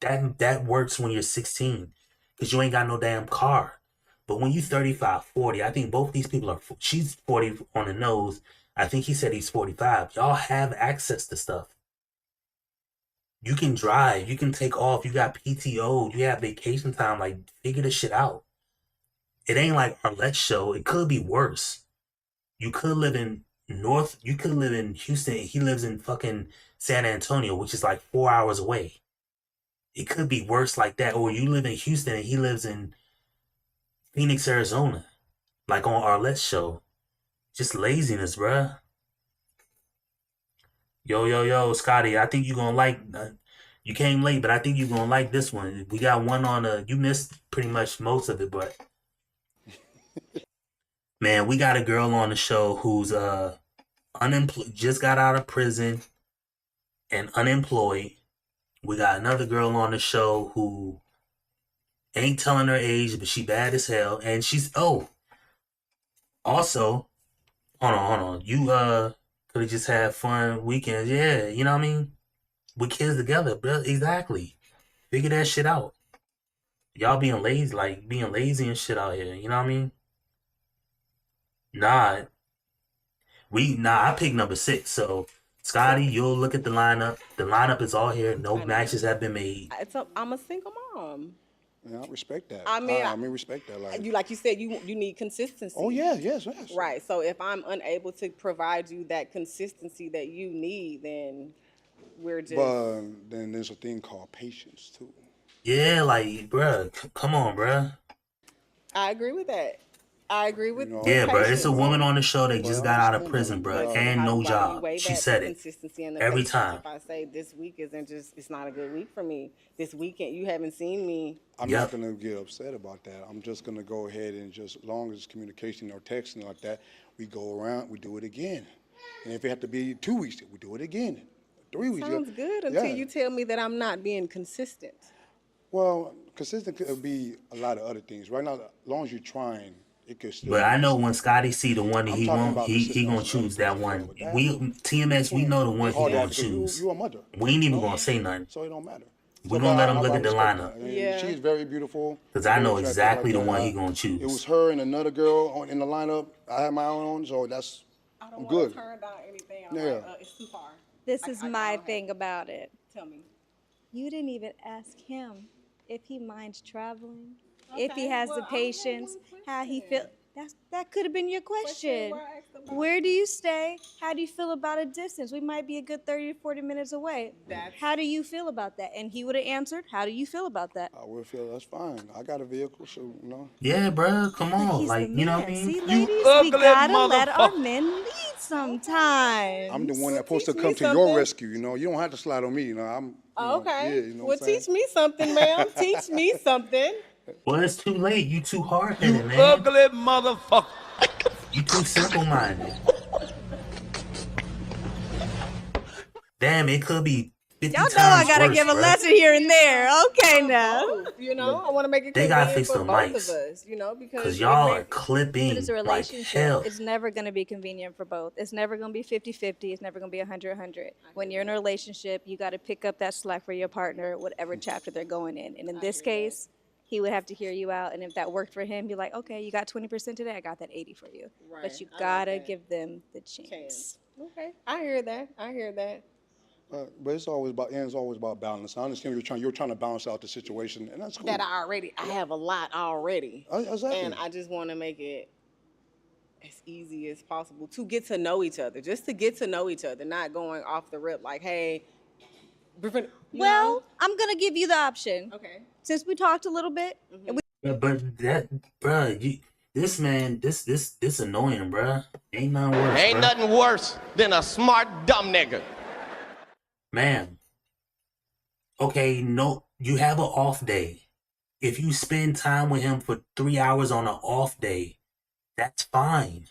S1: That works when you're 16, because you ain't got no damn car. But when you 35, 40, I think both these people are, she's 40 on the nose. I think he said he's 45. Y'all have access to stuff. You can drive, you can take off, you got PTO, you have vacation time, like, figure this shit out. It ain't like Arlette's show. It could be worse. You could live in Houston, and he lives in fucking San Antonio, which is like 4 hours away. It could be worse like that. Or you live in Houston and he lives in Phoenix, Arizona. Like on Arlette's show. Just laziness, bruh. Yo, Scotty, I think you're gonna like, you came late, but I think you're gonna like this one. We got one on, you missed pretty much most of it, but man, we got a girl on the show who's unemployed, just got out of prison and unemployed. We got another girl on the show who ain't telling her age, but she bad as hell. And she's, also, hold on. You could have just had fun weekends. Yeah, you know what I mean? With kids together, bro. Exactly. Figure that shit out. Y'all being lazy and shit out here. You know what I mean? Nah, I picked number 6. So Scotty, you'll look at the lineup. The lineup is all here. No matches have been made.
S11: I'm a single mom.
S18: Yeah, I respect that.
S11: I mean,
S18: respect that.
S11: Like you said, you need consistency.
S18: Oh yes.
S11: Right. So if I'm unable to provide you that consistency that you need, then we're just.
S18: But then there's a thing called patience too.
S1: Yeah, like, bruh, come on, bruh.
S11: I agree with that. I agree with.
S1: Yeah, bro. It's a woman on the show that just got out of prison, bro, and no job. She said it every time.
S11: If I say this week it's not a good week for me. This weekend, you haven't seen me.
S18: I'm not gonna get upset about that. I'm just gonna go ahead and just, as long as communication or texting like that, we go around, we do it again. And if it have to be 2 weeks, we do it again. 3 weeks.
S11: Sounds good until you tell me that I'm not being consistent.
S18: Well, consistent could be a lot of other things. Right now, as long as you're trying.
S1: But I know when Scotty see the one that he want, he gonna choose that one. TMS, we know the one he gonna choose.
S18: You're a mother.
S1: We ain't even gonna say nothing.
S18: So it don't matter.
S1: We're gonna let him look at the lineup.
S18: Yeah. She's very beautiful.
S1: Because I know exactly the one he gonna choose.
S18: It was her and another girl in the lineup. I had my own, so I'm good.
S11: Turn down anything. It's too far.
S3: This is my thing about it.
S11: Tell me.
S3: You didn't even ask him if he minds traveling. If he has the patience, how he feel. That could have been your question. Where do you stay? How do you feel about a distance? We might be a good 30 to 40 minutes away. How do you feel about that? And he would have answered, how do you feel about that?
S18: I would feel that's fine. I got a vehicle, so, you know.
S1: Yeah, bro, come on. Like, you know what I mean?
S3: See, ladies, we gotta let our men lead sometimes.
S18: I'm the one that's supposed to come to your rescue, you know. You don't have to slide on me, you know.
S11: Okay.
S18: Yeah, you know
S11: well, teach me something, ma'am. Teach me something.
S1: Well, it's too late. You too hard-headed, man.
S4: Ugly motherfucker.
S1: You too simple-minded. Damn, it could be 50
S3: Y'all
S1: times
S3: know I gotta
S1: worse,
S3: give a
S1: bro.
S3: lesson here and there. Okay, now.
S11: You know, I want to make it
S1: They gotta
S11: convenient
S1: fix
S11: for
S1: the
S11: both
S1: mics.
S11: of us. You know, because
S1: y'all are clipping
S3: But it's a
S1: like
S3: relationship.
S1: hell.
S3: It's never going to be convenient for both. It's never going to be 50-50. It's never going to be 100-100. When you're in a relationship, you got to pick up that slack for your partner, whatever chapter they're going in. And in this case, he would have to hear you out, and if that worked for him, be like, okay, you got 20% today, I got that 80 for you.
S11: Right.
S3: But you
S11: I like
S3: gotta
S11: that.
S3: give them the chance.
S11: Okay, I hear that. I hear that.
S18: But it's always about balance. I understand you're trying to balance out the situation, and that's cool.
S11: That I have a lot already.
S18: Exactly.
S11: And I just want to make it as easy as possible to get to know each other, just to get to know each other, not going off the rip like, hey,
S3: Well, I'm gonna give you the option.
S11: Okay.
S3: Since we talked a little bit, and we
S1: But that, bruh, this man, this annoying, bruh. Ain't nothing worse.
S4: Ain't
S1: bruh.
S4: nothing worse than a smart, dumb nigga.
S1: Man. Okay, no, you have an off day. If you spend time with him for 3 hours on an off day, that's fine.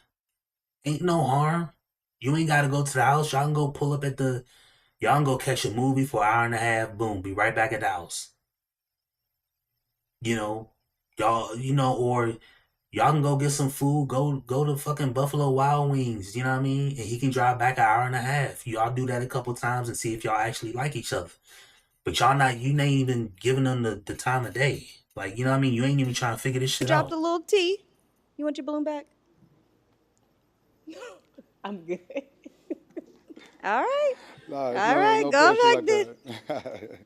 S1: Ain't no harm. You ain't gotta go to the house. Y'all can go pull up at y'all can go catch a movie for an hour and a half. Boom, be right back at the house. Y'all, or y'all can go get some food. Go to fucking Buffalo Wild Wings. You know what I mean? And he can drive back an hour and a half. Y'all do that a couple times and see if y'all actually like each other. But you ain't even giving them the time of day. Like, you know what I mean? You ain't even trying to figure this shit
S3: dropped
S1: out.
S3: a little T. You want your balloon back?
S11: I'm good.
S3: All right.
S18: All
S3: right,
S18: no
S3: go
S18: pressure
S3: back then.
S18: that.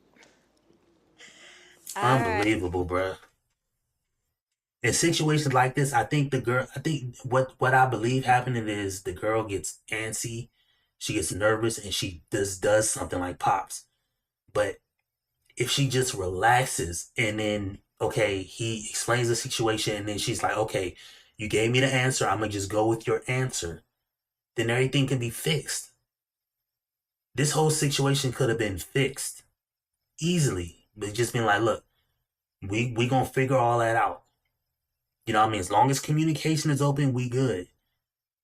S1: Unbelievable, bruh. In situations like this, I think what I believe happening is the girl gets antsy, she gets nervous, and she does something like pops. But if she just relaxes and then, okay, he explains the situation and then she's like, okay, you gave me the answer, I'm gonna just go with your answer, then everything can be fixed. This whole situation could have been fixed easily, but just being like, look, we gonna figure all that out. You know what I mean? As long as communication is open, we good.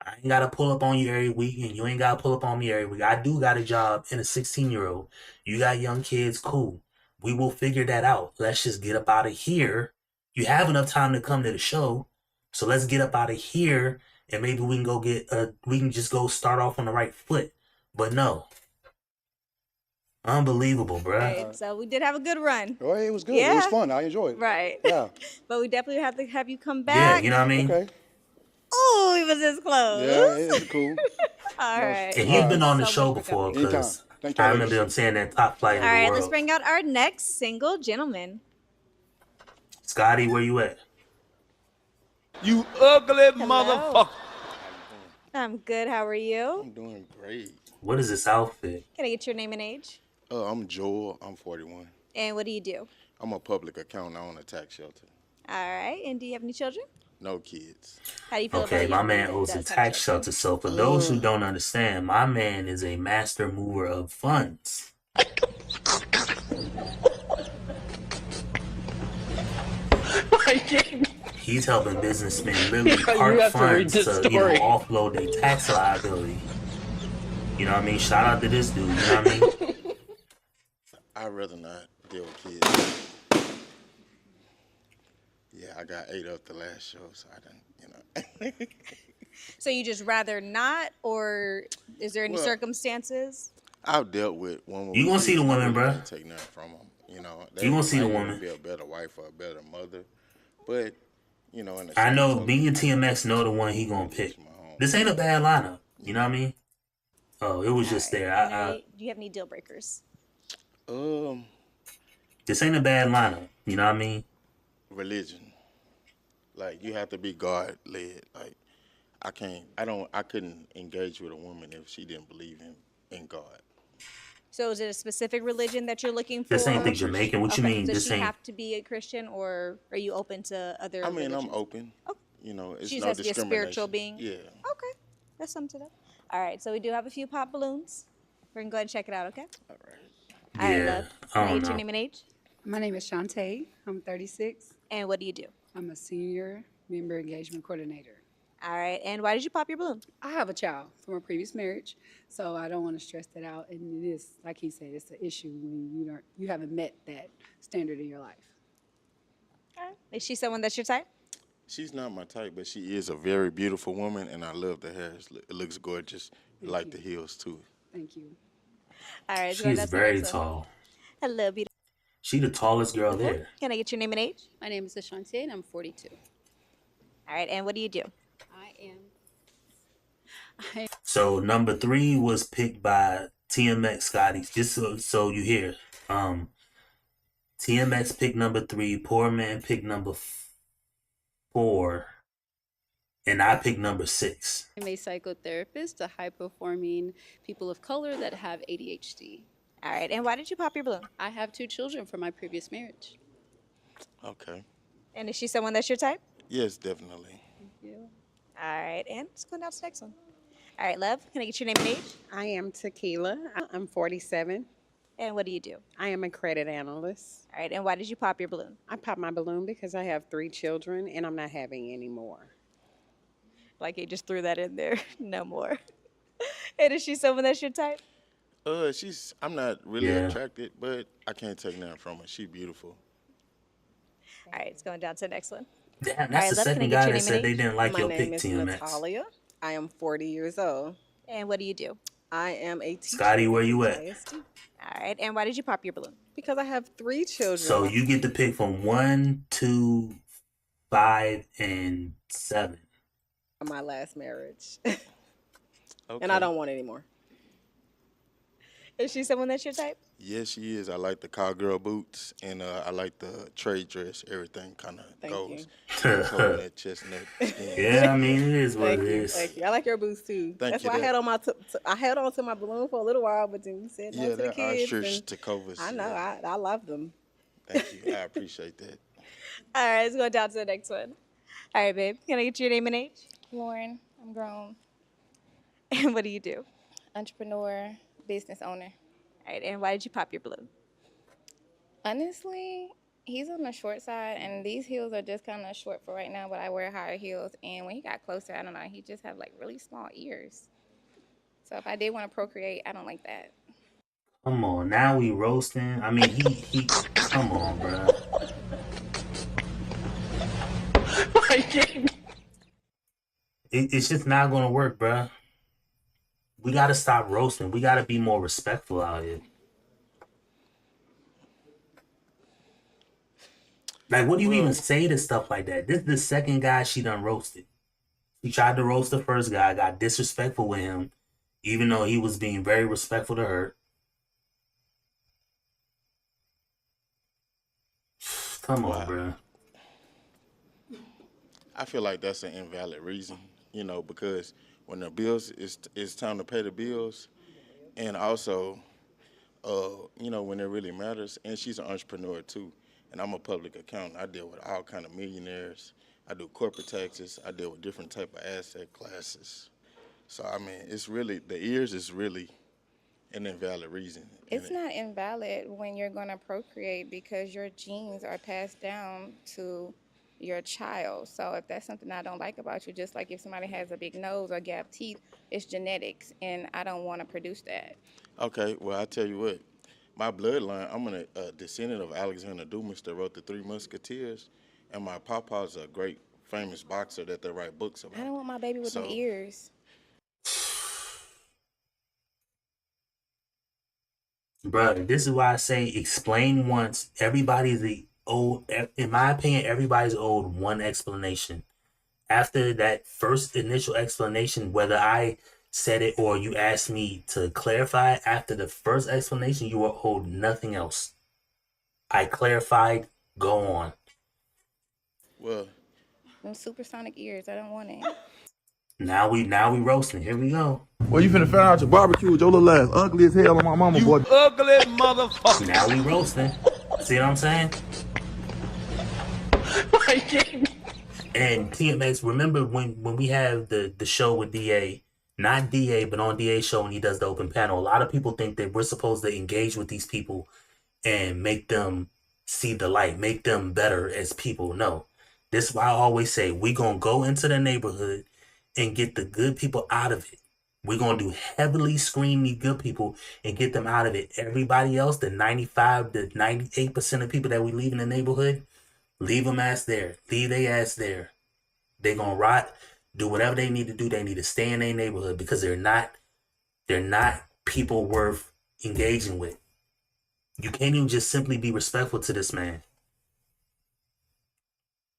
S1: I ain't gotta pull up on you every week, and you ain't gotta pull up on me every week. I do got a job and a 16-year-old. You got young kids, cool. We will figure that out. Let's just get up out of here. You have enough time to come to the show, so let's get up out of here, and maybe we can just go start off on the right foot. But no. Unbelievable, bruh.
S3: Right, so we did have a good run.
S18: Oh, it was good.
S3: Yeah.
S18: It was fun. I enjoyed it.
S3: Right.
S18: Yeah.
S3: But we definitely have to have you come
S1: Yeah,
S3: back.
S1: you know what I mean?
S18: Okay.
S3: Oh, he was this close.
S18: Yeah, it's cool.
S3: All right.
S1: And he's been on the
S3: So
S1: show
S3: much for
S1: before,
S3: coming.
S1: because
S18: Thank you,
S1: I
S18: ladies.
S1: remember him saying that top flight
S3: All
S1: in the
S3: right,
S1: world.
S3: let's bring out our next single gentleman.
S1: Scotty, where you at?
S4: You ugly motherfucker.
S3: I'm good. How are you?
S2: I'm doing great.
S1: What is this outfit?
S3: Can I get your name and age?
S2: I'm Joel. I'm 41.
S3: And what do you do?
S2: I'm a public accountant. I own a tax shelter.
S3: All right. And do you have any children?
S2: No kids.
S3: How do you feel
S1: Okay,
S3: about
S1: my
S3: young
S1: man
S3: man that
S1: owns a
S3: does have
S1: tax
S3: children?
S1: shelter. So for those who don't understand, my man is a master mover of funds. He's helping businessmen literally
S17: You
S1: park
S17: have to read
S1: funds
S17: this
S1: to
S17: story.
S1: offload their tax liability. You know what I mean? Shout out to this dude. You know what I mean?
S2: I'd rather not deal with kids. Yeah, I got 8 up the last show, so I didn't,
S3: So you just rather not, or is there any
S2: Well,
S3: circumstances?
S2: I've dealt with women.
S1: You
S2: with
S1: gonna see the
S2: kids, I
S1: women,
S2: really
S1: bruh.
S2: can't take nothing from them.
S1: You gonna see the
S2: might even
S1: woman.
S2: Be a better wife or a better mother, but in the
S1: I
S2: same
S1: know
S2: token,
S1: me and TMX know the one he gonna pick. This ain't a bad lineup. You know what I mean? Oh, it was just there.
S3: Do you have any deal breakers?
S1: This ain't a bad lineup. You know what I mean?
S2: Religion. Like, you have to be God led. Like, I couldn't engage with a woman if she didn't believe in God.
S3: So is it a specific religion that you're looking for?
S1: This ain't the Jamaican. What you mean?
S3: Does
S1: This
S3: she
S1: ain't.
S3: have to be a Christian, or are you open to other
S2: I mean,
S3: religions?
S2: I'm open. It's
S3: She
S2: no
S3: has to be a
S2: discrimination.
S3: spiritual being?
S2: Yeah.
S3: Okay. That's something to that. All right, so we do have a few pop balloons. We're going to go ahead and check it out, okay? All right,
S1: Yeah,
S3: love.
S1: I
S3: Can I
S1: don't
S3: get your
S1: know.
S3: name and age?
S8: My name is Shantae. I'm 36.
S3: And what do you do?
S8: I'm a senior member engagement coordinator.
S3: All right, and why did you pop your balloon?
S8: I have a child from a previous marriage, so I don't want to stress that out. And it is, like he said, it's an issue when you haven't met that standard in your life.
S3: All right. Is she someone that's your type?
S2: She's not my type, but she is a very beautiful woman, and I love the hair. It looks gorgeous. I like the heels, too.
S8: Thank you.
S3: All right.
S1: She's very tall.
S3: Hello, beautiful.
S1: She the tallest girl there.
S3: Can I get your name and age?
S19: My name is Ashanti, and I'm 42.
S3: All right, and what do you do?
S1: So number 3 was picked by TMX Scotty. Just so you hear. TMX picked number 3, Poor Man picked number 4, and I picked number 6.
S19: I'm a psychotherapist to high-performing people of color that have ADHD.
S3: All right, and why did you pop your balloon?
S19: I have 2 children from my previous marriage.
S2: Okay.
S3: And is she someone that's your type?
S2: Yes, definitely.
S19: Thank you.
S3: All right, and let's go down to the next one. All right, love, can I get your name and age?
S10: I am Tequila. I'm 47.
S3: And what do you do?
S10: I am a credit analyst.
S3: All right, and why did you pop your balloon?
S10: I popped my balloon because I have 3 children and I'm not having any more.
S3: Like he just threw that in there. No more. And is she someone that's your type?
S2: I'm not really
S1: Yeah.
S2: attracted, but I can't take nothing from her. She beautiful.
S3: All right, it's going down to the next one.
S1: Damn,
S3: All
S1: that's
S3: right,
S1: the
S3: love, can I
S1: second
S3: get
S1: guy
S3: your
S1: that
S3: name
S1: said
S3: and
S1: they
S3: age?
S1: didn't like
S11: My
S1: your
S11: name
S1: pick,
S11: is
S1: TMX.
S11: Natalia. I am 40 years old.
S3: And what do you do?
S11: I am a teacher.
S1: Scotty, where you at?
S11: ISD.
S3: All right, and why did you pop your balloon?
S11: Because I have 3 children.
S1: So you get to pick from 1, 2, 5, and 7.
S11: My last marriage.
S2: Okay.
S11: And I don't want any more.
S3: Is she someone that's your type?
S2: Yes, she is. I like the cowgirl boots, and I like the trade dress. Everything kind of
S11: Thank
S2: goes.
S11: you.
S2: Holding that chestnut skin.
S1: Yeah, I mean, it is what
S11: Thank
S1: it
S11: you.
S1: is.
S11: Thank you. I like your boots too.
S2: Thank
S11: That's
S2: you,
S11: why I
S2: that-
S11: had on I held on to my balloon for a little while, but then you said no
S2: Yeah,
S11: to the
S2: that
S11: kids.
S2: ostrich
S11: and
S2: Tecovas.
S11: I know.
S2: Yeah.
S11: I love them.
S2: Thank you. I appreciate that.
S3: All right, let's go down to the next one. All right, babe, can I get your name and age?
S9: Lauren, I'm grown.
S3: And what do you do?
S9: Entrepreneur, business owner.
S3: All right, and why did you pop your balloon?
S9: Honestly, he's on the short side, and these heels are just kind of short for right now, but I wear higher heels. And when he got closer, I don't know, he just have like really small ears. So if I did want to procreate, I don't like that.
S1: Come on, now we roasting. I mean, he come on, bro. It's just not gonna work, bro. We gotta stop roasting. We gotta be more respectful out here. Like, what do you even say to stuff like that? This is the second guy she done roasted. She tried to roast the first guy, got disrespectful with him, even though he was being very respectful to her. Come on, bro.
S2: I feel like that's an invalid reason, because when the bills it's time to pay the bills, and also, when it really matters. And she's an entrepreneur too, and I'm a public accountant. I deal with all kind of millionaires. I do corporate taxes. I deal with different type of asset classes. So I mean, it's really the ears is really an invalid reason.
S9: It's not invalid when you're going to procreate because your genes are passed down to your child. So if that's something I don't like about you, just like if somebody has a big nose or gap teeth, it's genetics, and I don't want to produce that.
S2: Okay, well, I tell you what, my bloodline, I'm a descendant of Alexander Dumas that wrote the Three Musketeers, and my papa's a great famous boxer that they write books about.
S9: I don't want my baby with them ears.
S1: Bro, this is why I say explain once. Everybody's old. In my opinion, everybody's owed one explanation. After that first initial explanation, whether I said it or you asked me to clarify it, after the first explanation, you were owed nothing else. I clarified. Go on.
S2: Well,
S9: Them supersonic ears, I don't want it.
S1: Now we roasting. Here we go.
S16: Well, you finna find out your barbecue with your little ass ugly as hell on my mama, boy.
S4: Ugly motherfucker.
S1: Now we roasting. See what I'm saying? And TMX, remember when we have the show with DA, not DA, but on DA's show when he does the open panel, a lot of people think that we're supposed to engage with these people and make them see the light, make them better as people. No. This is why I always say we're going to go into the neighborhood and get the good people out of it. We're going to do heavily screen the good people and get them out of it. Everybody else, the 95 to 98% of people that we leave in the neighborhood, leave them ass there. Leave their ass there. They're going to rot, do whatever they need to do. They need to stay in their neighborhood because they're not people worth engaging with. You can't even just simply be respectful to this man.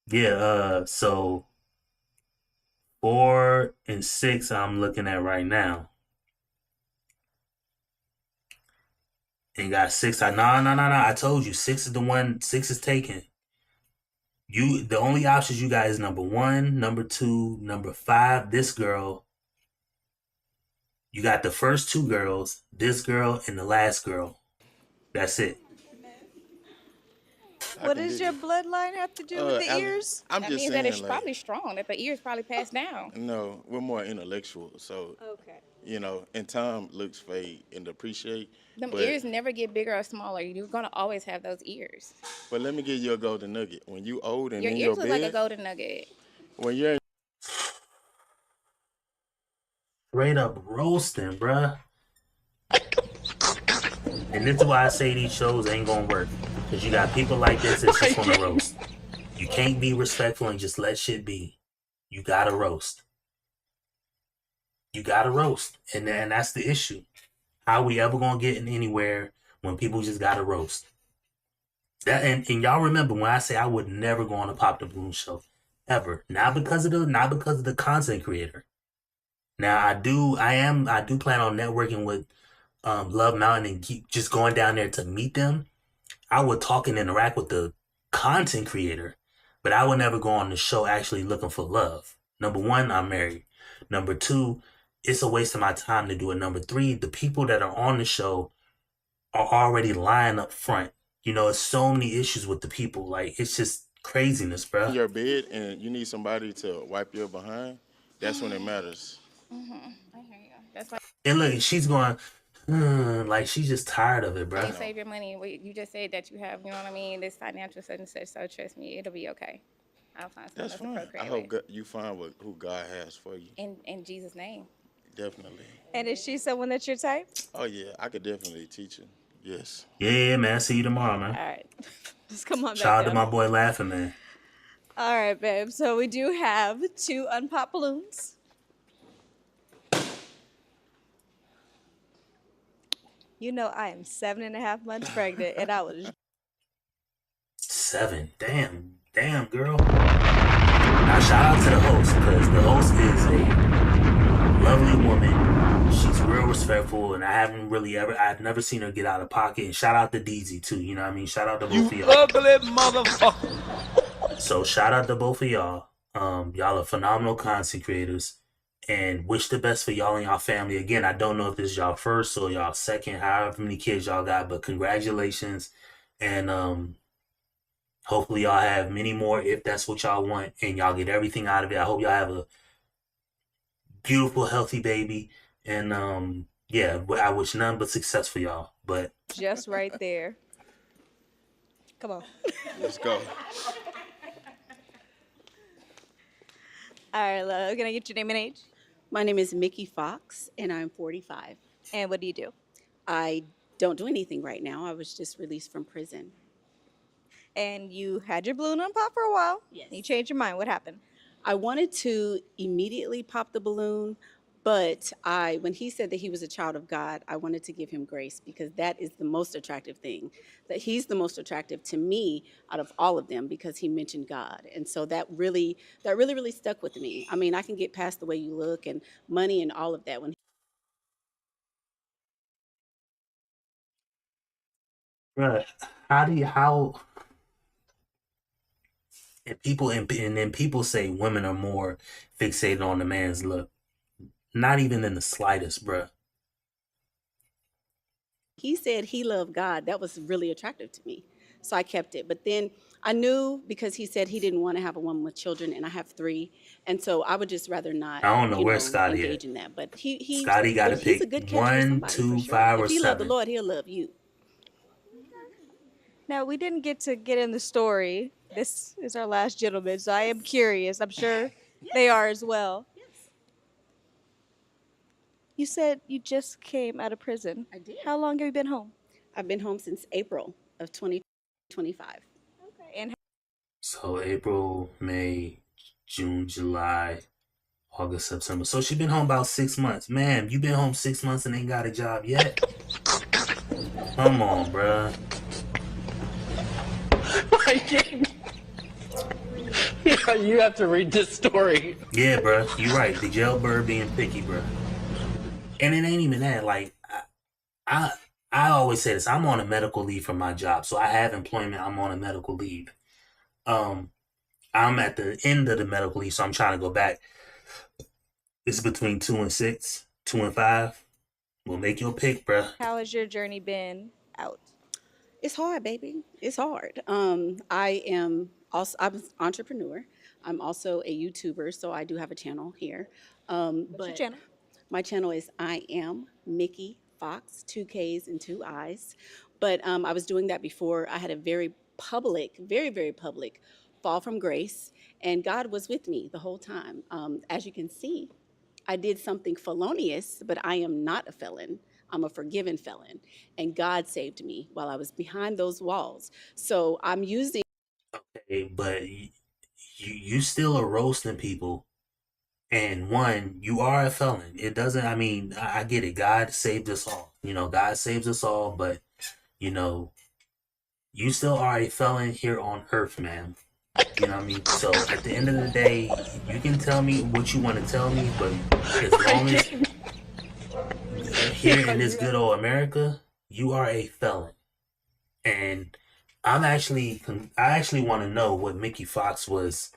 S1: Yeah, so 4 and 6 I'm looking at right now. And got 6. No. I told you 6 is the one. 6 is taken. The only options you got is number 1, number 2, number 5, this girl. You got the first 2 girls, this girl, and the last girl. That's it.
S3: What does your bloodline have to do with the ears?
S2: I'm
S9: That
S2: just
S9: means
S2: saying,
S9: that it's
S2: like,
S9: probably strong, that the ears probably passed down.
S2: no, we're more intellectual. So,
S3: okay.
S2: You know, and time looks fade and depreciate.
S9: Them
S2: but,
S9: ears never get bigger or smaller. You're gonna always have those ears.
S2: But let me give you a golden nugget. When you old and
S9: Your
S2: in
S9: ears
S2: your
S9: look
S2: bed,
S9: like a golden nugget.
S2: when you're in
S1: Straight up roasting, bruh. And this is why I say these shows ain't gonna work. Because you got people like this that's just gonna roast. You can't be respectful and just let shit be. You gotta roast. You gotta roast. And that's the issue. How we ever gonna get in anywhere when people just gotta roast? That and y'all remember when I say I would never go on a Pop the Balloon show. Ever. Not because of the content creator. Now I do plan on networking with Love Mountain and keep just going down there to meet them. I would talk and interact with the content creator, but I would never go on the show actually looking for love. Number 1, I'm married. Number 2, it's a waste of my time to do it. Number 3, the people that are on the show are already lying up front. You know, it's so many issues with the people. Like, it's just craziness, bro.
S2: your bed and you need somebody to wipe your behind, that's when it matters.
S9: Mm-hmm. I hear you. That's why.
S1: And look, she's going, like she's just tired of it, bro.
S9: You save your money. You just said that you have, you know what I mean, this financial such and such. So trust me, it'll be okay. I'll find someone
S2: That's
S9: else
S2: fine.
S9: to
S2: I
S9: procreate
S2: hope you find who God has for you.
S9: in Jesus' name.
S2: Definitely.
S3: And is she someone that's your type?
S2: Oh yeah, I could definitely teach her. Yes.
S1: Yeah, man. See you tomorrow, man.
S3: All right. Just come on back
S1: Shout out to
S3: down.
S1: my boy Laughing, man.
S3: All right, babe. So we do have 2 unpopped balloons. You know I am 7.5 months pregnant, and I was
S1: 7. Damn, girl. Now shout out to the host, because the host is a lovely woman. She's real respectful, and I've never seen her get out of pocket. And shout out to DZ too. You know what I mean? Shout out to both of y'all.
S4: Ugly motherfucker.
S1: So shout out to both of y'all. Y'all are phenomenal content creators. And wish the best for y'all and y'all family. Again, I don't know if this is y'all first or y'all second, however many kids y'all got, but congratulations. And hopefully y'all have many more if that's what y'all want and y'all get everything out of it. I hope y'all have a beautiful, healthy baby. And yeah, I wish none but success for y'all. But
S3: just right there. Come on.
S2: Let's go.
S3: All right, love. Can I get your name and age?
S14: My name is Mickey Fox, and I'm 45.
S3: And what do you do?
S14: I don't do anything right now. I was just released from prison.
S3: And you had your balloon on pop for a while.
S14: Yes.
S3: You changed your mind. What happened?
S14: I wanted to immediately pop the balloon, but when he said that he was a child of God, I wanted to give him grace because that is the most attractive thing. That he's the most attractive to me out of all of them because he mentioned God. And so that really stuck with me. I mean, I can get past the way you look and money and all of that.
S1: bruh, and then people say women are more fixated on the man's look. Not even in the slightest, bruh.
S14: He said he loved God. That was really attractive to me. So I kept it. But then I knew because he said he didn't want to have a woman with children, and I have 3. And so I would just rather not
S1: I don't know where Scotty
S14: engage
S1: is.
S14: in that. But he
S1: Scotty got to
S14: he's a
S1: pick
S14: good catch for
S1: 1,
S14: somebody,
S1: 2,
S14: for sure.
S1: 5, or
S14: If he loved the
S1: 7.
S14: Lord, he'll love you.
S3: Now, we didn't get in the story. This is our last gentleman, so I am curious. I'm sure they are as well. You said you just came out of prison.
S14: I did.
S3: How long have you been home?
S14: I've been home since April of 2025.
S3: Okay. And
S1: So April, May, June, July, August, September. So she been home about 6 months. Man, you been home 6 months and ain't got a job yet? Come on, bruh.
S17: Yeah, you have to read this story.
S1: Yeah, bruh. You right. The jailbird being picky, bruh. And it ain't even that. Like, I I always say this. I'm on a medical leave from my job, so I have employment. I'm on a medical leave. Um, I'm at the end of the medical leave, so I'm trying to go back. It's between 2 and 6, 2 and 5. We'll make your pick, bruh.
S3: How has your journey been out?
S14: It's hard, baby. It's hard. I'm an entrepreneur. I'm also a YouTuber, so I do have a channel here.
S3: What's your
S14: But
S3: channel?
S14: my channel is I am Mickey Fox, 2 Ks and 2 Is. But I was doing that before. I had a very public, very, very public fall from grace, and God was with me the whole time. As you can see, I did something felonious, but I am not a felon. I'm a forgiven felon, and God saved me while I was behind those walls. So I'm using.
S1: Okay, but you still are roasting people. And one, you are a felon. It doesn't, I mean, I get it. God saved us all. God saves us all, but, you know, you still are a felon here on earth, man. You know what I mean? So at the end of the day, you can tell me what you want to tell me, but as long as here in this good old America, you are a felon. And I actually want to know what Mickey Fox was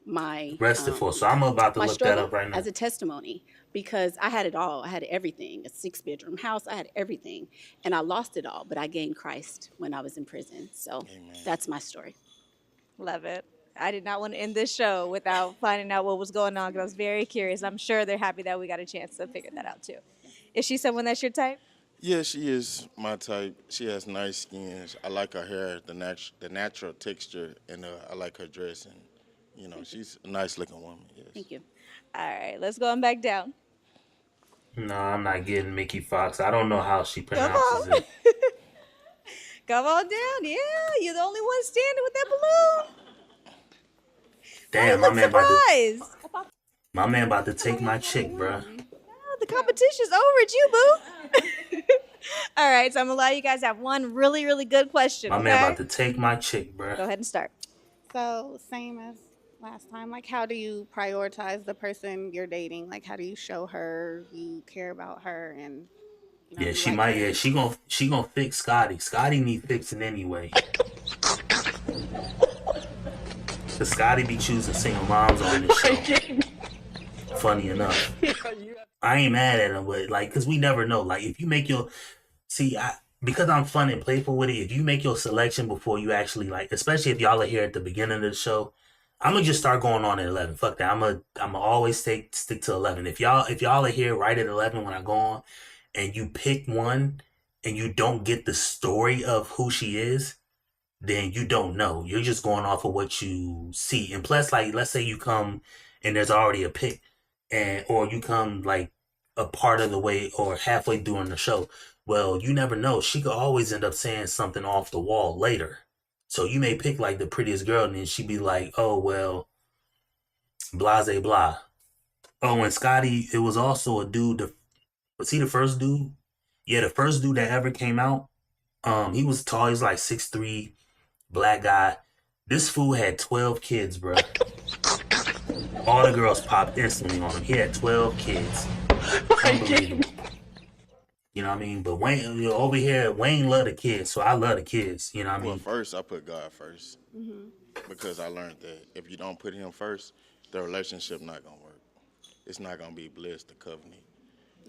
S14: my
S1: arrested for. So I'm about to
S14: my
S1: look that
S14: struggle
S1: up right now.
S14: as a testimony because I had it all. I had everything, a 6-bedroom house. I had everything, and I lost it all. But I gained Christ when I was in prison. So that's my story.
S3: Love it. I did not want to end this show without finding out what was going on because I was very curious. I'm sure they're happy that we got a chance to figure that out too. Is she someone that's your type?
S2: Yeah, she is my type. She has nice skin. I like her hair, the natural texture, and I like her dress. And she's a nice looking woman. Yes.
S14: Thank you.
S3: All right, let's go on back down.
S1: No, I'm not getting Mickey Fox. I don't know how she pronounces it.
S3: Come on down. Yeah, you're the only one standing with that balloon.
S1: Damn,
S3: my
S1: man about to take my chick, bruh.
S3: Oh, the competition's over. It's you, boo. All right, so I'm gonna allow you guys to have one really, really good question.
S1: My man about to take my chick, bruh.
S3: Go ahead and start.
S12: So same as last time. Like, how do you prioritize the person you're dating? Like, how do you show her you care about her and
S1: Yeah, she might. Yeah, she gonna fix Scotty. Scotty need fixing anyway. Cause Scotty be choosing single moms on this show. Funny enough, I ain't mad at him, but cause we never know. Like, if you make your because I'm fun and playful with it. If you make your selection before you actually especially if y'all are here at the beginning of the show, I'm gonna just start going on at 11. Fuck that. I'm gonna always stick to 11. If y'all are here right at 11 when I go on, and you pick one and you don't get the story of who she is, then you don't know. You're just going off of what you see. And plus, let's say you come and there's already a pick, or you come a part of the way or halfway during the show. Well, you never know. She could always end up saying something off the wall later. So you may pick the prettiest girl, and then she be like, "Oh well, blase blah." Oh, and Scotty, it was also a dude. Was he the first dude? Yeah, the first dude that ever came out. He was tall. He was 6'3", black guy. This fool had 12 kids, bro. All the girls popped instantly on him. He had 12 kids. Unbelievable. You know what I mean? But Wayne, over here, Wayne love the kids, so I love the kids. You know what I mean?
S2: Well, first I put God first because I learned that if you don't put Him first, the relationship not gonna work. It's not gonna be blessed, the covenant.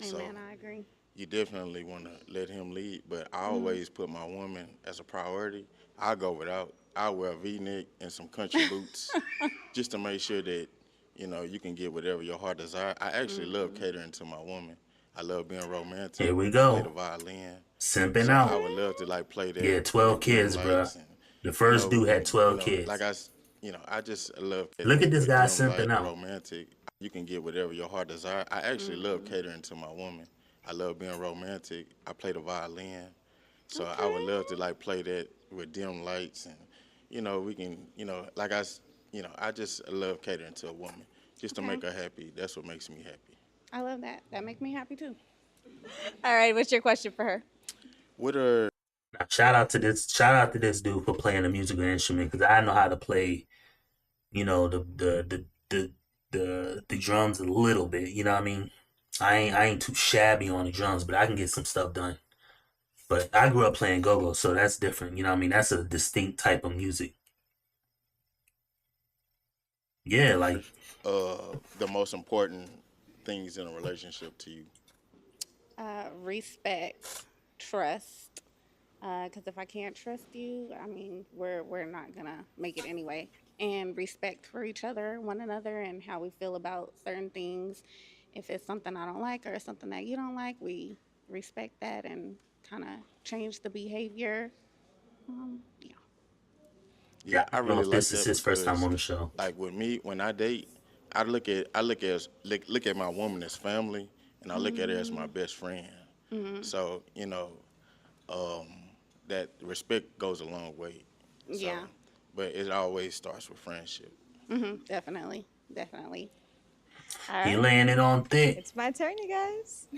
S12: Amen, I agree.
S2: You definitely want to let Him lead, but I always put my woman as a priority. I go without. I wear a V-neck and some country boots just to make sure that you can get whatever your heart desires. I actually love catering to my woman. I love being romantic.
S1: Here we go.
S2: Play the violin.
S1: Simping
S2: So
S1: out.
S2: I would love to play that.
S1: Yeah, 12 kids, bro. The first dude had 12 kids.
S2: I just love.
S1: Look at this guy simping out.
S2: Romantic. You can get whatever your heart desires. I actually love catering to my woman. I love being romantic. I play the violin, so I would love to play that with dim lights, and we can I just love catering to a woman just to make her happy. That's what makes me happy.
S12: I love that. That makes me happy too.
S3: All right, what's your question for her?
S2: What are
S1: Now, shout out to this dude for playing a musical instrument because I know how to play, you know, the drums a little bit. You know what I mean? I ain't too shabby on the drums, but I can get some stuff done. But I grew up playing go-go, so that's different. You know what I mean? That's a distinct type of music. Yeah, like
S2: the most important things in a relationship to you?
S12: Respect, trust. Because if I can't trust you, I mean, we're not gonna make it anyway. And respect for each other, one another, and how we feel about certain things. If it's something I don't like or something that you don't like, we respect that and kind of change the behavior. Yeah.
S2: Yeah, I
S1: I don't know
S2: really
S1: if
S2: like
S1: this is
S2: that
S1: his first time
S2: because,
S1: on the show.
S2: like with me, when I date, look at my woman as family, and I look at her as my best friend.
S12: Mhm.
S2: So um, that respect goes a long way. So,
S12: Yeah.
S2: but it always starts with friendship.
S12: Definitely. Definitely. All
S1: He
S12: right.
S1: laying it on thick.
S3: It's my turn, you guys.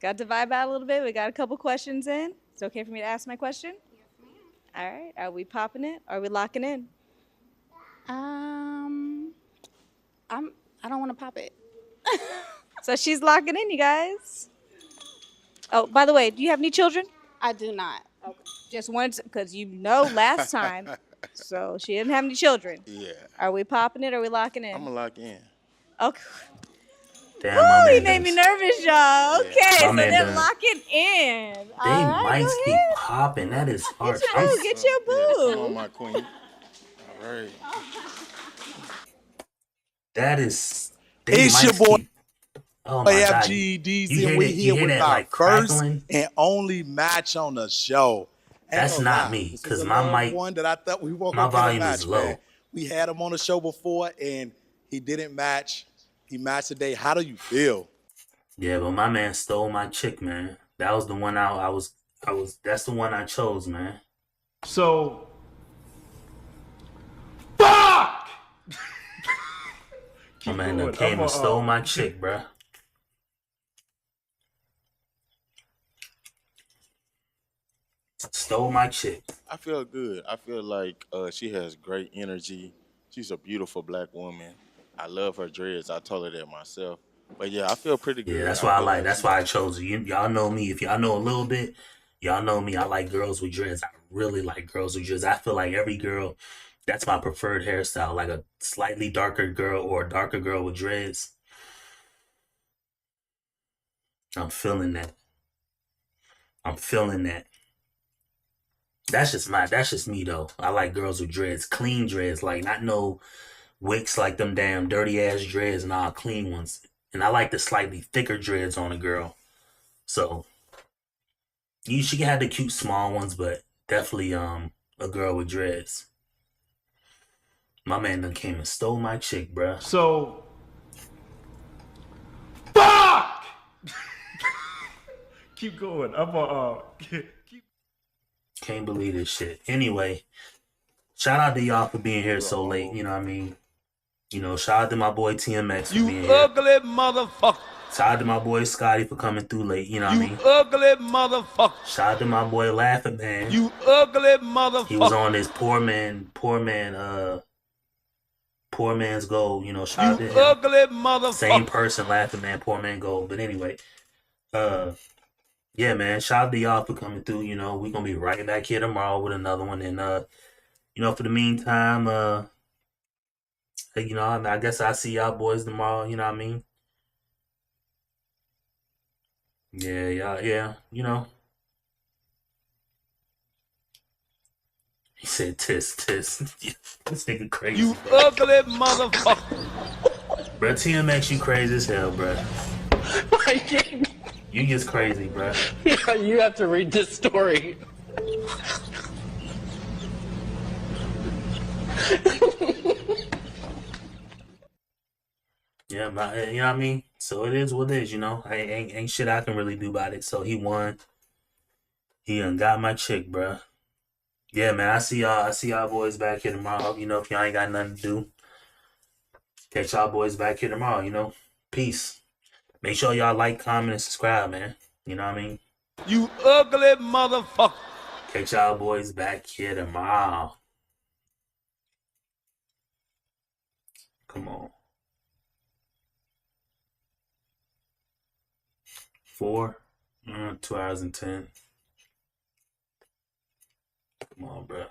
S3: Got to vibe out a little bit. We got a couple questions in. It's okay for me to ask my question? All right. Are we popping it? Are we locking in?
S12: Um, I don't want to pop it.
S3: So she's locking in, you guys. Oh, by the way, do you have any children?
S12: I do not.
S3: Just wanted because you know last time. So she didn't have any children.
S2: Yeah,
S3: Are we popping it or are we locking in?
S2: I'm gonna lock in.
S3: Okay.
S1: Damn, my
S3: Woo, he
S1: man
S3: made me
S1: done.
S3: nervous, y'all. Okay,
S1: My
S3: so
S1: man
S3: they're
S1: done.
S3: locking in. All
S1: They
S3: right,
S1: mics
S3: go
S1: be
S3: ahead.
S1: popping. That is harsh.
S3: Get your boo. Get your boo.
S2: Come on, my queen. All right.
S1: That is. They
S13: It's your
S1: mics
S13: boy
S1: keep. Oh my god.
S13: FGDs,
S1: You
S13: and
S1: hear
S13: we
S1: that?
S13: here
S1: You hear
S13: with
S1: that
S13: our
S1: like
S13: first
S1: crackling?
S13: and only match on the show. Ain't
S1: That's
S13: gonna
S1: not
S13: lie,
S1: me
S13: this was
S1: because
S13: a
S1: my
S13: loved
S1: mic,
S13: one that I thought we weren't
S1: my
S13: gonna get a
S1: volume is
S13: match, man.
S1: low.
S13: We had him on the show before and he didn't match. He matched today. How do you feel?
S1: Yeah, but my man stole my chick, man. That was the one I was. That's the one I chose, man.
S4: So, fuck!
S1: My man
S4: going.
S1: done came and stole my
S4: keep-
S1: chick, bruh. Stole my chick.
S2: I feel good. I feel like she has great energy. She's a beautiful black woman. I love her dreads. I told her that myself. But yeah, I feel pretty
S1: Yeah,
S2: good.
S1: that's
S2: I
S1: why I
S2: feel
S1: like.
S2: like
S1: That's why I chose her. Y'all know me. If y'all know a little bit, y'all know me. I like girls with dreads. I really like girls with dreads. I feel like every girl, that's my preferred hairstyle. Like a slightly darker girl or a darker girl with dreads. I'm feeling that. I'm feeling that. That's just me though. I like girls with dreads, clean dreads, like not no wicks like them damn dirty ass dreads, nah, clean ones. And I like the slightly thicker dreads on a girl. So she can have the cute small ones, but definitely a girl with dreads. My man done came and stole my chick, bruh.
S4: So, fuck! Keep going. I'm keep.
S1: Can't believe this shit. Anyway, shout out to y'all for being here so late. You know what I mean? You know, shout out to my boy TMX for being
S4: You
S1: here.
S4: ugly motherfucker.
S1: Shout out to my boy Scotty for coming through late. You know what I mean?
S4: Ugly motherfucker.
S1: Shout out to my boy Laughing Man.
S4: You ugly motherfucker.
S1: He was on this poor man's gold. You know, shout out to him.
S4: Ugly motherfucker.
S1: Same person, Laughing Man, poor man gold. But anyway, yeah, man. Shout out to y'all for coming through. You know, we gonna be right back here tomorrow with another one. And you know, for the meantime, you know, I guess I'll see y'all boys tomorrow. You know what I mean? Yeah. You know. He said tis. This nigga crazy.
S4: You
S1: bro.
S4: ugly motherfucker.
S1: Bro, TMX, you crazy as hell, bro. You just crazy, bro.
S17: Yeah, you have to read this story.
S1: Yeah, but you know what I mean? So it is what it is, you know. Ain't shit I can really do about it. So he won. He done got my chick, bro. Yeah, man. I see y'all boys back here tomorrow. You know, if y'all ain't got nothing to do, catch y'all boys back here tomorrow, you know. Peace. Make sure y'all like, comment, and subscribe, man. You know what I mean?
S4: You ugly motherfucker.
S1: Catch y'all boys back here tomorrow. Come on. 2 hours and 10. Come on, bro.